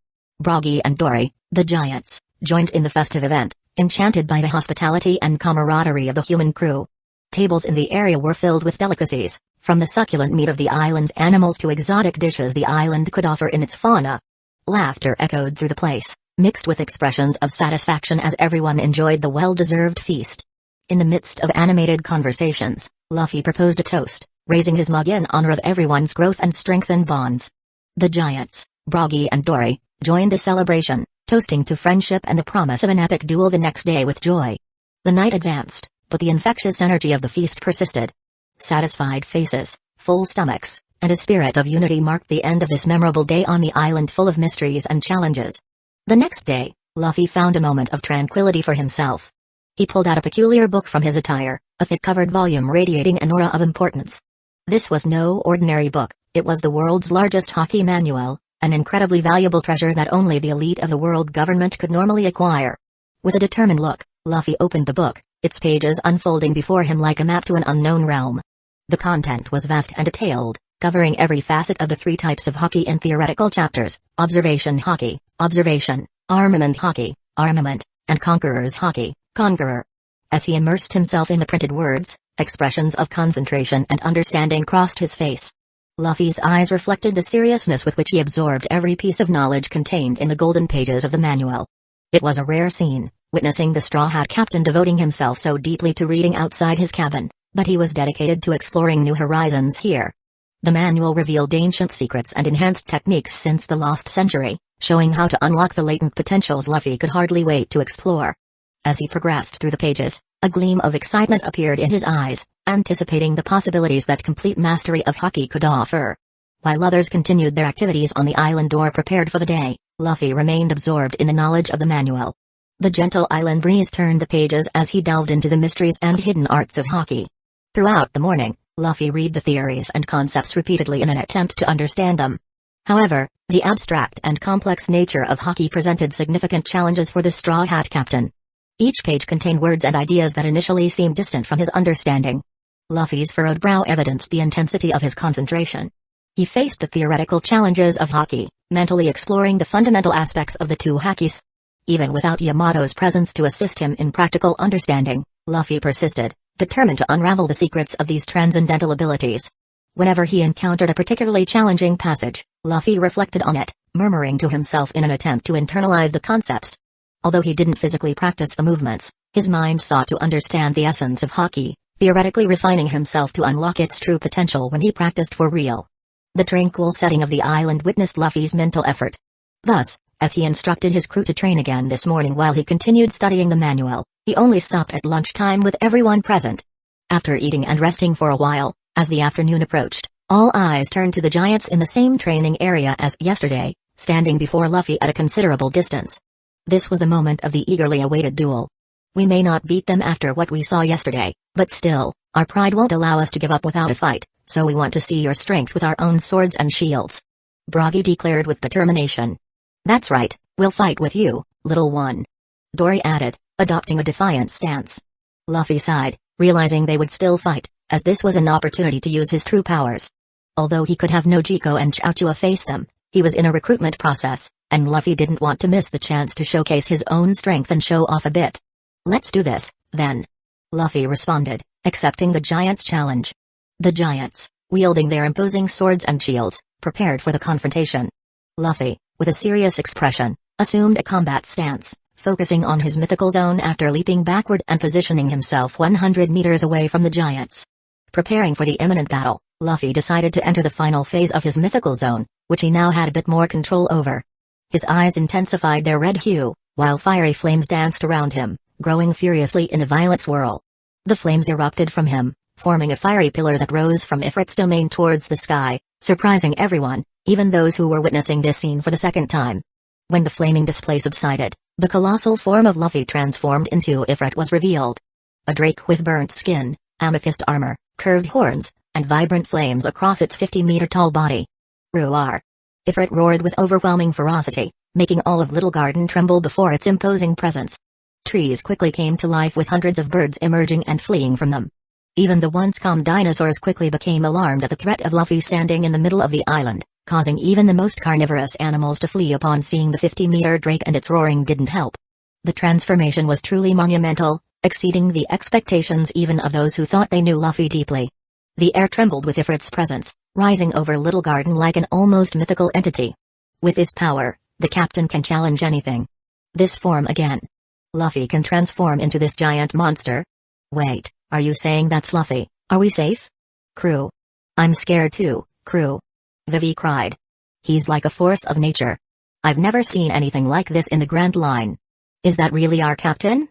Broggy and Dory, the giants, joined in the festive event, enchanted by the hospitality and camaraderie of the human crew. Tables in the area were filled with delicacies, from the succulent meat of the island's animals to exotic dishes the island could offer in its fauna. Laughter echoed through the place, mixed with expressions of satisfaction as everyone enjoyed the well-deserved feast. In the midst of animated conversations, Luffy proposed a toast, raising his mug in honor of everyone's growth and strengthened bonds. The giants, Broggy and Dory, joined the celebration, toasting to friendship and the promise of an epic duel the next day with joy. The night advanced, but the infectious energy of the feast persisted. Satisfied faces, full stomachs, and a spirit of unity marked the end of this memorable day on the island full of mysteries and challenges. The next day, Luffy found a moment of tranquility for himself. He pulled out a peculiar book from his attire, a thick-covered volume radiating an aura of importance. This was no ordinary book, it was the world's largest hockey manual, an incredibly valuable treasure that only the elite of the world government could normally acquire. With a determined look, Luffy opened the book, its pages unfolding before him like a map to an unknown realm. The content was vast and detailed, covering every facet of the 3 types of hockey in theoretical chapters: observation hockey, observation, armament hockey, armament, and conqueror's hockey, conqueror. As he immersed himself in the printed words, expressions of concentration and understanding crossed his face. Luffy's eyes reflected the seriousness with which he absorbed every piece of knowledge contained in the golden pages of the manual. It was a rare scene, witnessing the Straw Hat Captain devoting himself so deeply to reading outside his cabin, but he was dedicated to exploring new horizons here. The manual revealed ancient secrets and enhanced techniques since the lost century, showing how to unlock the latent potentials Luffy could hardly wait to explore. As he progressed through the pages, a gleam of excitement appeared in his eyes, anticipating the possibilities that complete mastery of hockey could offer. While others continued their activities on the island or prepared for the day, Luffy remained absorbed in the knowledge of the manual. The gentle island breeze turned the pages as he delved into the mysteries and hidden arts of hockey. Throughout the morning, Luffy read the theories and concepts repeatedly in an attempt to understand them. However, the abstract and complex nature of hockey presented significant challenges for the Straw Hat Captain. Each page contained words and ideas that initially seemed distant from his understanding. Luffy's furrowed brow evidenced the intensity of his concentration. He faced the theoretical challenges of hockey, mentally exploring the fundamental aspects of the 2 hackies. Even without Yamato's presence to assist him in practical understanding, Luffy persisted, determined to unravel the secrets of these transcendental abilities. Whenever he encountered a particularly challenging passage, Luffy reflected on it, murmuring to himself in an attempt to internalize the concepts. Although he didn't physically practice the movements, his mind sought to understand the essence of hockey, theoretically refining himself to unlock its true potential when he practiced for real. The tranquil setting of the island witnessed Luffy's mental effort. Thus, as he instructed his crew to train again this morning while he continued studying the manual, he only stopped at lunchtime with everyone present. After eating and resting for a while, as the afternoon approached, all eyes turned to the giants in the same training area as yesterday, standing before Luffy at a considerable distance. This was the moment of the eagerly awaited duel. We may not beat them after what we saw yesterday, but still, our pride won't allow us to give up without a fight, so we want to see your strength with our own swords and shields. Bragi declared with determination. That's right, we'll fight with you, little one. Dory added, adopting a defiant stance. Luffy sighed, realizing they would still fight, as this was an opportunity to use his true powers. Although he could have Nojiko and Chouchua face them, he was in a recruitment process, and Luffy didn't want to miss the chance to showcase his own strength and show off a bit. Let's do this, then. Luffy responded, accepting the giants' challenge. The giants, wielding their imposing swords and shields, prepared for the confrontation. Luffy, with a serious expression, assumed a combat stance, focusing on his mythical zone after leaping backward and positioning himself 100 meters away from the giants. Preparing for the imminent battle, Luffy decided to enter the final phase of his mythical zone, which he now had a bit more control over. His eyes intensified their red hue, while fiery flames danced around him, growing furiously in a violent swirl. The flames erupted from him, forming a fiery pillar that rose from Ifrit's domain towards the sky, surprising everyone, even those who were witnessing this scene for the second time. When the flaming display subsided, the colossal form of Luffy transformed into Ifrit was revealed. A drake with burnt skin, amethyst armor, curved horns, and vibrant flames across its 50-meter-tall body. Roar! Ifrit roared with overwhelming ferocity, making all of Little Garden tremble before its imposing presence. Trees quickly came to life with hundreds of birds emerging and fleeing from them. Even the once calm dinosaurs quickly became alarmed at the threat of Luffy standing in the middle of the island, causing even the most carnivorous animals to flee upon seeing the 50-meter drake, and its roaring didn't help. The transformation was truly monumental, exceeding the expectations even of those who thought they knew Luffy deeply. The air trembled with Ifrit's presence, rising over Little Garden like an almost mythical entity. With this power, the captain can challenge anything. This form again. Luffy can transform into this giant monster? Wait, are you saying that's Luffy? Are we safe? Crew. I'm scared too, crew. Vivi cried. He's like a force of nature. I've never seen anything like this in the Grand Line. Is that really our captain?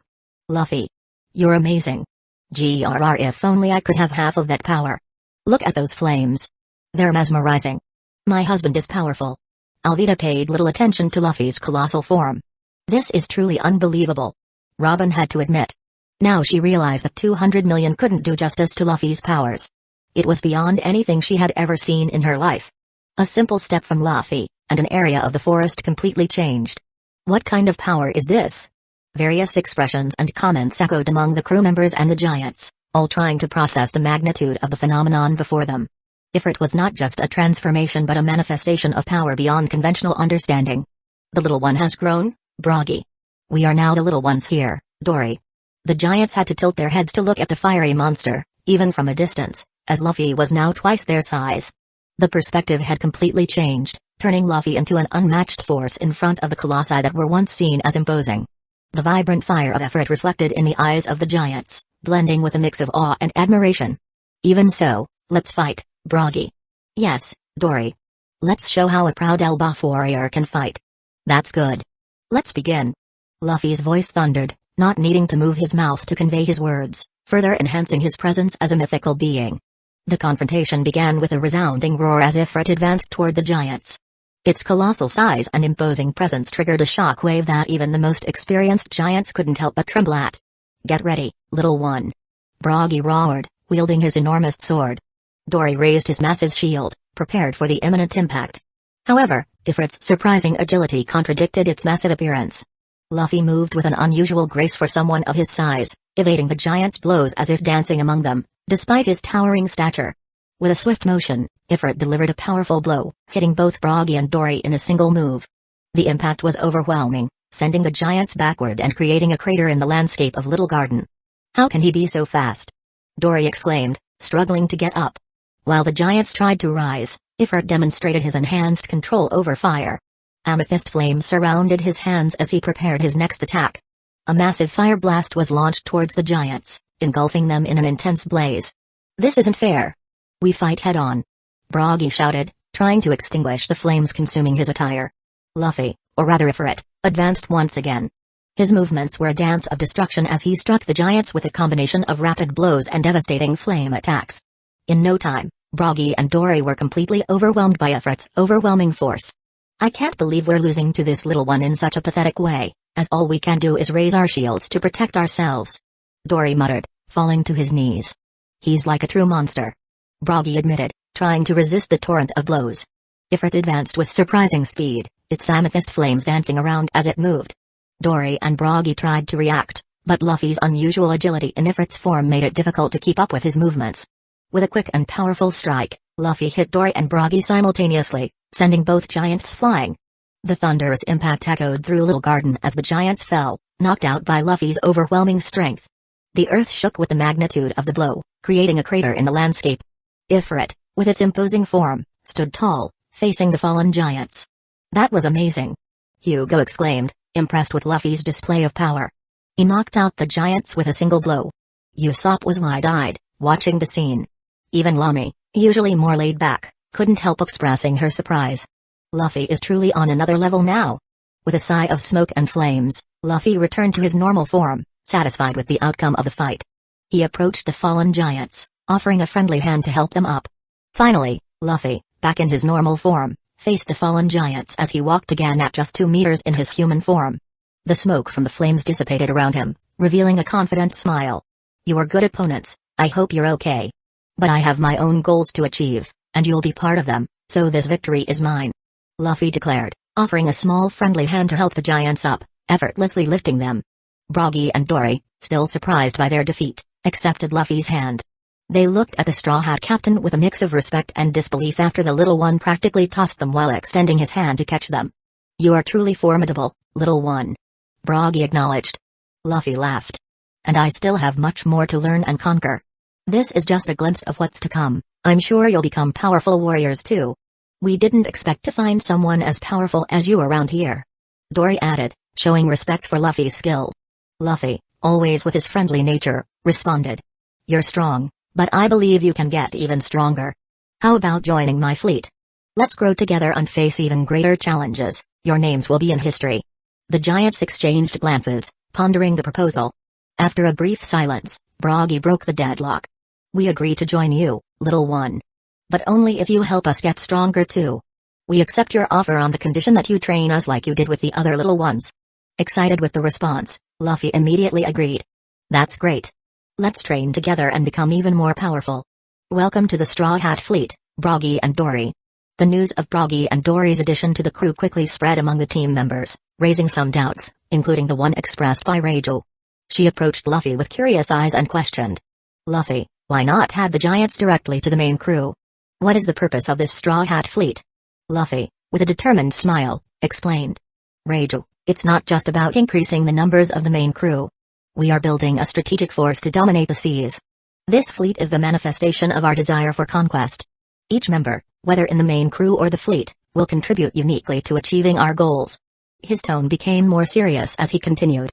Luffy. You're amazing. Grr, if only I could have half of that power. Look at those flames. They're mesmerizing. My husband is powerful. Alvida paid little attention to Luffy's colossal form. This is truly unbelievable. Robin had to admit. Now she realized that 200 million couldn't do justice to Luffy's powers. It was beyond anything she had ever seen in her life. A simple step from Luffy, and an area of the forest completely changed. What kind of power is this? Various expressions and comments echoed among the crew members and the giants, all trying to process the magnitude of the phenomenon before them. Ifrit was not just a transformation but a manifestation of power beyond conventional understanding. The little one has grown, Broggy. We are now the little ones here, Dory. The giants had to tilt their heads to look at the fiery monster, even from a distance, as Luffy was now twice their size. The perspective had completely changed, turning Luffy into an unmatched force in front of the colossi that were once seen as imposing. The vibrant fire of Ifrit reflected in the eyes of the giants, blending with a mix of awe and admiration. Even so, let's fight, Broggy. Yes, Dory. Let's show how a proud Elbaf warrior can fight. That's good. Let's begin. Luffy's voice thundered, not needing to move his mouth to convey his words, further enhancing his presence as a mythical being. The confrontation began with a resounding roar as Ifrit advanced toward the giants. Its colossal size and imposing presence triggered a shockwave that even the most experienced giants couldn't help but tremble at. Get ready, little one. Broggy roared, wielding his enormous sword. Dory raised his massive shield, prepared for the imminent impact. However, Ifrit's surprising agility contradicted its massive appearance. Luffy moved with an unusual grace for someone of his size, evading the giants' blows as if dancing among them, despite his towering stature. With a swift motion, Ifrit delivered a powerful blow, hitting both Broggy and Dory in a single move. The impact was overwhelming, sending the giants backward and creating a crater in the landscape of Little Garden. How can he be so fast? Dory exclaimed, struggling to get up. While the giants tried to rise, Ifrit demonstrated his enhanced control over fire. Amethyst flames surrounded his hands as he prepared his next attack. A massive fire blast was launched towards the giants, engulfing them in an intense blaze. This isn't fair. We fight head-on. Broggy shouted, trying to extinguish the flames consuming his attire. Luffy, or rather Ifrit, advanced once again. His movements were a dance of destruction as he struck the giants with a combination of rapid blows and devastating flame attacks. In no time, Broggy and Dory were completely overwhelmed by Ifrit's overwhelming force. I can't believe we're losing to this little one in such a pathetic way, as all we can do is raise our shields to protect ourselves. Dory muttered, falling to his knees. He's like a true monster. Broggy admitted, trying to resist the torrent of blows. Ifrit advanced with surprising speed, its amethyst flames dancing around as it moved. Dory and Broggy tried to react, but Luffy's unusual agility in Ifrit's form made it difficult to keep up with his movements. With a quick and powerful strike, Luffy hit Dory and Broggy simultaneously, sending both giants flying. The thunderous impact echoed through Little Garden as the giants fell, knocked out by Luffy's overwhelming strength. The earth shook with the magnitude of the blow, creating a crater in the landscape. Ifrit, with its imposing form, stood tall, facing the fallen giants. That was amazing. Hugo exclaimed, impressed with Luffy's display of power. He knocked out the giants with a single blow. Usopp was wide-eyed, watching the scene. Even Lamy, usually more laid back, couldn't help expressing her surprise. Luffy is truly on another level now. With a sigh of smoke and flames, Luffy returned to his normal form, satisfied with the outcome of the fight. He approached the fallen giants, offering a friendly hand to help them up. Finally, Luffy, back in his normal form, faced the fallen giants as he walked again at just 2 meters in his human form. The smoke from the flames dissipated around him, revealing a confident smile. You are good opponents, I hope you're okay. But I have my own goals to achieve, and you'll be part of them, so this victory is mine. Luffy declared, offering a small friendly hand to help the giants up, effortlessly lifting them. Broggy and Dory, still surprised by their defeat, accepted Luffy's hand. They looked at the Straw Hat Captain with a mix of respect and disbelief after the little one practically tossed them while extending his hand to catch them. You are truly formidable, little one. Broggy acknowledged. Luffy laughed. And I still have much more to learn and conquer. This is just a glimpse of what's to come. I'm sure you'll become powerful warriors too. We didn't expect to find someone as powerful as you around here. Dory added, showing respect for Luffy's skill. Luffy, always with his friendly nature, responded. You're strong, but I believe you can get even stronger. How about joining my fleet? Let's grow together and face even greater challenges. Your names will be in history. The giants exchanged glances, pondering the proposal. After a brief silence, Broggy broke the deadlock. We agree to join you, little one. But only if you help us get stronger too. We accept your offer on the condition that you train us like you did with the other little ones. Excited with the response, Luffy immediately agreed. That's great. Let's train together and become even more powerful. Welcome to the Straw Hat Fleet, Broggy and Dory. The news of Broggy and Dory's addition to the crew quickly spread among the team members, raising some doubts, including the one expressed by Rachel. She approached Luffy with curious eyes and questioned. Luffy, why not add the giants directly to the main crew? What is the purpose of this Straw Hat Fleet? Luffy, with a determined smile, explained. Rachel, it's not just about increasing the numbers of the main crew. We are building a strategic force to dominate the seas. This fleet is the manifestation of our desire for conquest. Each member, whether in the main crew or the fleet, will contribute uniquely to achieving our goals. His tone became more serious as he continued.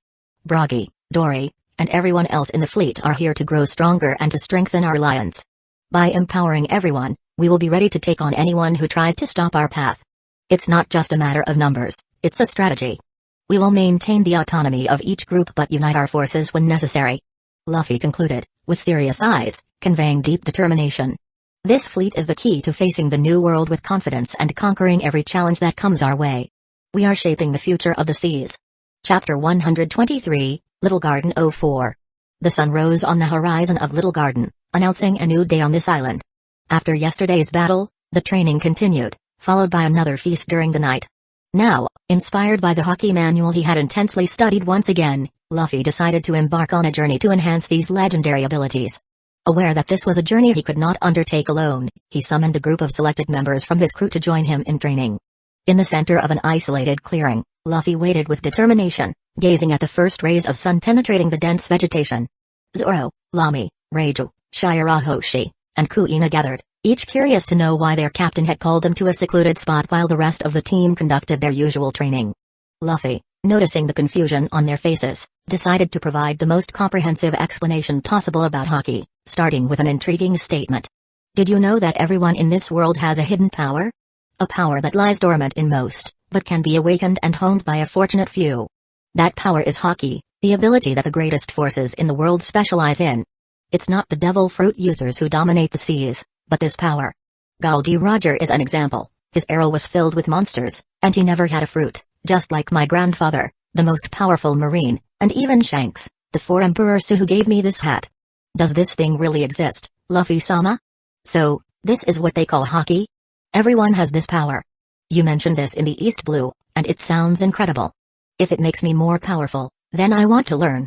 Broggy, Dory, and everyone else in the fleet are here to grow stronger and to strengthen our alliance. By empowering everyone, we will be ready to take on anyone who tries to stop our path. It's not just a matter of numbers, it's a strategy. We will maintain the autonomy of each group but unite our forces when necessary. Luffy concluded, with serious eyes, conveying deep determination. This fleet is the key to facing the new world with confidence and conquering every challenge that comes our way. We are shaping the future of the seas. Chapter 123, Little Garden 04. The sun rose on the horizon of Little Garden, announcing a new day on this island. After yesterday's battle, the training continued, followed by another feast during the night. Now, inspired by the hockey manual he had intensely studied once again, Luffy decided to embark on a journey to enhance these legendary abilities. Aware that this was a journey he could not undertake alone, he summoned a group of selected members from his crew to join him in training. In the center of an isolated clearing, Luffy waited with determination, gazing at the first rays of sun penetrating the dense vegetation. Zoro, Lamy, Raju, Shirahoshi, and Kuina gathered, each curious to know why their captain had called them to a secluded spot while the rest of the team conducted their usual training. Luffy, noticing the confusion on their faces, decided to provide the most comprehensive explanation possible about hockey, starting with an intriguing statement. Did you know that everyone in this world has a hidden power? A power that lies dormant in most, but can be awakened and honed by a fortunate few. That power is hockey, the ability that the greatest forces in the world specialize in. It's not the devil fruit users who dominate the seas, but this power. Goldie Roger is an example. His arrow was filled with monsters, and he never had a fruit, just like my grandfather, the most powerful marine, and even Shanks, the 4 emperors who gave me this hat. Does this thing really exist, Luffy-sama? So, this is what they call hockey? Everyone has this power. You mentioned this in the East Blue, and it sounds incredible. If it makes me more powerful, then I want to learn.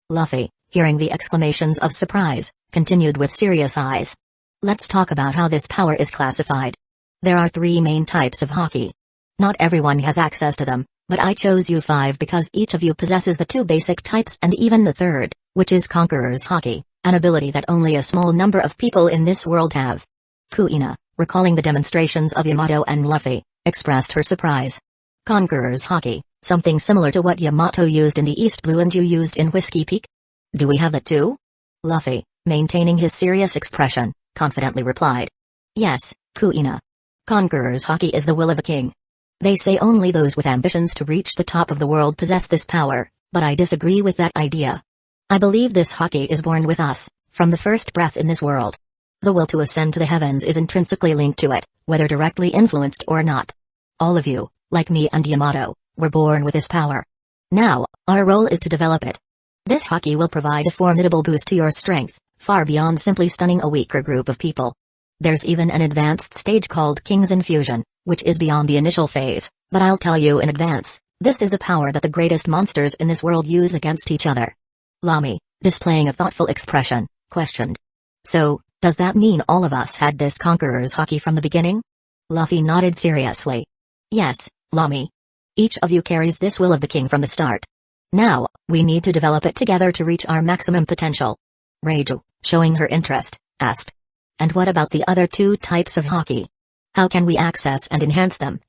Luffy, hearing the exclamations of surprise, continued with serious eyes. Let's talk about how this power is classified. There are 3 main types of hockey. Not everyone has access to them, but I chose you 5 because each of you possesses the 2 basic types and even the 3rd, which is Conqueror's Hockey, an ability that only a small number of people in this world have. Kuina, recalling the demonstrations of Yamato and Luffy, expressed her surprise. Conqueror's Hockey, something similar to what Yamato used in the East Blue and you used in Whiskey Peak? Do we have that too? Luffy, maintaining his serious expression, confidently replied. Yes, Kuina. Conqueror's Hockey is the will of a king. They say only those with ambitions to reach the top of the world possess this power, but I disagree with that idea. I believe this hockey is born with us, from the first breath in this world. The will to ascend to the heavens is intrinsically linked to it, whether directly influenced or not. All of you, like me and Yamato, were born with this power. Now, our role is to develop it. This hockey will provide a formidable boost to your strength, far beyond simply stunning a weaker group of people. There's even an advanced stage called King's Infusion, which is beyond the initial phase, but I'll tell you in advance, this is the power that the greatest monsters in this world use against each other. Lamy, displaying a thoughtful expression, questioned. So, does that mean all of us had this Conqueror's Hockey from the beginning? Luffy nodded seriously. Yes, Lamy. Each of you carries this will of the king from the start. Now, we need to develop it together to reach our maximum potential. Raju, showing her interest, asked. And what about the other 2 types of hockey? How can we access and enhance them?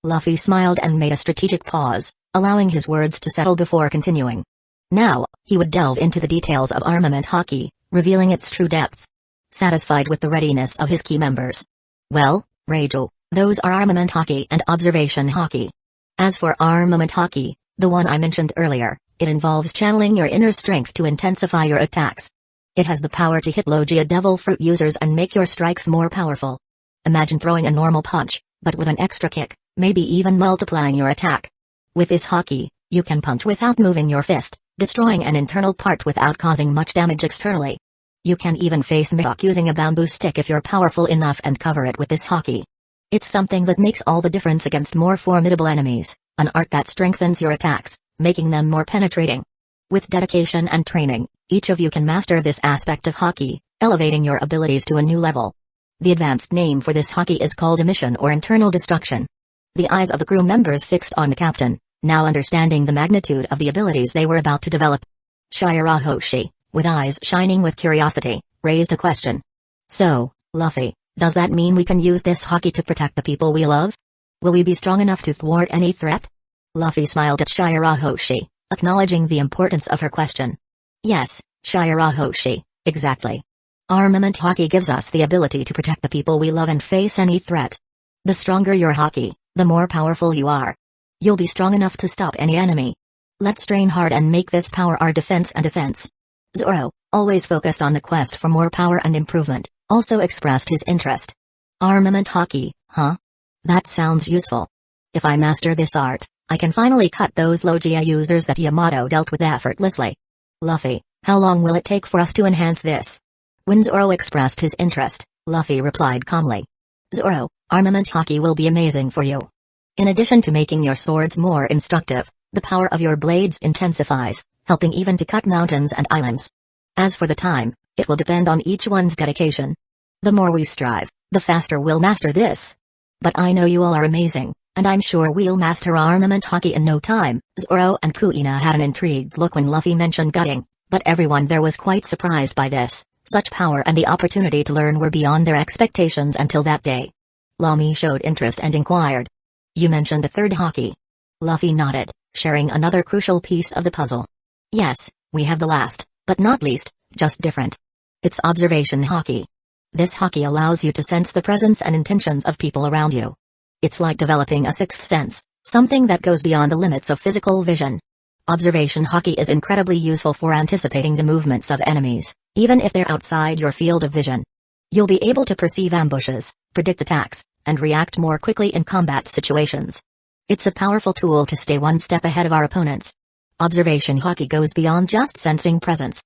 Luffy smiled and made a strategic pause, allowing his words to settle before continuing. Now, he would delve into the details of armament hockey, revealing its true depth. Satisfied with the readiness of his key members. Well, Raju, those are armament hockey and observation hockey. As for armament hockey, the one I mentioned earlier, it involves channeling your inner strength to intensify your attacks. It has the power to hit Logia Devil Fruit users and make your strikes more powerful. Imagine throwing a normal punch, but with an extra kick, maybe even multiplying your attack. With this hockey, you can punch without moving your fist, destroying an internal part without causing much damage externally. You can even face Mihawk using a bamboo stick if you're powerful enough and cover it with this haki. It's something that makes all the difference against more formidable enemies, an art that strengthens your attacks, making them more penetrating. With dedication and training, each of you can master this aspect of haki, elevating your abilities to a new level. The advanced name for this haki is called emission or internal destruction. The eyes of the crew members fixed on the captain, now understanding the magnitude of the abilities they were about to develop. Shirahoshi, with eyes shining with curiosity, raised a question. So, Luffy, does that mean we can use this haki to protect the people we love? Will we be strong enough to thwart any threat? Luffy smiled at Shirahoshi, acknowledging the importance of her question. Yes, Shirahoshi, exactly. Armament haki gives us the ability to protect the people we love and face any threat. The stronger your haki, the more powerful you are. You'll be strong enough to stop any enemy. Let's train hard and make this power our defense and defense. Zoro, always focused on the quest for more power and improvement, also expressed his interest. Armament haki, huh? That sounds useful. If I master this art, I can finally cut those Logia users that Yamato dealt with effortlessly. Luffy, how long will it take for us to enhance this? When Zoro expressed his interest, Luffy replied calmly. Zoro, armament haki will be amazing for you. In addition to making your swords more instructive, the power of your blades intensifies, helping even to cut mountains and islands. As for the time, it will depend on each one's dedication. The more we strive, the faster we'll master this. But I know you all are amazing, and I'm sure we'll master armament haki in no time. Zoro and Kuina had an intrigued look when Luffy mentioned gutting, but everyone there was quite surprised by this. Such power and the opportunity to learn were beyond their expectations until that day. Lami showed interest and inquired. You mentioned a third haki. Luffy nodded, sharing another crucial piece of the puzzle. Yes, we have the last, but not least, just different. It's observation haki. This haki allows you to sense the presence and intentions of people around you. It's like developing a sixth sense, something that goes beyond the limits of physical vision. Observation haki is incredibly useful for anticipating the movements of enemies, even if they're outside your field of vision. You'll be able to perceive ambushes, predict attacks, and react more quickly in combat situations. It's a powerful tool to stay one step ahead of our opponents. Observation haki goes beyond just sensing presence.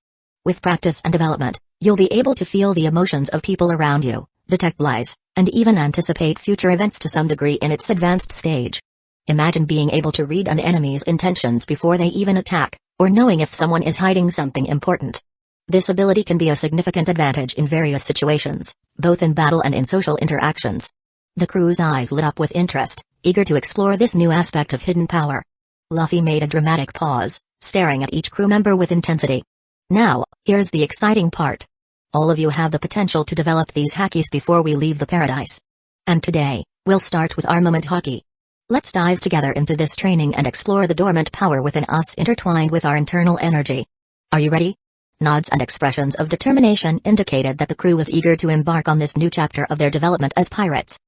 With practice and development, you'll be able to feel the emotions of people around you, detect lies, and even anticipate future events to some degree in its advanced stage. Imagine being able to read an enemy's intentions before they even attack, or knowing if someone is hiding something important. This ability can be a significant advantage in various situations, both in battle and in social interactions. The crew's eyes lit up with interest, eager to explore this new aspect of hidden power. Luffy made a dramatic pause, staring at each crew member with intensity. Now, here's the exciting part. All of you have the potential to develop these hakis before we leave the paradise. And today, we'll start with armament haki. Let's dive together into this training and explore the dormant power within us intertwined with our internal energy. Are you ready? Nods and expressions of determination indicated that the crew was eager to embark on this new chapter of their development as pirates.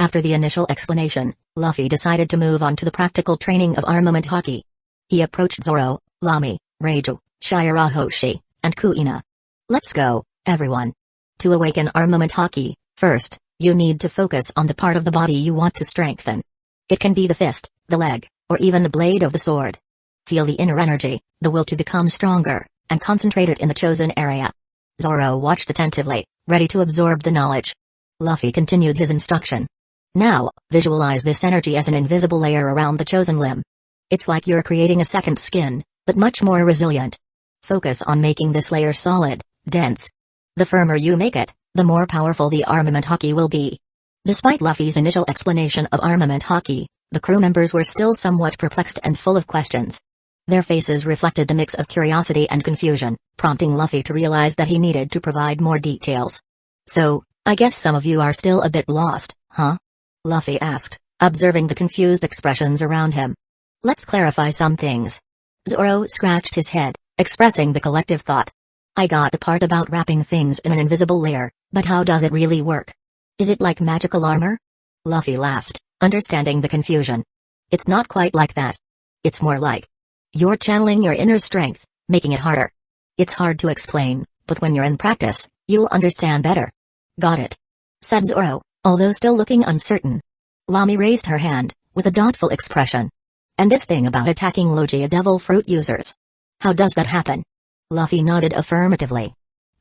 After the initial explanation, Luffy decided to move on to the practical training of armament haki. He approached Zoro, Lami, Reiju, Shirahoshi, and Kuina. Let's go, everyone. To awaken armament haki, first, you need to focus on the part of the body you want to strengthen. It can be the fist, the leg, or even the blade of the sword. Feel the inner energy, the will to become stronger, and concentrate it in the chosen area. Zoro watched attentively, ready to absorb the knowledge. Luffy continued his instruction. Now, visualize this energy as an invisible layer around the chosen limb. It's like you're creating a second skin, but much more resilient. Focus on making this layer solid, dense. The firmer you make it, the more powerful the armament haki will be. Despite Luffy's initial explanation of armament haki, the crew members were still somewhat perplexed and full of questions. Their faces reflected the mix of curiosity and confusion, prompting Luffy to realize that he needed to provide more details. So, I guess some of you are still a bit lost, huh? Luffy asked, observing the confused expressions around him. Let's clarify some things. Zoro scratched his head, expressing the collective thought. I got the part about wrapping things in an invisible layer, but how does it really work? Is it like magical armor? Luffy laughed, understanding the confusion. It's not quite like that. It's more like you're channeling your inner strength, making it harder. It's hard to explain, but when you're in practice, you'll understand better. Got it, said Zoro, although still looking uncertain. Lami raised her hand, with a doubtful expression. And this thing about attacking Logia Devil Fruit users. How does that happen? Luffy nodded affirmatively.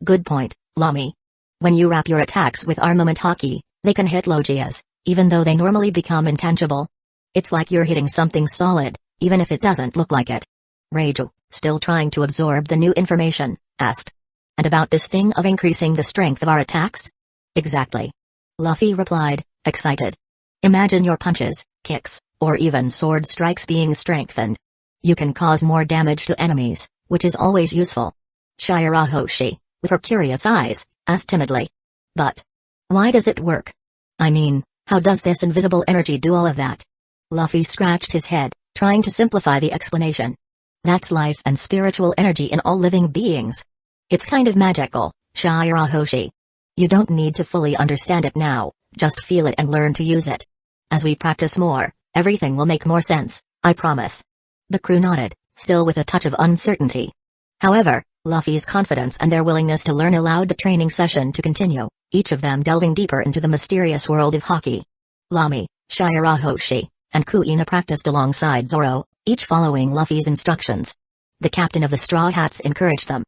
Good point, Lami. When you wrap your attacks with armament haki, they can hit logias, even though they normally become intangible. It's like you're hitting something solid, even if it doesn't look like it. Reiju, still trying to absorb the new information, asked. And about this thing of increasing the strength of our attacks? Exactly. Luffy replied, excited. Imagine your punches, kicks, or even sword strikes being strengthened. You can cause more damage to enemies, which is always useful. Shirahoshi, with her curious eyes, asked timidly. But why does it work? I mean, how does this invisible energy do all of that? Luffy scratched his head, trying to simplify the explanation. That's life and spiritual energy in all living beings. It's kind of magical, Shirahoshi. You don't need to fully understand it now, just feel it and learn to use it. As we practice more, everything will make more sense, I promise. The crew nodded, still with a touch of uncertainty. However, Luffy's confidence and their willingness to learn allowed the training session to continue, each of them delving deeper into the mysterious world of haki. Lami, Shirahoshi, and Kuina practiced alongside Zoro, each following Luffy's instructions. The captain of the Straw Hats encouraged them.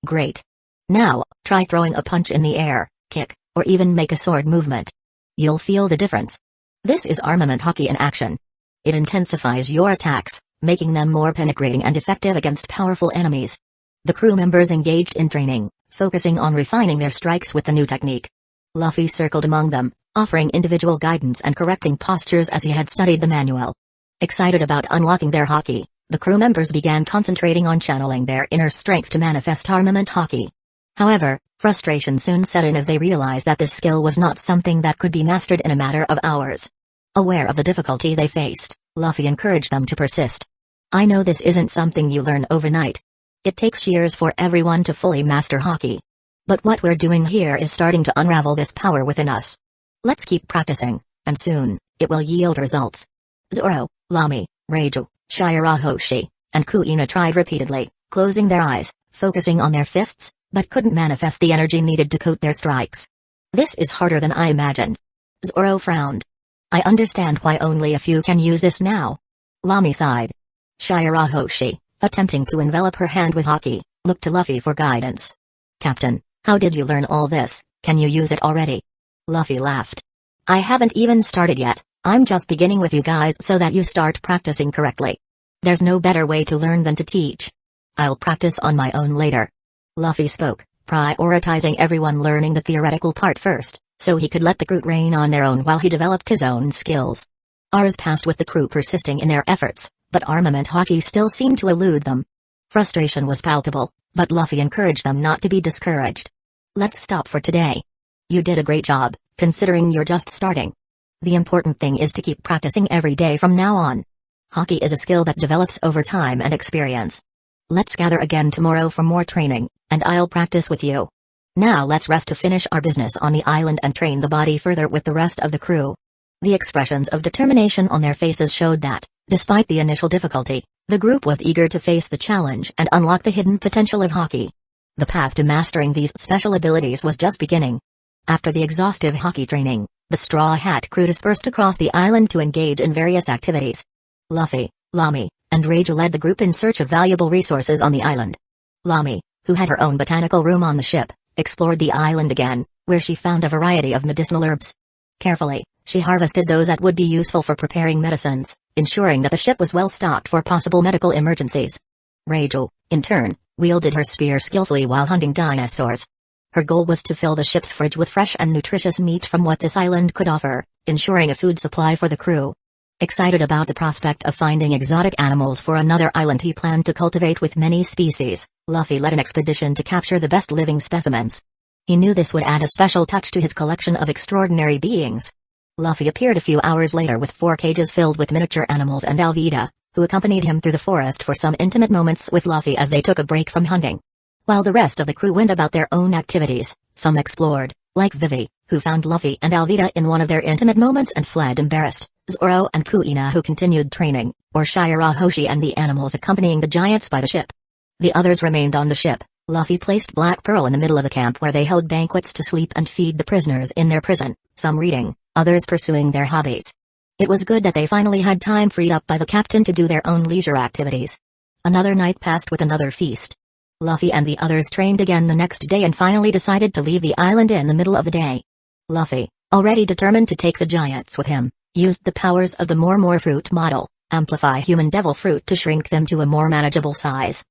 Great. Now, try throwing a punch in the air, kick, or even make a sword movement. You'll feel the difference. This is armament haki in action. It intensifies your attacks, making them more penetrating and effective against powerful enemies. The crew members engaged in training, focusing on refining their strikes with the new technique. Luffy circled among them, offering individual guidance and correcting postures as he had studied the manual. Excited about unlocking their haki, the crew members began concentrating on channeling their inner strength to manifest armament haki. However, frustration soon set in as they realized that this skill was not something that could be mastered in a matter of hours. Aware of the difficulty they faced, Luffy encouraged them to persist. I know this isn't something you learn overnight. It takes years for everyone to fully master haki. But what we're doing here is starting to unravel this power within us. Let's keep practicing, and soon, it will yield results. Zoro, Lami, Reiju, Shirahoshi, and Kuina tried repeatedly, closing their eyes, focusing on their fists, but couldn't manifest the energy needed to coat their strikes. This is harder than I imagined. Zoro frowned. I understand why only a few can use this now. Lami sighed. Shirahoshi, attempting to envelop her hand with haki, looked to Luffy for guidance. Captain, how did you learn all this? Can you use it already? Luffy laughed. I haven't even started yet, I'm just beginning with you guys so that you start practicing correctly. There's no better way to learn than to teach. I'll practice on my own later. Luffy spoke, prioritizing everyone learning the theoretical part first, so he could let the crew train on their own while he developed his own skills. Hours passed with the crew persisting in their efforts, but armament haki still seemed to elude them. Frustration was palpable, but Luffy encouraged them not to be discouraged. Let's stop for today. You did a great job, considering you're just starting. The important thing is to keep practicing every day from now on. Haki is a skill that develops over time and experience. Let's gather again tomorrow for more training, and I'll practice with you. Now let's rest to finish our business on the island and train the body further with the rest of the crew. The expressions of determination on their faces showed that, despite the initial difficulty, the group was eager to face the challenge and unlock the hidden potential of haki. The path to mastering these special abilities was just beginning. After the exhaustive haki training, the Straw Hat crew dispersed across the island to engage in various activities. Luffy, Lami, and Reiju led the group in search of valuable resources on the island. Lami, who had her own botanical room on the ship, explored the island again, where she found a variety of medicinal herbs. Carefully, she harvested those that would be useful for preparing medicines, ensuring that the ship was well stocked for possible medical emergencies. Reiju, in turn, wielded her spear skillfully while hunting dinosaurs. Her goal was to fill the ship's fridge with fresh and nutritious meat from what this island could offer, ensuring a food supply for the crew. Excited about the prospect of finding exotic animals for another island he planned to cultivate with many species, Luffy led an expedition to capture the best living specimens. He knew this would add a special touch to his collection of extraordinary beings. Luffy appeared a few hours later with 4 cages filled with miniature animals and Alvida, who accompanied him through the forest for some intimate moments with Luffy as they took a break from hunting. While the rest of the crew went about their own activities, some explored, like Vivi, who found Luffy and Alvida in one of their intimate moments and fled embarrassed, Zoro and Kuina who continued training, or Shirahoshi and the animals accompanying the giants by the ship. The others remained on the ship. Luffy placed Black Pearl in the middle of a camp where they held banquets to sleep and feed the prisoners in their prison, some reading, others pursuing their hobbies. It was good that they finally had time freed up by the captain to do their own leisure activities. Another night passed with another feast. Luffy and the others trained again the next day and finally decided to leave the island in the middle of the day. Luffy, already determined to take the giants with him, used the powers of the more fruit model, amplify human devil fruit to shrink them to a more manageable size.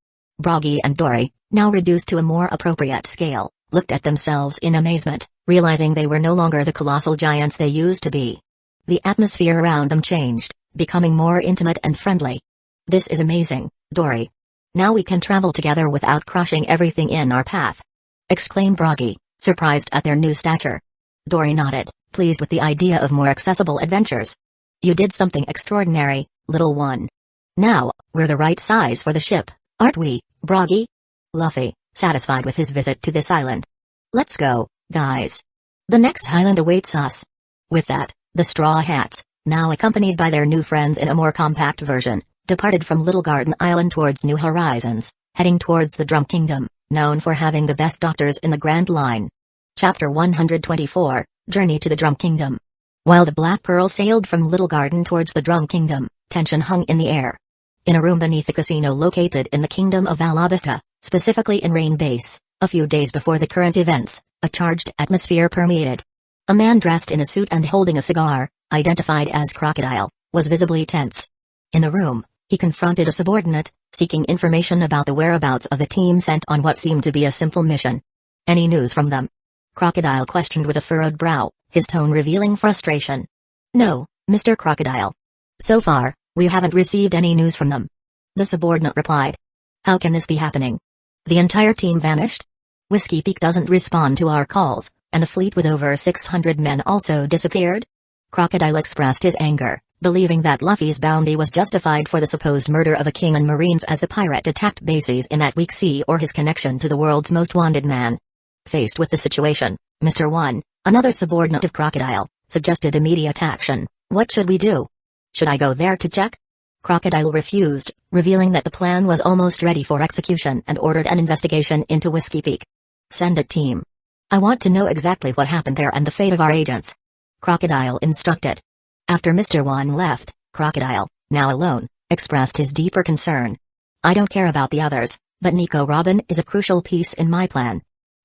Broggy and Dory, now reduced to a more appropriate scale, looked at themselves in amazement, realizing they were no longer the colossal giants they used to be. The atmosphere around them changed, becoming more intimate and friendly. "This is amazing, Dory. Now we can travel together without crushing everything in our path," exclaimed Broggy, surprised at their new stature. Dory nodded, pleased with the idea of more accessible adventures. "You did something extraordinary, little one. Now, we're the right size for the ship, aren't we, Broggy?" Luffy, satisfied with his visit to this island. "Let's go, guys. The next island awaits us." With that, the Straw Hats, now accompanied by their new friends in a more compact version, departed from Little Garden Island towards New Horizons, heading towards the Drum Kingdom, known for having the best doctors in the Grand Line. Chapter 124, Journey to the Drum Kingdom. While the Black Pearl sailed from Little Garden towards the Drum Kingdom, tension hung in the air. In a room beneath the casino located in the Kingdom of Alabasta, specifically in Rain Base, a few days before the current events, a charged atmosphere permeated. A man dressed in a suit and holding a cigar, identified as Crocodile, was visibly tense. In the room, he confronted a subordinate, seeking information about the whereabouts of the team sent on what seemed to be a simple mission. "Any news from them?" Crocodile questioned with a furrowed brow, his tone revealing frustration. "No, Mr. Crocodile. So far, we haven't received any news from them," the subordinate replied. "How can this be happening? The entire team vanished? Whiskey Peak doesn't respond to our calls, and the fleet with over 600 men also disappeared?" Crocodile expressed his anger, believing that Luffy's bounty was justified for the supposed murder of a king and marines as the pirate attacked bases in that weak sea or his connection to the world's most wanted man. Faced with the situation, Mr. One, another subordinate of Crocodile, suggested immediate action. "What should we do? Should I go there to check?" Crocodile refused, revealing that the plan was almost ready for execution and ordered an investigation into Whiskey Peak. "Send a team. I want to know exactly what happened there and the fate of our agents," Crocodile instructed. After Mr. One left, Crocodile, now alone, expressed his deeper concern. "I don't care about the others, but Nico Robin is a crucial piece in my plan.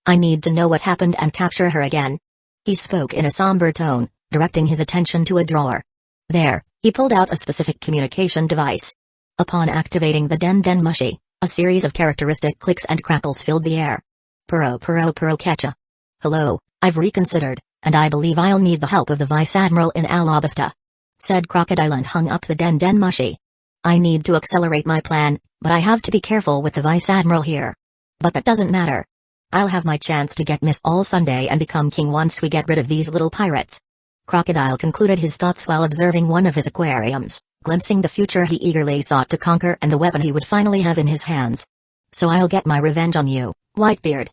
I need to know what happened and capture her again." He spoke in a somber tone, directing his attention to a drawer. There, he pulled out a specific communication device. Upon activating the Den Mushi, a series of characteristic clicks and crackles filled the air. Puro Ketcha. "Hello, I've reconsidered, and I believe I'll need the help of the Vice Admiral in Alabasta," said Crocodile and hung up the Den Mushi. "I need to accelerate my plan, but I have to be careful with the Vice Admiral here. But that doesn't matter. I'll have my chance to get Miss All Sunday and become king once we get rid of these little pirates." Crocodile concluded his thoughts while observing one of his aquariums, glimpsing the future he eagerly sought to conquer and the weapon he would finally have in his hands. "So I'll get my revenge on you, Whitebeard."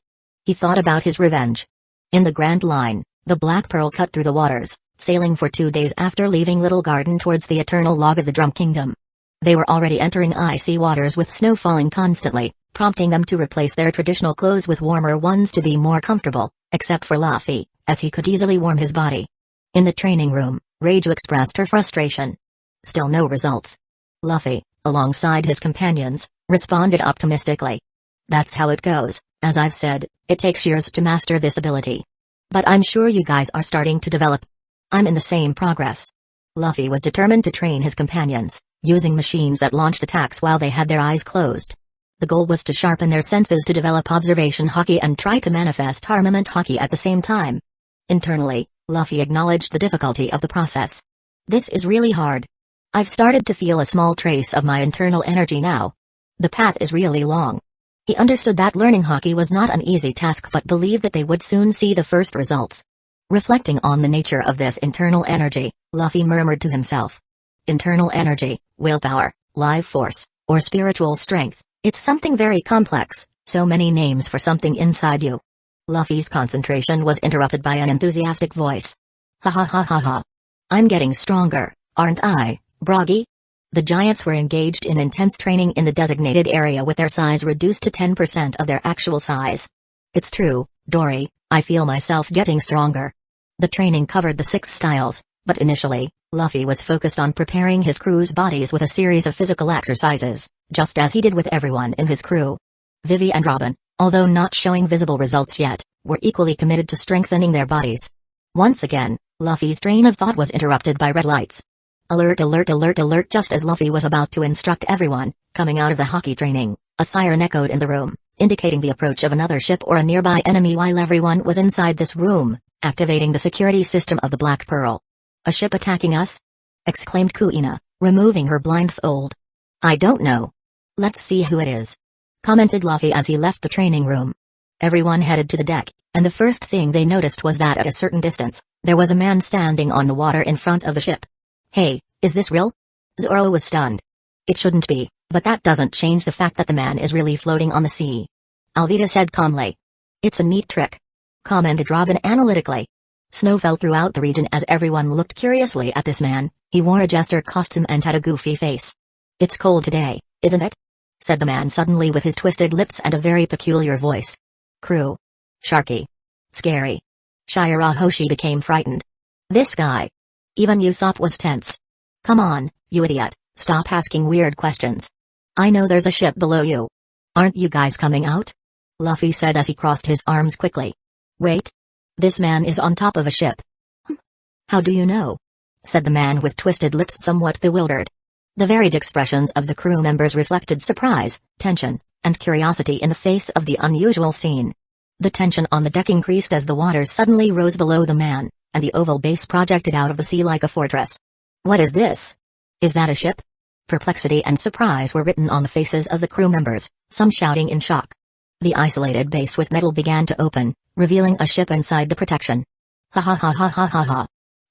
He thought about his revenge. In the Grand Line, the Black Pearl cut through the waters, sailing for 2 days after leaving Little Garden towards the eternal log of the Drum Kingdom. They were already entering icy waters with snow falling constantly, prompting them to replace their traditional clothes with warmer ones to be more comfortable, except for Luffy, as he could easily warm his body. In the training room, Raju expressed her frustration. Still no results. Luffy, alongside his companions, responded optimistically. "That's how it goes, as I've said, it takes years to master this ability. But I'm sure you guys are starting to develop. I'm in the same progress." Luffy was determined to train his companions, using machines that launched attacks while they had their eyes closed. The goal was to sharpen their senses to develop observation haki and try to manifest armament haki at the same time. Internally, Luffy acknowledged the difficulty of the process. "This is really hard. I've started to feel a small trace of my internal energy now. The path is really long." He understood that learning haki was not an easy task but believed that they would soon see the first results. Reflecting on the nature of this internal energy, Luffy murmured to himself. Internal energy, willpower, life force, or spiritual strength, it's something very complex, so many names for something inside you. Luffy's concentration was interrupted by an enthusiastic voice. "Ha ha ha ha ha. I'm getting stronger, aren't I, Broggy?" The giants were engaged in intense training in the designated area with their size reduced to 10% of their actual size. "It's true, Dory, I feel myself getting stronger." The training covered the 6 styles, but initially, Luffy was focused on preparing his crew's bodies with a series of physical exercises, just as he did with everyone in his crew. Vivi and Robin, although not showing visible results yet, were equally committed to strengthening their bodies. Once again, Luffy's train of thought was interrupted by red lights. Alert, alert, alert, alert! Just as Luffy was about to instruct everyone, coming out of the hockey training, a siren echoed in the room, indicating the approach of another ship or a nearby enemy while everyone was inside this room, activating the security system of the Black Pearl. "A ship attacking us?" exclaimed Kuina, removing her blindfold. "I don't know. Let's see who it is," commented Luffy as he left the training room. Everyone headed to the deck, and the first thing they noticed was that at a certain distance, there was a man standing on the water in front of the ship. "Hey, is this real?" Zoro was stunned. "It shouldn't be, but that doesn't change the fact that the man is really floating on the sea," Alvida said calmly. "It's a neat trick," commented Robin analytically. Snow fell throughout the region as everyone looked curiously at this man. He wore a jester costume and had a goofy face. "It's cold today, isn't it?" said the man suddenly with his twisted lips and a very peculiar voice. "Crew. Sharky. Scary." Shirahoshi became frightened. "This guy." Even Usopp was tense. "Come on, you idiot, stop asking weird questions. I know there's a ship below you. Aren't you guys coming out?" Luffy said as he crossed his arms quickly. "Wait. This man is on top of a ship." "How do you know?" said the man with twisted lips, somewhat bewildered. The varied expressions of the crew members reflected surprise, tension, and curiosity in the face of the unusual scene. The tension on the deck increased as the waters suddenly rose below the man, and the oval base projected out of the sea like a fortress. "What is this? Is that a ship?" Perplexity and surprise were written on the faces of the crew members, some shouting in shock. The isolated base with metal began to open, revealing a ship inside the protection. "Ha ha ha ha ha ha ha.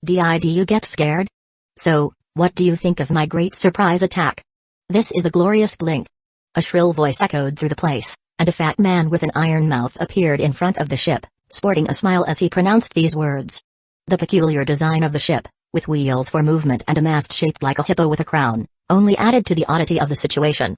Did you get scared? So, what do you think of my great surprise attack? This is the glorious Blink." A shrill voice echoed through the place, and a fat man with an iron mouth appeared in front of the ship, sporting a smile as he pronounced these words. The peculiar design of the ship, with wheels for movement and a mast shaped like a hippo with a crown, only added to the oddity of the situation.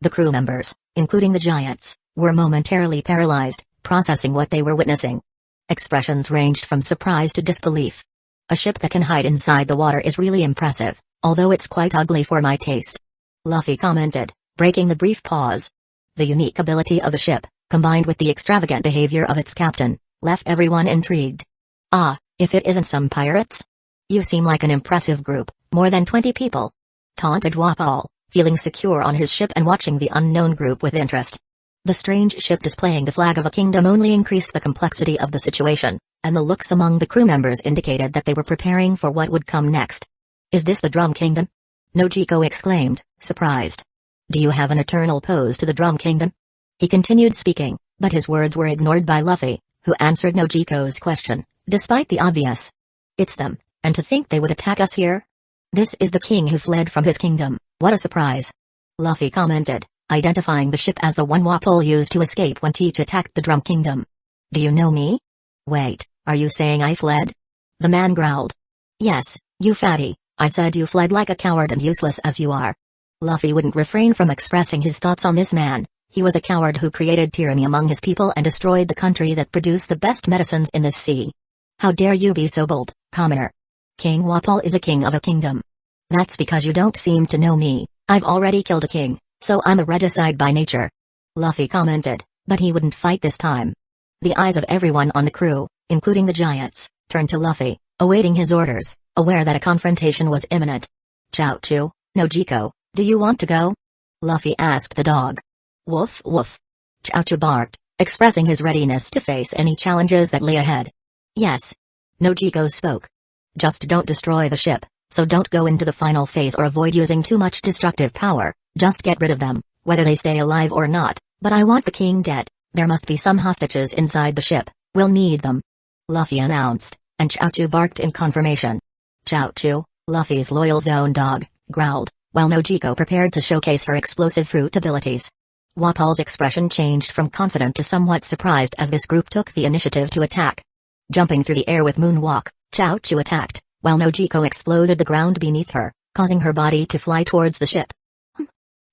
The crew members, including the giants, were momentarily paralyzed, processing what they were witnessing. Expressions ranged from surprise to disbelief. "A ship that can hide inside the water is really impressive, although it's quite ugly for my taste," Luffy commented, breaking the brief pause. The unique ability of the ship, combined with the extravagant behavior of its captain, left everyone intrigued. "Ah, if it isn't some pirates? You seem like an impressive group, more than 20 people," taunted Wapol, feeling secure on his ship and watching the unknown group with interest. The strange ship displaying the flag of a kingdom only increased the complexity of the situation, and the looks among the crew members indicated that they were preparing for what would come next. "Is this the Drum Kingdom?" Nojiko exclaimed, surprised. "Do you have an eternal pose to the Drum Kingdom?" He continued speaking, but his words were ignored by Luffy, who answered Nojiko's question, despite the obvious. "It's them, and to think they would attack us here? This is the king who fled from his kingdom, what a surprise," Luffy commented, identifying the ship as the one Wapol used to escape when Teach attacked the Drum Kingdom. "Do you know me?" "Wait, are you saying I fled?" the man growled. "Yes, you fatty, I said you fled like a coward and useless as you are." Luffy wouldn't refrain from expressing his thoughts on this man. He was a coward who created tyranny among his people and destroyed the country that produced the best medicines in this sea. "How dare you be so bold, commoner? King Wapol is a king of a kingdom." "That's because you don't seem to know me. I've already killed a king, so I'm a regicide by nature," Luffy commented, but he wouldn't fight this time. The eyes of everyone on the crew, including the giants, turned to Luffy, awaiting his orders, aware that a confrontation was imminent. "Chaochu, Nojiko, do you want to go?" Luffy asked the dog. "Woof woof." Chaochu barked, expressing his readiness to face any challenges that lay ahead. "Yes." Nojiko spoke. "Just don't destroy the ship, so don't go into the final phase or avoid using too much destructive power, just get rid of them, whether they stay alive or not, but I want the king dead. There must be some hostages inside the ship, we'll need them," Luffy announced, and Chaochu barked in confirmation. Chaochu, Luffy's loyal zone dog, growled, while Nojiko prepared to showcase her explosive fruit abilities. Wapol's expression changed from confident to somewhat surprised as this group took the initiative to attack. Jumping through the air with Moonwalk, Chaochu attacked, while Nojiko exploded the ground beneath her, causing her body to fly towards the ship.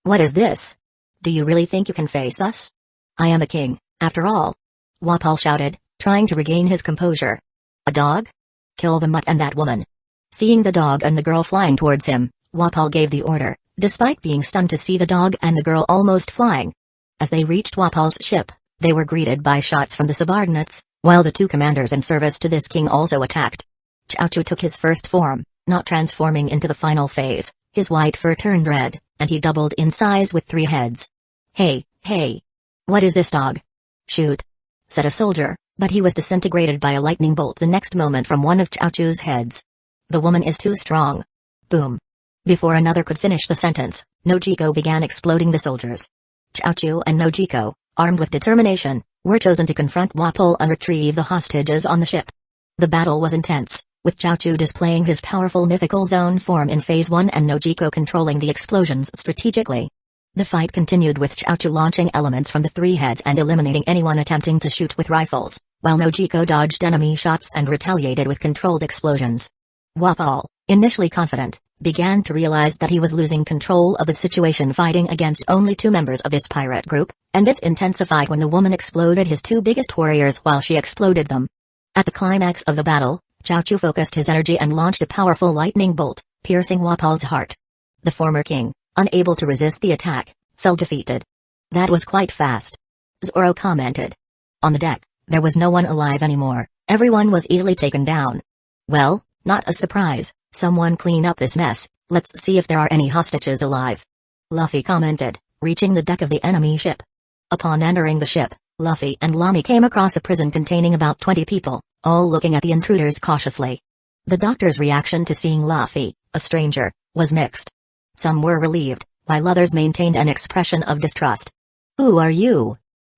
"What is this? Do you really think you can face us? I am a king, after all," Wapol shouted, trying to regain his composure. "A dog? Kill the mutt and that woman." Seeing the dog and the girl flying towards him, Wapol gave the order, despite being stunned to see the dog and the girl almost flying. As they reached Wapol's ship, they were greeted by shots from the subordinates, while the two commanders in service to this king also attacked. Chaochu took his first form, not transforming into the final phase. His white fur turned red, and he doubled in size with 3 heads. Hey, hey! What is this dog? Shoot! Said a soldier, but he was disintegrated by a lightning bolt the next moment from one of Chaochu's heads. The woman is too strong. Boom! Before another could finish the sentence, Nojiko began exploding the soldiers. Chaochu and Nojiko, armed with determination, were chosen to confront Wapol and retrieve the hostages on the ship. The battle was intense, with Chaochu displaying his powerful mythical zone form in Phase 1 and Nojiko controlling the explosions strategically. The fight continued with Chaochu launching elements from the 3 heads and eliminating anyone attempting to shoot with rifles, while Nojiko dodged enemy shots and retaliated with controlled explosions. Wapol, initially confident, began to realize that he was losing control of the situation fighting against only 2 members of this pirate group, and this intensified when the woman exploded his 2 biggest warriors while she exploded them. At the climax of the battle, Chaochu focused his energy and launched a powerful lightning bolt, piercing Wapol's heart. The former king, unable to resist the attack, fell defeated. That was quite fast. Zoro commented. On the deck, there was no one alive anymore, everyone was easily taken down. Well, not a surprise, someone clean up this mess, let's see if there are any hostages alive. Luffy commented, reaching the deck of the enemy ship. Upon entering the ship, Luffy and Lami came across a prison containing about 20 people, all looking at the intruders cautiously. The doctor's reaction to seeing Luffy, a stranger, was mixed. Some were relieved, while others maintained an expression of distrust. "Who are you?"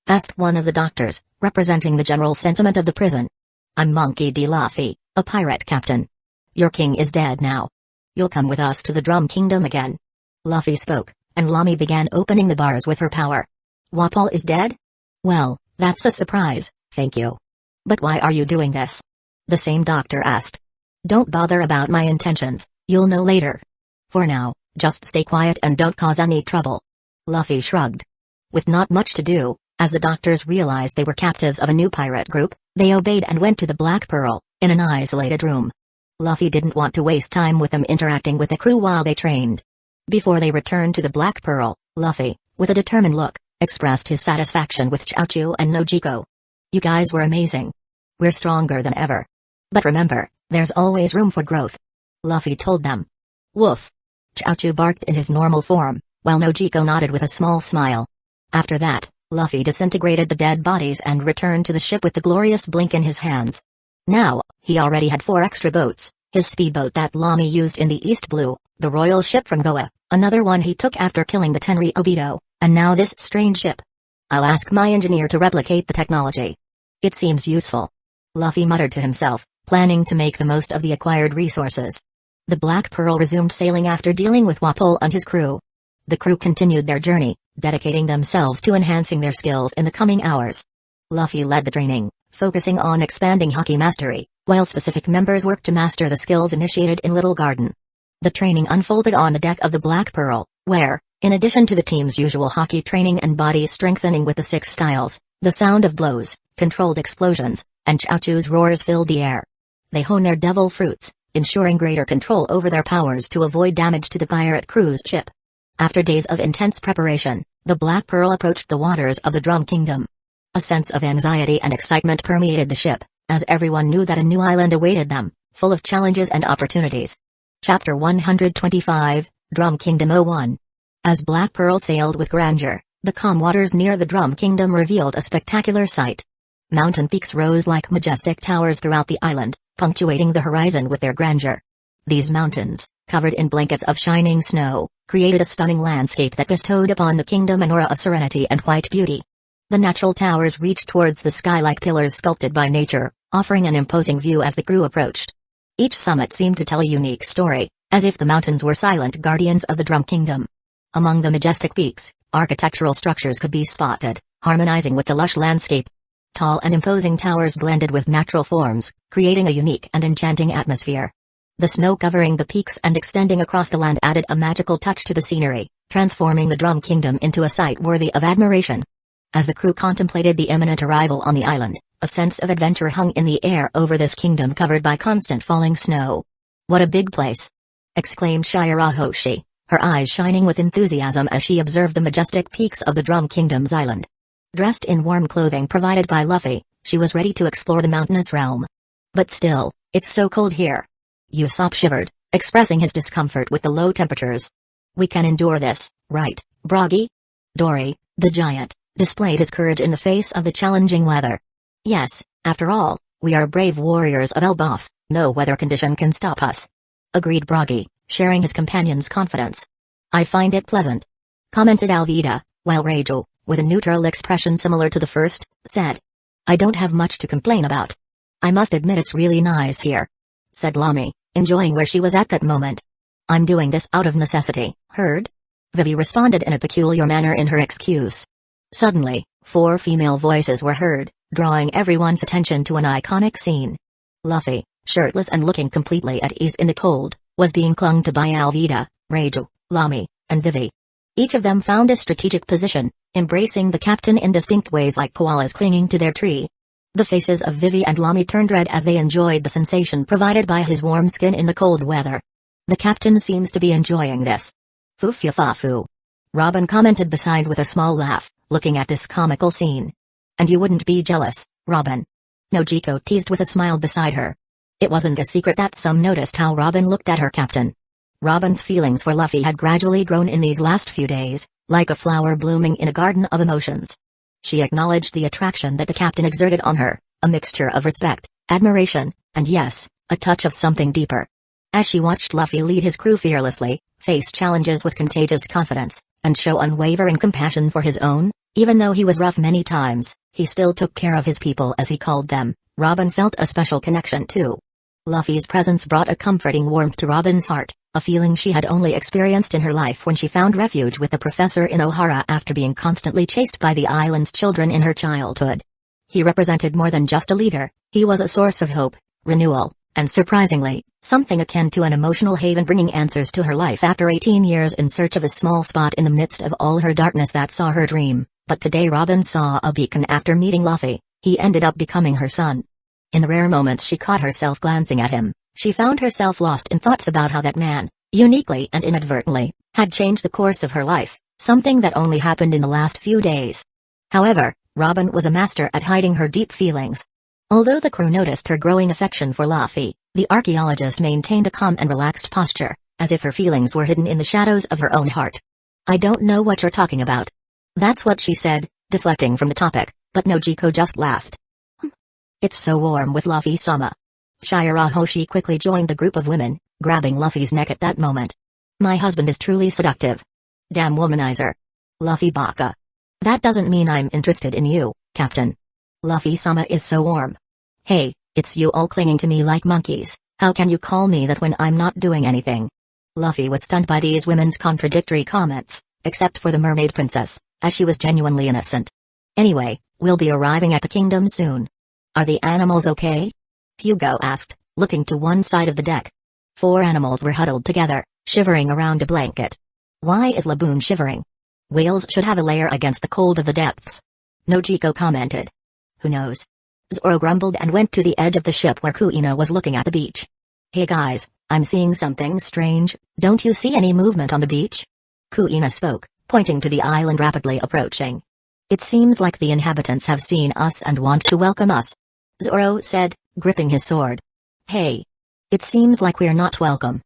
asked one of the doctors, representing the general sentiment of the prison. "I'm Monkey D. Luffy, a pirate captain. Your king is dead now. You'll come with us to the Drum Kingdom again." Luffy spoke, and Lami began opening the bars with her power. "Wapol is dead? Well, that's a surprise, thank you. But why are you doing this?" the same doctor asked. "Don't bother about my intentions, you'll know later. For now, just stay quiet and don't cause any trouble." Luffy shrugged. With not much to do, as the doctors realized they were captives of a new pirate group, they obeyed and went to the Black Pearl, in an isolated room. Luffy didn't want to waste time with them interacting with the crew while they trained. Before they returned to the Black Pearl, Luffy, with a determined look, expressed his satisfaction with Chaochu and Nojiko. "You guys were amazing. We're stronger than ever. But remember, there's always room for growth," Luffy told them. "Woof." Chaochu barked in his normal form, while Nojiko nodded with a small smile. After that, Luffy disintegrated the dead bodies and returned to the ship with the glorious blink in his hands. Now, he already had 4 extra boats, his speedboat that Lami used in the East Blue, the royal ship from Goa, another one he took after killing the Tenri Obito, and now this strange ship. "I'll ask my engineer to replicate the technology. It seems useful," Luffy muttered to himself, planning to make the most of the acquired resources. The Black Pearl resumed sailing after dealing with Wapol and his crew. The crew continued their journey, dedicating themselves to enhancing their skills in the coming hours. Luffy led the training, focusing on expanding hockey mastery, while specific members worked to master the skills initiated in Little Garden. The training unfolded on the deck of the Black Pearl, where, in addition to the team's usual hockey training and body strengthening with the 6 styles, the sound of blows, controlled explosions, and Chaochu's roars filled the air. They honed their devil fruits, ensuring greater control over their powers to avoid damage to the pirate crew's ship. After days of intense preparation, the Black Pearl approached the waters of the Drum Kingdom. A sense of anxiety and excitement permeated the ship, as everyone knew that a new island awaited them, full of challenges and opportunities. Chapter 125, Drum Kingdom 01. As Black Pearl sailed with grandeur, the calm waters near the Drum Kingdom revealed a spectacular sight. Mountain peaks rose like majestic towers throughout the island, punctuating the horizon with their grandeur. These mountains, covered in blankets of shining snow, created a stunning landscape that bestowed upon the kingdom an aura of serenity and white beauty. The natural towers reached towards the sky like pillars sculpted by nature, offering an imposing view as the crew approached. Each summit seemed to tell a unique story, as if the mountains were silent guardians of the Drum Kingdom. Among the majestic peaks, architectural structures could be spotted, harmonizing with the lush landscape. Tall and imposing towers blended with natural forms, creating a unique and enchanting atmosphere. The snow covering the peaks and extending across the land added a magical touch to the scenery, transforming the Drum Kingdom into a sight worthy of admiration. As the crew contemplated the imminent arrival on the island, a sense of adventure hung in the air over this kingdom covered by constant falling snow. "What a big place!" exclaimed Shirahoshi, her eyes shining with enthusiasm as she observed the majestic peaks of the Drum Kingdom's island. Dressed in warm clothing provided by Luffy, she was ready to explore the mountainous realm. But still, it's so cold here. Usopp shivered, expressing his discomfort with the low temperatures. We can endure this, right, Broggy? Dory, the giant, displayed his courage in the face of the challenging weather. Yes, after all, we are brave warriors of Elbaf, no weather condition can stop us. Agreed Broggy, sharing his companion's confidence. I find it pleasant. Commented Alvida, while Raju, with a neutral expression similar to the first, said. I don't have much to complain about. I must admit it's really nice here. Said Lami, enjoying where she was at that moment. I'm doing this out of necessity, heard? Vivi responded in a peculiar manner in her excuse. Suddenly, 4 female voices were heard, drawing everyone's attention to an iconic scene. Luffy, shirtless and looking completely at ease in the cold, was being clung to by Alvida, Raju, Lami, and Vivi. Each of them found a strategic position, embracing the captain in distinct ways like koalas clinging to their tree. The faces of Vivi and Lami turned red as they enjoyed the sensation provided by his warm skin in the cold weather. The captain seems to be enjoying this. Foo-fa-foo. Robin commented beside with a small laugh, looking at this comical scene. And you wouldn't be jealous, Robin? Nojiko teased with a smile beside her. It wasn't a secret that some noticed how Robin looked at her captain. Robin's feelings for Luffy had gradually grown in these last few days, like a flower blooming in a garden of emotions. She acknowledged the attraction that the captain exerted on her, a mixture of respect, admiration, and yes, a touch of something deeper. As she watched Luffy lead his crew fearlessly, face challenges with contagious confidence, and show unwavering compassion for his own, even though he was rough many times, he still took care of his people as he called them, Robin felt a special connection too. Luffy's presence brought a comforting warmth to Robin's heart, a feeling she had only experienced in her life when she found refuge with the professor in Ohara after being constantly chased by the island's children in her childhood. He represented more than just a leader, he was a source of hope, renewal, and surprisingly, something akin to an emotional haven bringing answers to her life after 18 years in search of a small spot in the midst of all her darkness that saw her dream. But today Robin saw a beacon after meeting Luffy, he ended up becoming her son. In the rare moments she caught herself glancing at him, she found herself lost in thoughts about how that man, uniquely and inadvertently, had changed the course of her life, something that only happened in the last few days. However, Robin was a master at hiding her deep feelings. Although the crew noticed her growing affection for Luffy, the archaeologist maintained a calm and relaxed posture, as if her feelings were hidden in the shadows of her own heart. I don't know what you're talking about. That's what she said, deflecting from the topic, but Nojiko just laughed. It's so warm with Luffy-sama. Shirahoshi quickly joined the group of women, grabbing Luffy's neck at that moment. My husband is truly seductive. Damn womanizer. Luffy baka. That doesn't mean I'm interested in you, Captain. Luffy-sama is so warm. Hey, it's you all clinging to me like monkeys, how can you call me that when I'm not doing anything? Luffy was stunned by these women's contradictory comments, except for the mermaid princess, as she was genuinely innocent. Anyway, we'll be arriving at the kingdom soon. Are the animals okay? Hugo asked, looking to one side of the deck. 4 animals were huddled together, shivering around a blanket. Why is Laboon shivering? Whales should have a lair against the cold of the depths. Nojiko commented. Who knows? Zoro grumbled and went to the edge of the ship where Kuina was looking at the beach. Hey guys, I'm seeing something strange, don't you see any movement on the beach? Kuina spoke, pointing to the island rapidly approaching. It seems like the inhabitants have seen us and want to welcome us. Zoro said, gripping his sword. Hey. It seems like we're not welcome.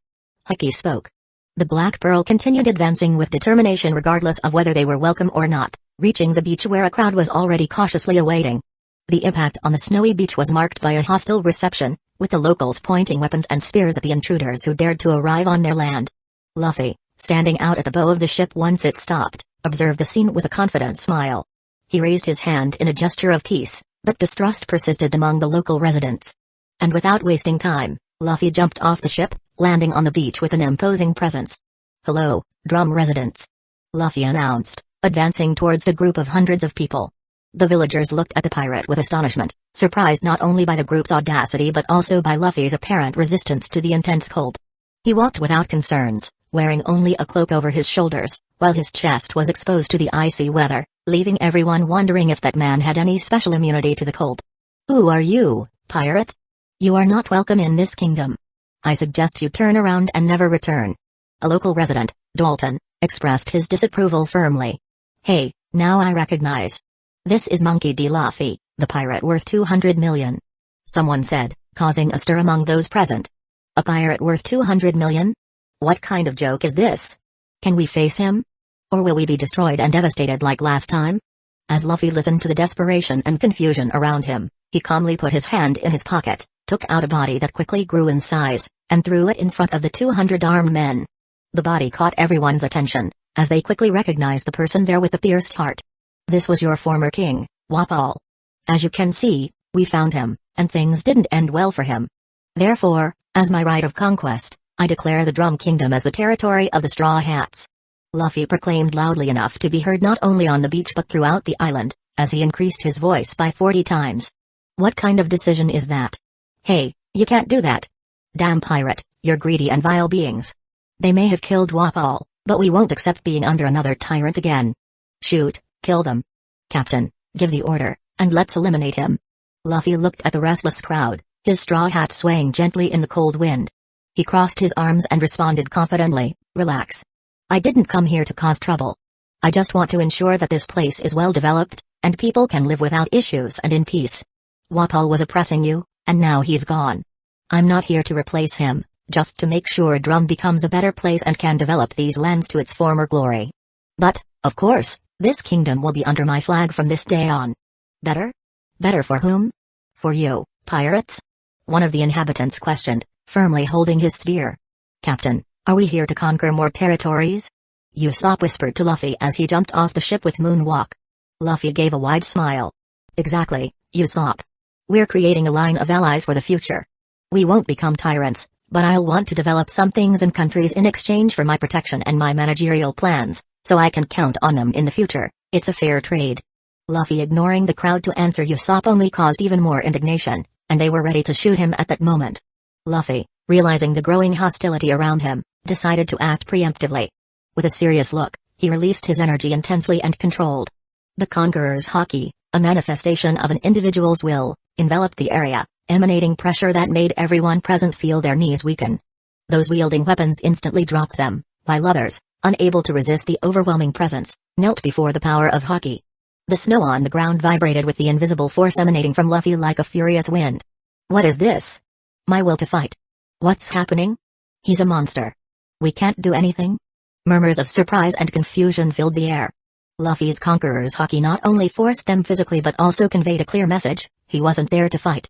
Ecchi spoke. The Black Pearl continued advancing with determination regardless of whether they were welcome or not, reaching the beach where a crowd was already cautiously awaiting. The impact on the snowy beach was marked by a hostile reception, with the locals pointing weapons and spears at the intruders who dared to arrive on their land. Luffy, standing out at the bow of the ship once it stopped, observed the scene with a confident smile. He raised his hand in a gesture of peace, but distrust persisted among the local residents. And without wasting time, Luffy jumped off the ship, landing on the beach with an imposing presence. Hello, Drum residents. Luffy announced, advancing towards the group of hundreds of people. The villagers looked at the pirate with astonishment, surprised not only by the group's audacity but also by Luffy's apparent resistance to the intense cold. He walked without concerns, wearing only a cloak over his shoulders, while his chest was exposed to the icy weather, leaving everyone wondering if that man had any special immunity to the cold. Who are you, pirate? You are not welcome in this kingdom. I suggest you turn around and never return. A local resident, Dalton expressed his disapproval firmly. Hey, now I recognize. This is Monkey D. Luffy, the pirate worth 200 million. Someone said, causing a stir among those present. A pirate worth 200 million? What kind of joke is this? Can we face him? Or will we be destroyed and devastated like last time? As Luffy listened to the desperation and confusion around him, he calmly put his hand in his pocket, took out a body that quickly grew in size, and threw it in front of the 200 armed men. The body caught everyone's attention, as they quickly recognized the person there with the pierced heart. This was your former king, Wapol. As you can see, we found him, and things didn't end well for him. Therefore, as my right of conquest, I declare the Drum Kingdom as the territory of the Straw Hats. Luffy proclaimed loudly enough to be heard not only on the beach but throughout the island, as he increased his voice by 40 times. What kind of decision is that? Hey, you can't do that. Damn pirate, you're greedy and vile beings. They may have killed Wapol, but we won't accept being under another tyrant again. Shoot, kill them. Captain, give the order, and let's eliminate him. Luffy looked at the restless crowd, his straw hat swaying gently in the cold wind. He crossed his arms and responded confidently, relax. I didn't come here to cause trouble. I just want to ensure that this place is well developed, and people can live without issues and in peace. Wapol was oppressing you, and now he's gone. I'm not here to replace him, just to make sure Drum becomes a better place and can develop these lands to its former glory. But, of course, this kingdom will be under my flag from this day on. Better? Better for whom? For you, pirates? One of the inhabitants questioned, firmly holding his spear. Captain, are we here to conquer more territories? Usopp whispered to Luffy as he jumped off the ship with Moonwalk. Luffy gave a wide smile. Exactly, Usopp. We're creating a line of allies for the future. We won't become tyrants, but I'll want to develop some things and countries in exchange for my protection and my managerial plans, so I can count on them in the future. It's a fair trade. Luffy ignoring the crowd to answer Usopp only caused even more indignation, and they were ready to shoot him at that moment. Luffy, realizing the growing hostility around him, decided to act preemptively. With a serious look, he released his energy intensely and controlled. The Conqueror's Haki, a manifestation of an individual's will, enveloped the area, emanating pressure that made everyone present feel their knees weaken. Those wielding weapons instantly dropped them, while others, unable to resist the overwhelming presence, knelt before the power of Haki. The snow on the ground vibrated with the invisible force emanating from Luffy like a furious wind. What is this? My will to fight. What's happening? He's a monster. We can't do anything? Murmurs of surprise and confusion filled the air. Luffy's Conqueror's Haki not only forced them physically but also conveyed a clear message: he wasn't there to fight.